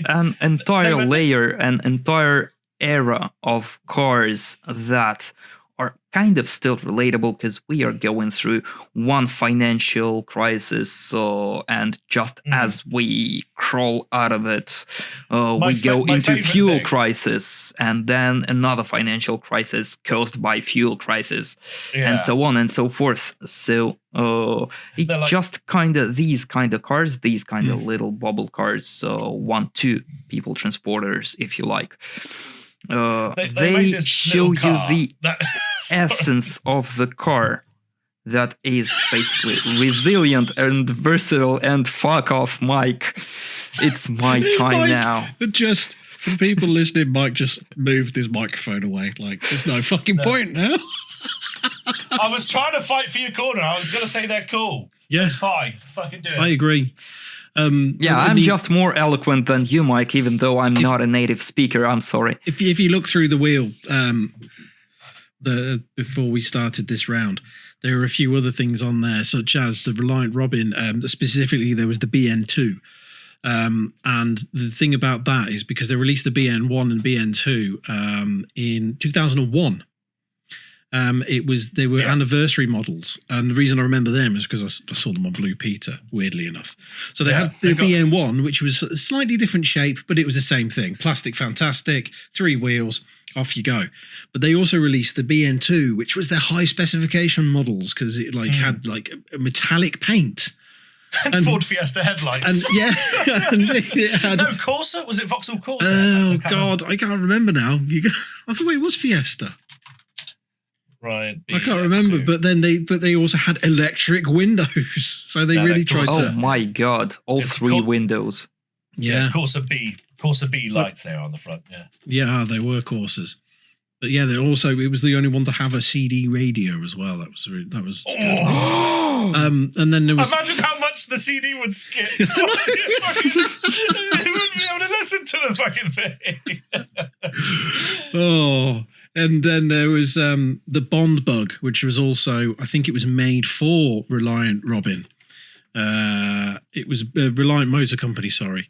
an entire layer, an entire era of cars that are kind of still relatable because we are going through one financial crisis, and just as we crawl out of it, we go into fuel crisis, and then another financial crisis caused by fuel crisis, and so on and so forth. So just kind of these kind of cars, these kind of little bubble cars, 1-2 people transporters, if you like. They show you the essence of the car that is basically resilient and versatile. And fuck off, Mike. It's my time now. Just for the people listening, Mike just moved his microphone away. There's no fucking point now. I was trying to fight for your corner. I was going to say they're cool. Yeah. It's fine. Fucking do it. I agree. I'm just more eloquent than you, Mike, even though I'm not a native speaker. I'm sorry. If you look through the wheel, before we started this round, there were a few other things on there, such as the Reliant Robin. Specifically, there was the BN2. And the thing about that is because they released the BN1 and BN2 in 2001. They were anniversary models, and the reason I remember them is because I saw them on Blue Peter, weirdly enough. So they had the BN1, which was a slightly different shape, but it was the same thing. Plastic, fantastic, 3 wheels, off you go. But they also released the BN2, which was their high specification models because it had a metallic paint. And Ford Fiesta headlights. And no, Corsa? Was it Vauxhall Corsa? Oh, God, I can't remember now. I thought it was Fiesta. Right. I can't remember, but they also had electric windows, so they really tried to. Oh my God! All 3 windows. Yeah, Corsa B lights there on the front. Yeah, they were Corsas, but yeah, it was the only one to have a CD radio as well. That was. And then there was. Imagine how much the CD would skip. You wouldn't be able to listen to the fucking thing. Oh. And then there was the Bond Bug, which was also, I think it was made for Reliant Robin. It was Reliant Motor Company, sorry.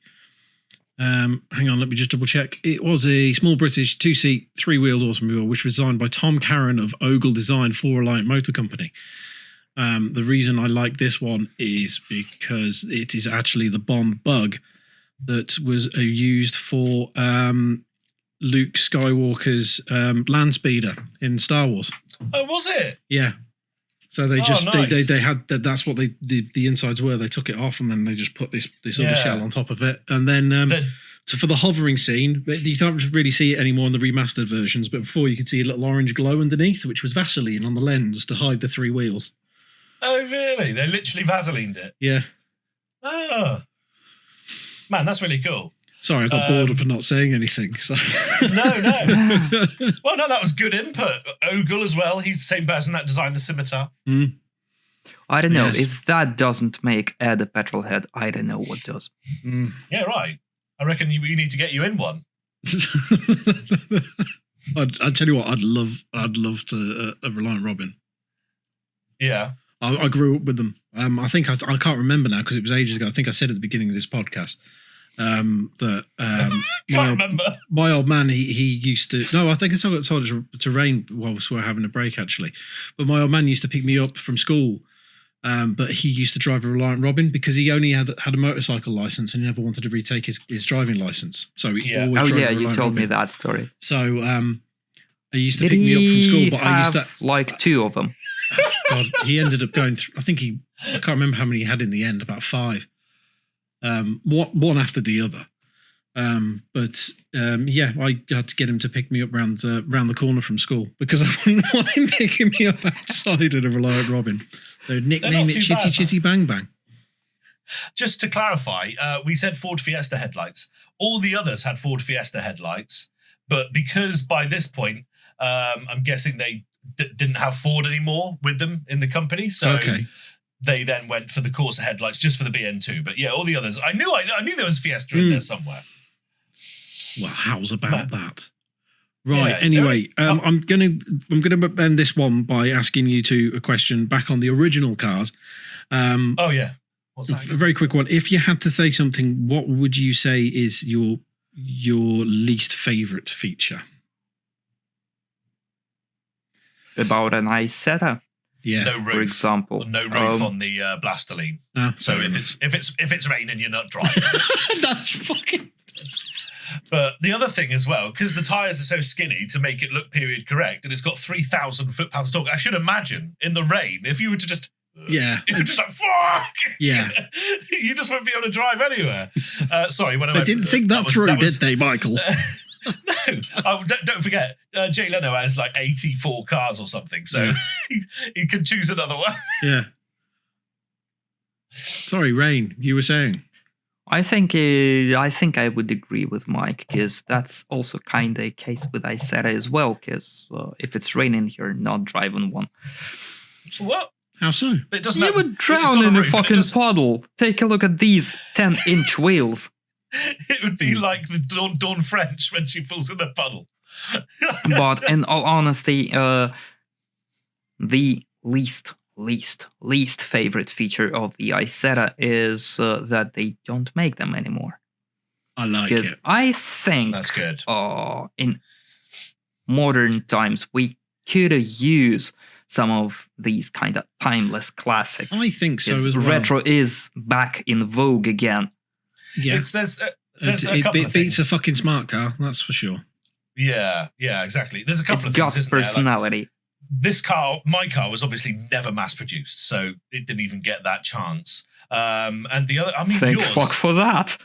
Hang on, let me just double check. It was a small British 2-seat, 3-wheeled automobile, which was designed by Tom Carron of Ogle Design for Reliant Motor Company. The reason I like this one is because it is actually the Bond bug that was used for Luke Skywalker's land speeder in Star Wars. Oh, was it? Yeah. So they nice. they had that's what the insides were. They took it off and then they just put this other shell on top of it. And then so for the hovering scene, you can't really see it anymore in the remastered versions, but before you could see a little orange glow underneath, which was Vaseline on the lens to hide the 3 wheels. Oh, really? They literally Vaselined it? Yeah. Oh. Man, that's really cool. Sorry, I got bored of not saying anything. So. No. Well, no, that was good input. Ogle as well. He's the same person that designed the scimitar. Mm. I don't know. Yes. If that doesn't make Ed a petrol head, I don't know what does. Mm. Yeah, right. I reckon we need to get you in one. I'd tell you what, I'd love to a Reliant Robin. Yeah. I grew up with them. I think I can't remember now because it was ages ago. I think I said at the beginning of this podcast that remember. My old man he used to. No, I think I told it to Rain whilst we were having a break actually. But my old man used to pick me up from school. But he used to drive a Reliant Robin because he only had a motorcycle license and he never wanted to retake his driving license. So he always drove a Reliant you told Robin. me that story. So he used to pick me up from school, but I used to like 2 of them. God, he ended up going through. I can't remember how many he had in the end. About 5. One after the other. Yeah, I had to get him to pick me up round the corner from school because I wouldn't want him picking me up outside in a Reliant Robin. They would nickname it Chitty Chitty Bang Bang. Just to clarify, we said Ford Fiesta headlights. All the others had Ford Fiesta headlights, but because by this point, I'm guessing they didn't have Ford anymore with them in the company, so they then went for the Corsa headlights just for the BN2. But yeah, all the others, I knew there was Fiesta in there somewhere. Well, how's about that? Right. Yeah, anyway, I'm gonna end this one by asking you a question back on the original cars. Oh yeah, what's that? A very quick one. If you had to say something, what would you say is your least favorite feature? About an Isetta, Yeah. No roof, for example. no roof on the Blastoline. So if it's raining, you're not driving. That's fucking. But the other thing as well, because the tyres are so skinny to make it look period correct, and it's got 3,000 foot-pounds of torque, I should imagine in the rain, if you were to just... Yeah. You're just like, fuck! Yeah. You just wouldn't be able to drive anywhere. Sorry. When They didn't think that through, did they, Michael? No. Don't forget, Jay Leno has like 84 cars or something, so he could choose another one. Yeah. Sorry, Rain, you were saying? I think I would agree with Mike because that's also kind of a case with Isetta as well. Because if it's raining, you're not driving one. What? How so? It doesn't. You would drown in a fucking puddle. Take a look at these 10-inch wheels. It would be like the Dawn French when she falls in the puddle. But in all honesty, the least favorite feature of the Isetta is that they don't make them anymore. I like Because it. I think That's good. In modern times, we could use some of these kind of timeless classics. I think so Because as well. retro is back in vogue again. Yeah. There's a couple It of beats things. a fucking smart car, that's for sure. Yeah, exactly. There's a couple It's of got things, isn't there? Like, personality. this car, my car, was obviously never mass produced, so it didn't even get that chance. And the other, I mean, Thank yours. fuck for that.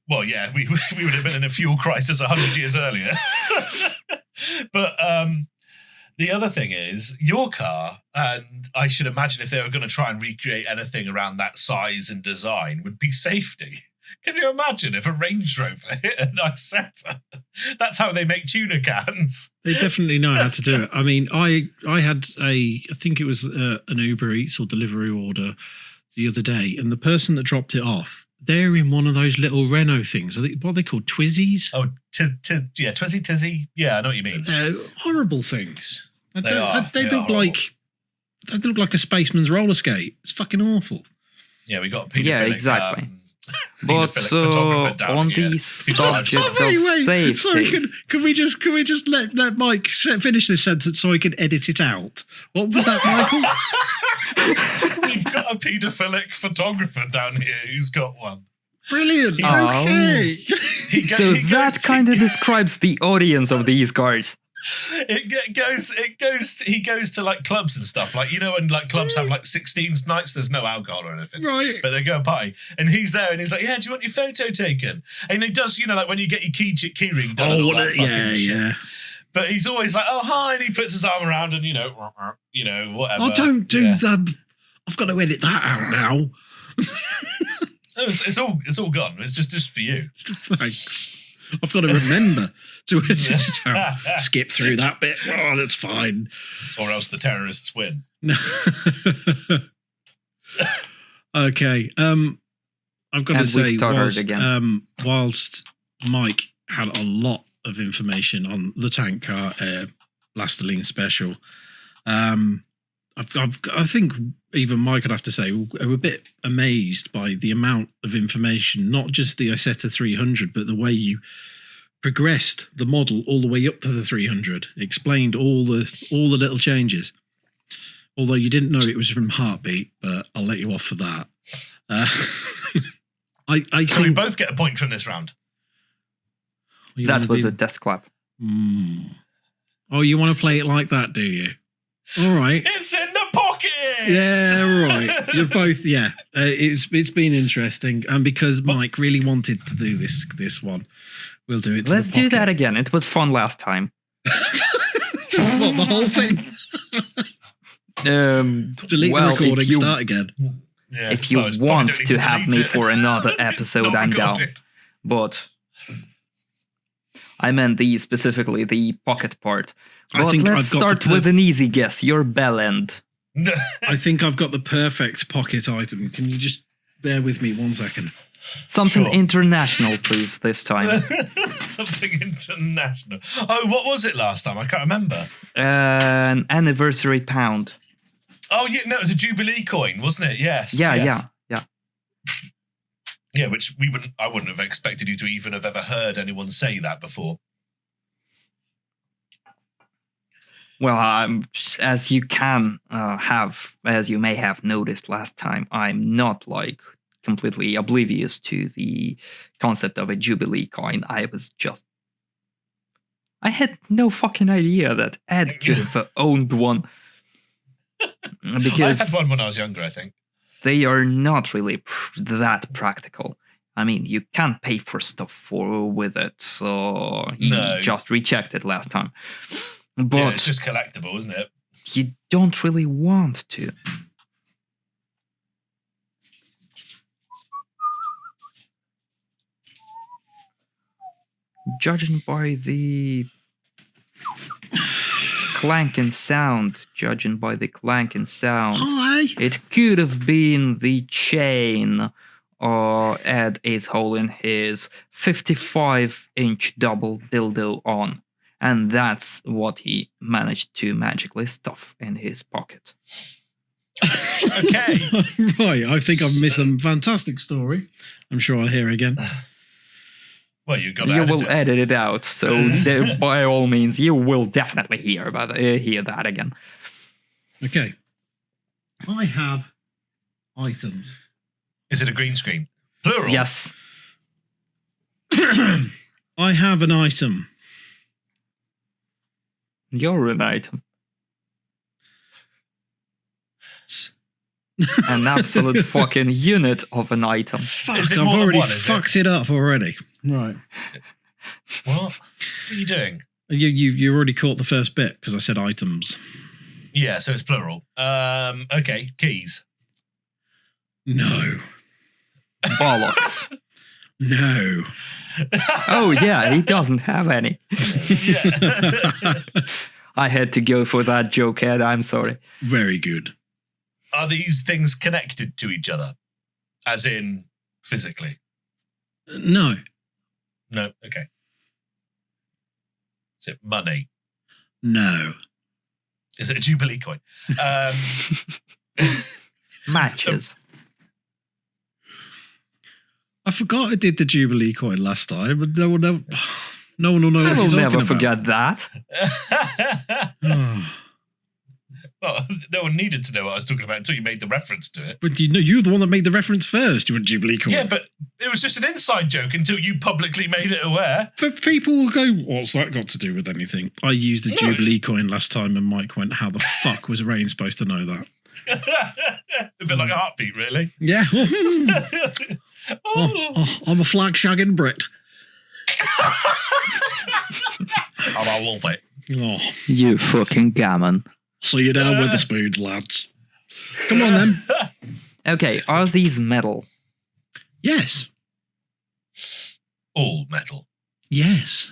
Well, yeah, we would have been in a fuel crisis 100 years earlier. But the other thing is, your car, and I should imagine if they were going to try and recreate anything around that size and design, would be safety. Can you imagine if a Range Rover hit an Isetta? That's how they make tuna cans. They definitely know how to do it. I mean, I had I think it was an Uber Eats or delivery order the other day, and the person that dropped it off, they're in one of those little Renault things. What are they called? Twizzies? Oh, yeah, Twizzy Tizzy. Yeah, I know what you mean. They're horrible things. They are. They look like a spaceman's roller skate. It's fucking awful. Yeah, we got Peter Yeah, Phillips, exactly. But photographer down on here. the subject of Sorry, safety, can we just let Mike finish this sentence so I can edit it out? What was that, Michael? We've got a paedophilic photographer down here who's got one. Brilliant. Oh. Okay. so that kind of describes the audience of these guys. He goes to like clubs and stuff, like, you know, when like clubs have like 16s nights, there's no alcohol or anything, Right. but they go and party, and he's there and he's like, yeah, do you want your photo taken? And he does, you know, like when you get your key ring done and all that fucking shit. Yeah. But he's always like, oh hi, and he puts his arm around and you know whatever. Oh, don't do the. I've got to edit that out now. It's all gone. It's just for you. Thanks. I've got to remember to edit it out. Skip through that bit. Oh, that's fine. Or else the terrorists win. Okay. I've got to And we say, stuttered again. whilst Mike had a lot of information on the tank car Lasterline special, I think even Mike would have to say we're a bit amazed by the amount of information, not just the Isetta 300, but the way you progressed the model all the way up to the 300. Explained all the little changes. Although you didn't know it was from Heartbeat, but I'll let you off for that. So we both get a point from this round. That was a death clap. Oh, you want to play it like that, do you? All right. It's in the pocket. Yeah, right. You're both. Yeah, it's been interesting, and because Mike really wanted to do this one, we'll do it. Let's do that again. It was fun last time. What, the whole thing? Delete the well, recording. Start again. Yeah, If you want to have me for another episode, I'm down. recorded. But I meant specifically the pocket part. I But think let's I've got start the with an easy guess. Your bell end. I think I've got the perfect pocket item. Can you just bear with me 1 second? Something Sure. international, please, this time. Something international. Oh, what was it last time? I can't remember. An anniversary pound. Oh, yeah, no, it was a Jubilee coin, wasn't it? Yes. Yeah, yes. yeah. Yeah, which I wouldn't have expected you to even have ever heard anyone say that before. Well, as you may have noticed last time, I'm not like completely oblivious to the concept of a Jubilee coin. I had no fucking idea that Ed could have owned one. Because I had one when I was younger, I think. they are not really that practical. I mean, you can't pay for stuff with it, so he just rechecked it last time. But Yeah, it's just collectible, isn't it? you don't really want to. Judging by the clanking sound, Hi. it could have been the chain Ed is holding his 55-inch double dildo on. And that's what he managed to magically stuff in his pocket. Okay. Right. I think I've missed a fantastic story. I'm sure I'll hear again. Well, you got to You edit will it. edit it out, so by all means, you will definitely hear that again. Okay. I have items. Is it a green screen? Plural. Yes. I have an item. You're an item. An absolute fucking unit of an item. Fuck, Is it I've more than already one, is it? fucked it up already. Right. What? What are you doing? You already caught the first bit because I said items. Yeah, so it's plural. Okay, keys. No. Bollocks. No. Oh yeah, he doesn't have any. Yeah. I had to go for that joke, Ed. I'm sorry. Very good. Are these things connected to each other? As in physically? No. No, okay. Is it money? No. Is it a Jubilee coin? Matches. I forgot I did the Jubilee coin last time, but no one will know I what will you're never talking forget that. about. Well, no one needed to know what I was talking about until you made the reference to it. But you're the one that made the reference first. You were Jubilee coin. Yeah, but it was just an inside joke until you publicly made it aware. But people will go, what's that got to do with anything? I used the Jubilee coin last time and Mike went, how the fuck was Rain supposed to know that? A bit like a heartbeat, really. Yeah. I'm a flag shagging Brit. I'm a little bit. Oh, You fucking gammon. see you down with the spoons, lads. Come on then. Okay, are these metal? Yes. All metal. Yes.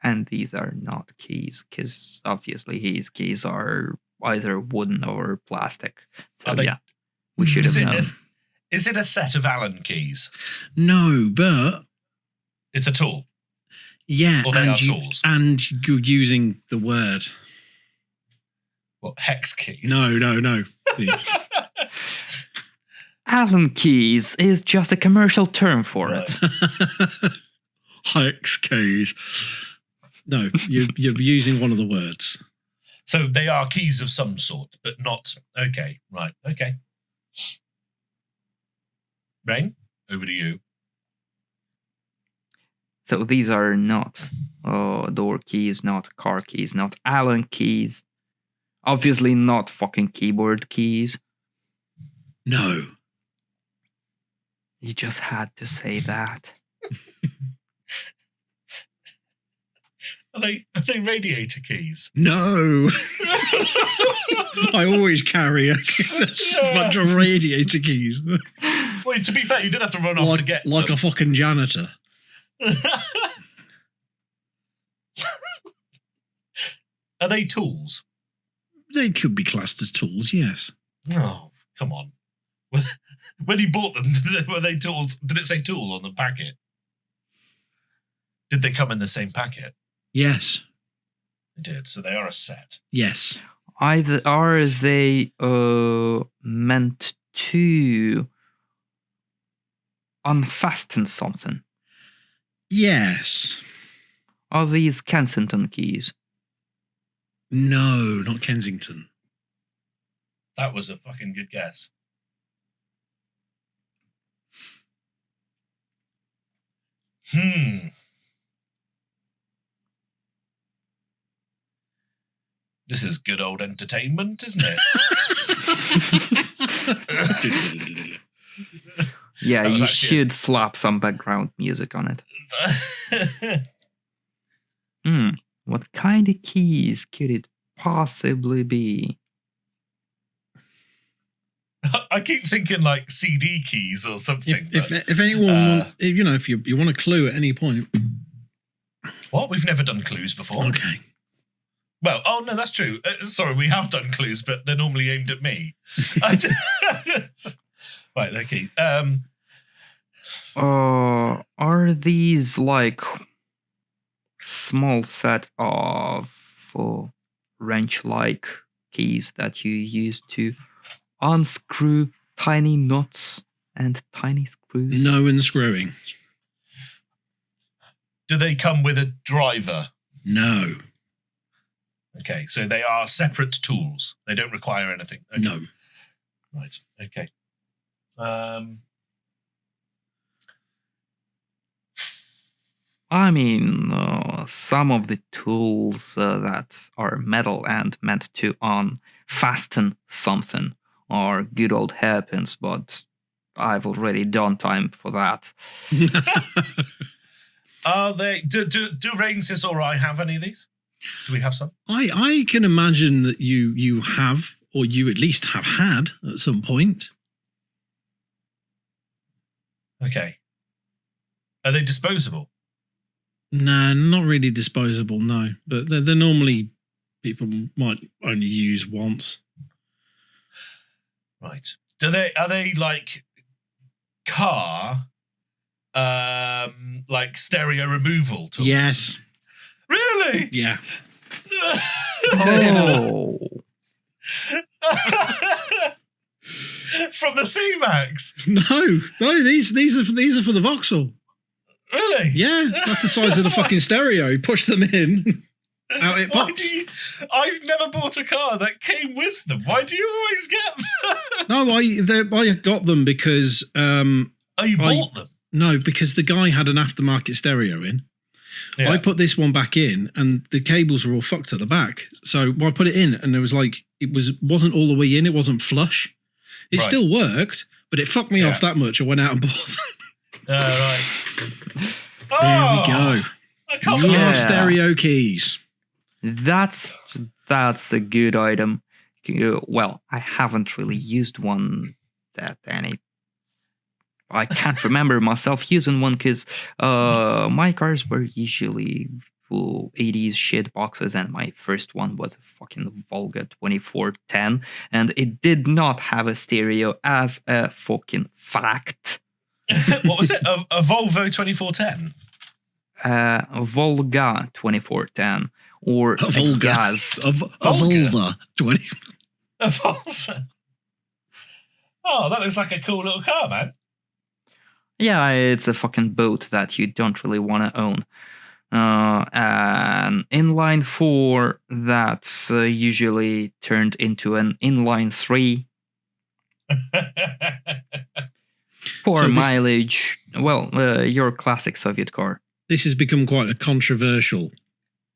And these are not keys, because obviously his keys are either wooden or plastic. So Are they- yeah, we should have known. Is it a set of Allen keys? No, but It's a tool. yeah, Or they are and tools. and you're using the word. What, hex keys? No. Allen keys is just a commercial term for it. Hex keys. No, you're using one of the words. So they are keys of some sort, but not... Okay, right, okay. Rain, over to you. So these are not door keys, not car keys, not Allen keys. Obviously not fucking keyboard keys. No. You just had to say that. Are they radiator keys? No. I always carry a bunch of radiator keys. Well, to be fair, you did have to run off to get like them. a fucking janitor. Are they tools? They could be classed as tools, yes. Oh, come on. When you bought them, were they tools? Did it say tool on the packet? Did they come in the same packet? Yes. They did, so they are a set. Yes. Either are they meant to unfasten something? Yes. Are these Kensington keys? No, not Kensington. That was a fucking good guess. This is good old entertainment, isn't it? Yeah, That was you actually should slap some background music on it. What kind of keys could it possibly be? I keep thinking like CD keys or something. If anyone, if you want a clue at any point. What? We've never done clues before. Okay. Well, oh no, that's true. Sorry, we have done clues, but they're normally aimed at me. Right, okay. Are these like small set of wrench-like keys that you use to unscrew tiny nuts and tiny screws? No unscrewing. Do they come with a driver? No. Okay, so they are separate tools. They don't require anything. Okay. No. Right, okay. I mean, some of the tools that are metal and meant to unfasten something are good old hairpins, but I've already done time for that. Are they? Do Reinesis or I have any of these? Do we have some? I can imagine that you have, or you at least have had at some point. Okay. Are they disposable? Nah, not really disposable, no. But they're normally people might only use once. Right. Are they like car like stereo removal tools? Yes. Really? Yeah. Oh. From the C-Max? No, these are for the Vauxhall. Really? Yeah, that's the size of the fucking stereo. You push them in, out it Why pops. do you? I've never bought a car that came with them. Why do you always get them? No, I got them because Oh, you bought them? no, because the guy had an aftermarket stereo in. Yeah. I put this one back in, and the cables were all fucked at the back. So I put it in, and it was like wasn't all the way in. It wasn't flush. It Right. still worked, but it fucked me off that much. I went out and bought them. Right. There we go. I can't Your Yeah. stereo keys. That's a good item. Well, I haven't really used one that any. I can't remember myself using one because my cars were usually full 80s shit boxes, and my first one was a fucking Volga 2410, and it did not have a stereo as a fucking fact. What was it? A Volvo 2410? Volga 2410 or A Volga. Gaz. A Volva 20. A Volvo. Oh, that looks like a cool little car, man. Yeah, it's a fucking boat that you don't really want to own. An inline 4 that's usually turned into an inline 3 for So this- mileage. Well, your classic Soviet car. This has become quite a controversial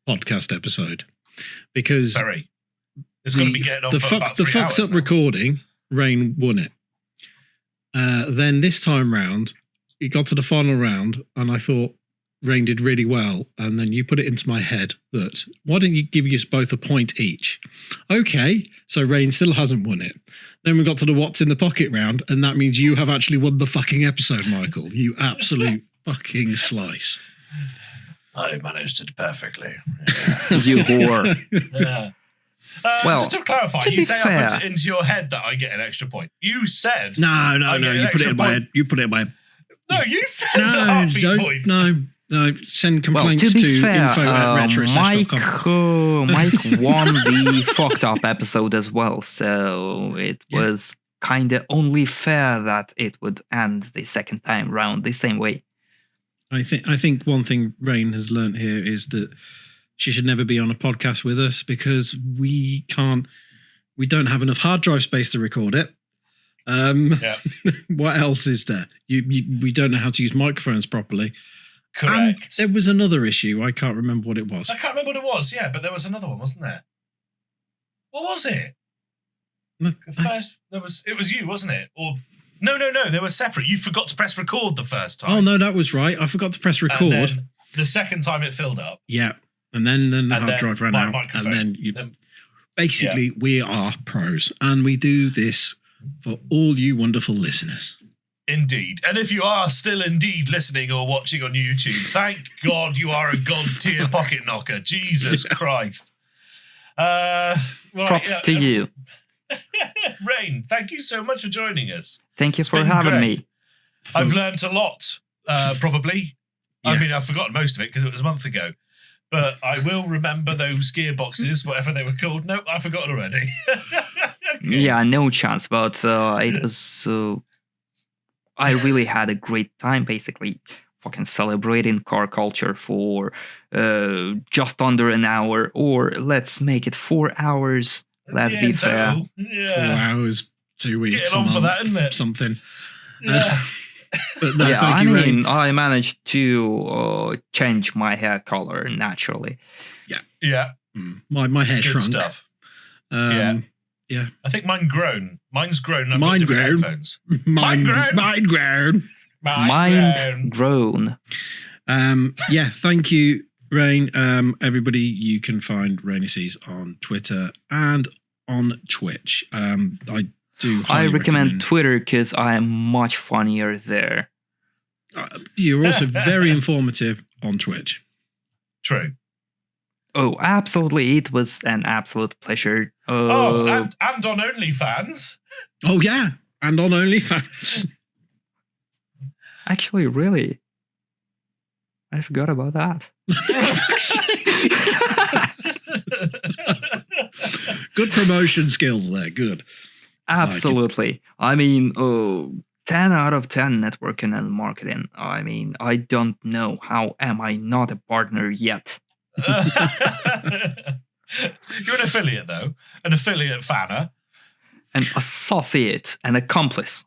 podcast episode because Sorry. It's going to be getting on for about the 3 fucked hours up now. recording, Rain won it. Then this time round, it got to the final round, and I thought Rain did really well. And then you put it into my head that why don't you give us both a point each? Okay, so Rain still hasn't won it. Then we got to the what's in the pocket round, and that means you have actually won the fucking episode, Michael. You absolute fucking slice. I managed it perfectly. You whore. Yeah. Well, just to clarify, to you be say I fair- put it into your head that I get an extra point. You said No, I get an you put it extra in my point. head. You put it in my head. No, you said the No, heartbeat don't, point. no. Send Well, complaints to to be fair, info@retrosesh.com. Mike won the fucked up episode as well, so it was kind of only fair that it would end the second time round the same way. I think one thing Rain has learnt here is that she should never be on a podcast with us because we don't have enough hard drive space to record it. Yeah. What else is there? We don't know how to use microphones properly. And Correct. there was another issue. I can't remember what it was. I can't remember what it was, yeah, but there was another one, wasn't there? What was it? No, The first, it was you, wasn't it? Or no, they were separate. You forgot to press record the first time. Oh no, that was right. I forgot to press And record. then the second time it filled up. Yeah, and then the And hard then drive ran my out, microphone. and then Then- basically we are pros, and we do this for all you wonderful listeners. Indeed. And if you are still indeed listening or watching on YouTube, thank God you are a god tier pocket knocker. Jesus Christ. Right, Props to you. Rain, thank you so much for joining us. Thank you It's for been having great. me. I've learnt a lot, probably. I Yeah. mean, I've forgotten most of it because it was a month ago. But I will remember those gearboxes, whatever they were called. Nope, I've forgotten already. Yeah, no chance, but it was. I really had a great time, basically, fucking celebrating car culture for just under an hour, or let's make it 4 hours. Let's Yeah, be fair. total. 4 Yeah. hours, 2 weeks, Getting a on for month, that, isn't it? something. Yeah. But no, Yeah, thank I you, mean, Rain. I managed to change my hair color naturally. Yeah. My hair Good shrunk. stuff. Um, I think Mine's grown. I've got Mine different grown. headphones. Mine grown. grown. Mind grown. Yeah, thank you, Rain. Everybody, you can find Reinesis on Twitter and on Twitch. I do. I highly recommend Twitter because I am much funnier there. You're also very informative on Twitch. True. Oh, absolutely. It was an absolute pleasure. And on OnlyFans. Oh yeah, and on OnlyFans. Actually, really. I forgot about that. Good promotion skills there. Good. Absolutely. I mean, 10 out of 10 networking and marketing. I mean, I don't know how am I not a partner yet. You're an affiliate, though. An affiliate fanner. An associate, an accomplice.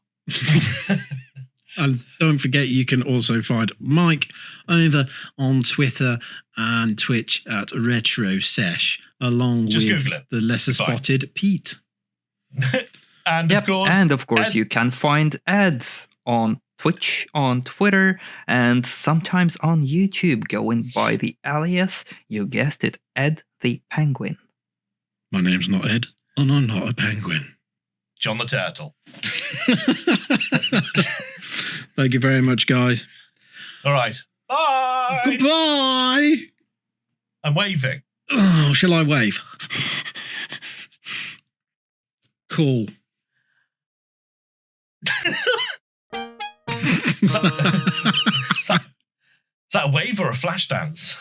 And don't forget, you can also find Mike over on Twitter and Twitch at RetroSesh, along Just with Google it. the lesser It's fine. spotted Pete. And Yep, of course, Ed, you can find Ed on Twitch, on Twitter, and sometimes on YouTube, going by the alias, you guessed it, Ed the Penguin. My name's not Ed, and I'm not a penguin. John the Turtle. Thank you very much, guys. All right. Bye. Goodbye. I'm waving. Oh, shall I wave? Cool. Is that a wave or a flash dance?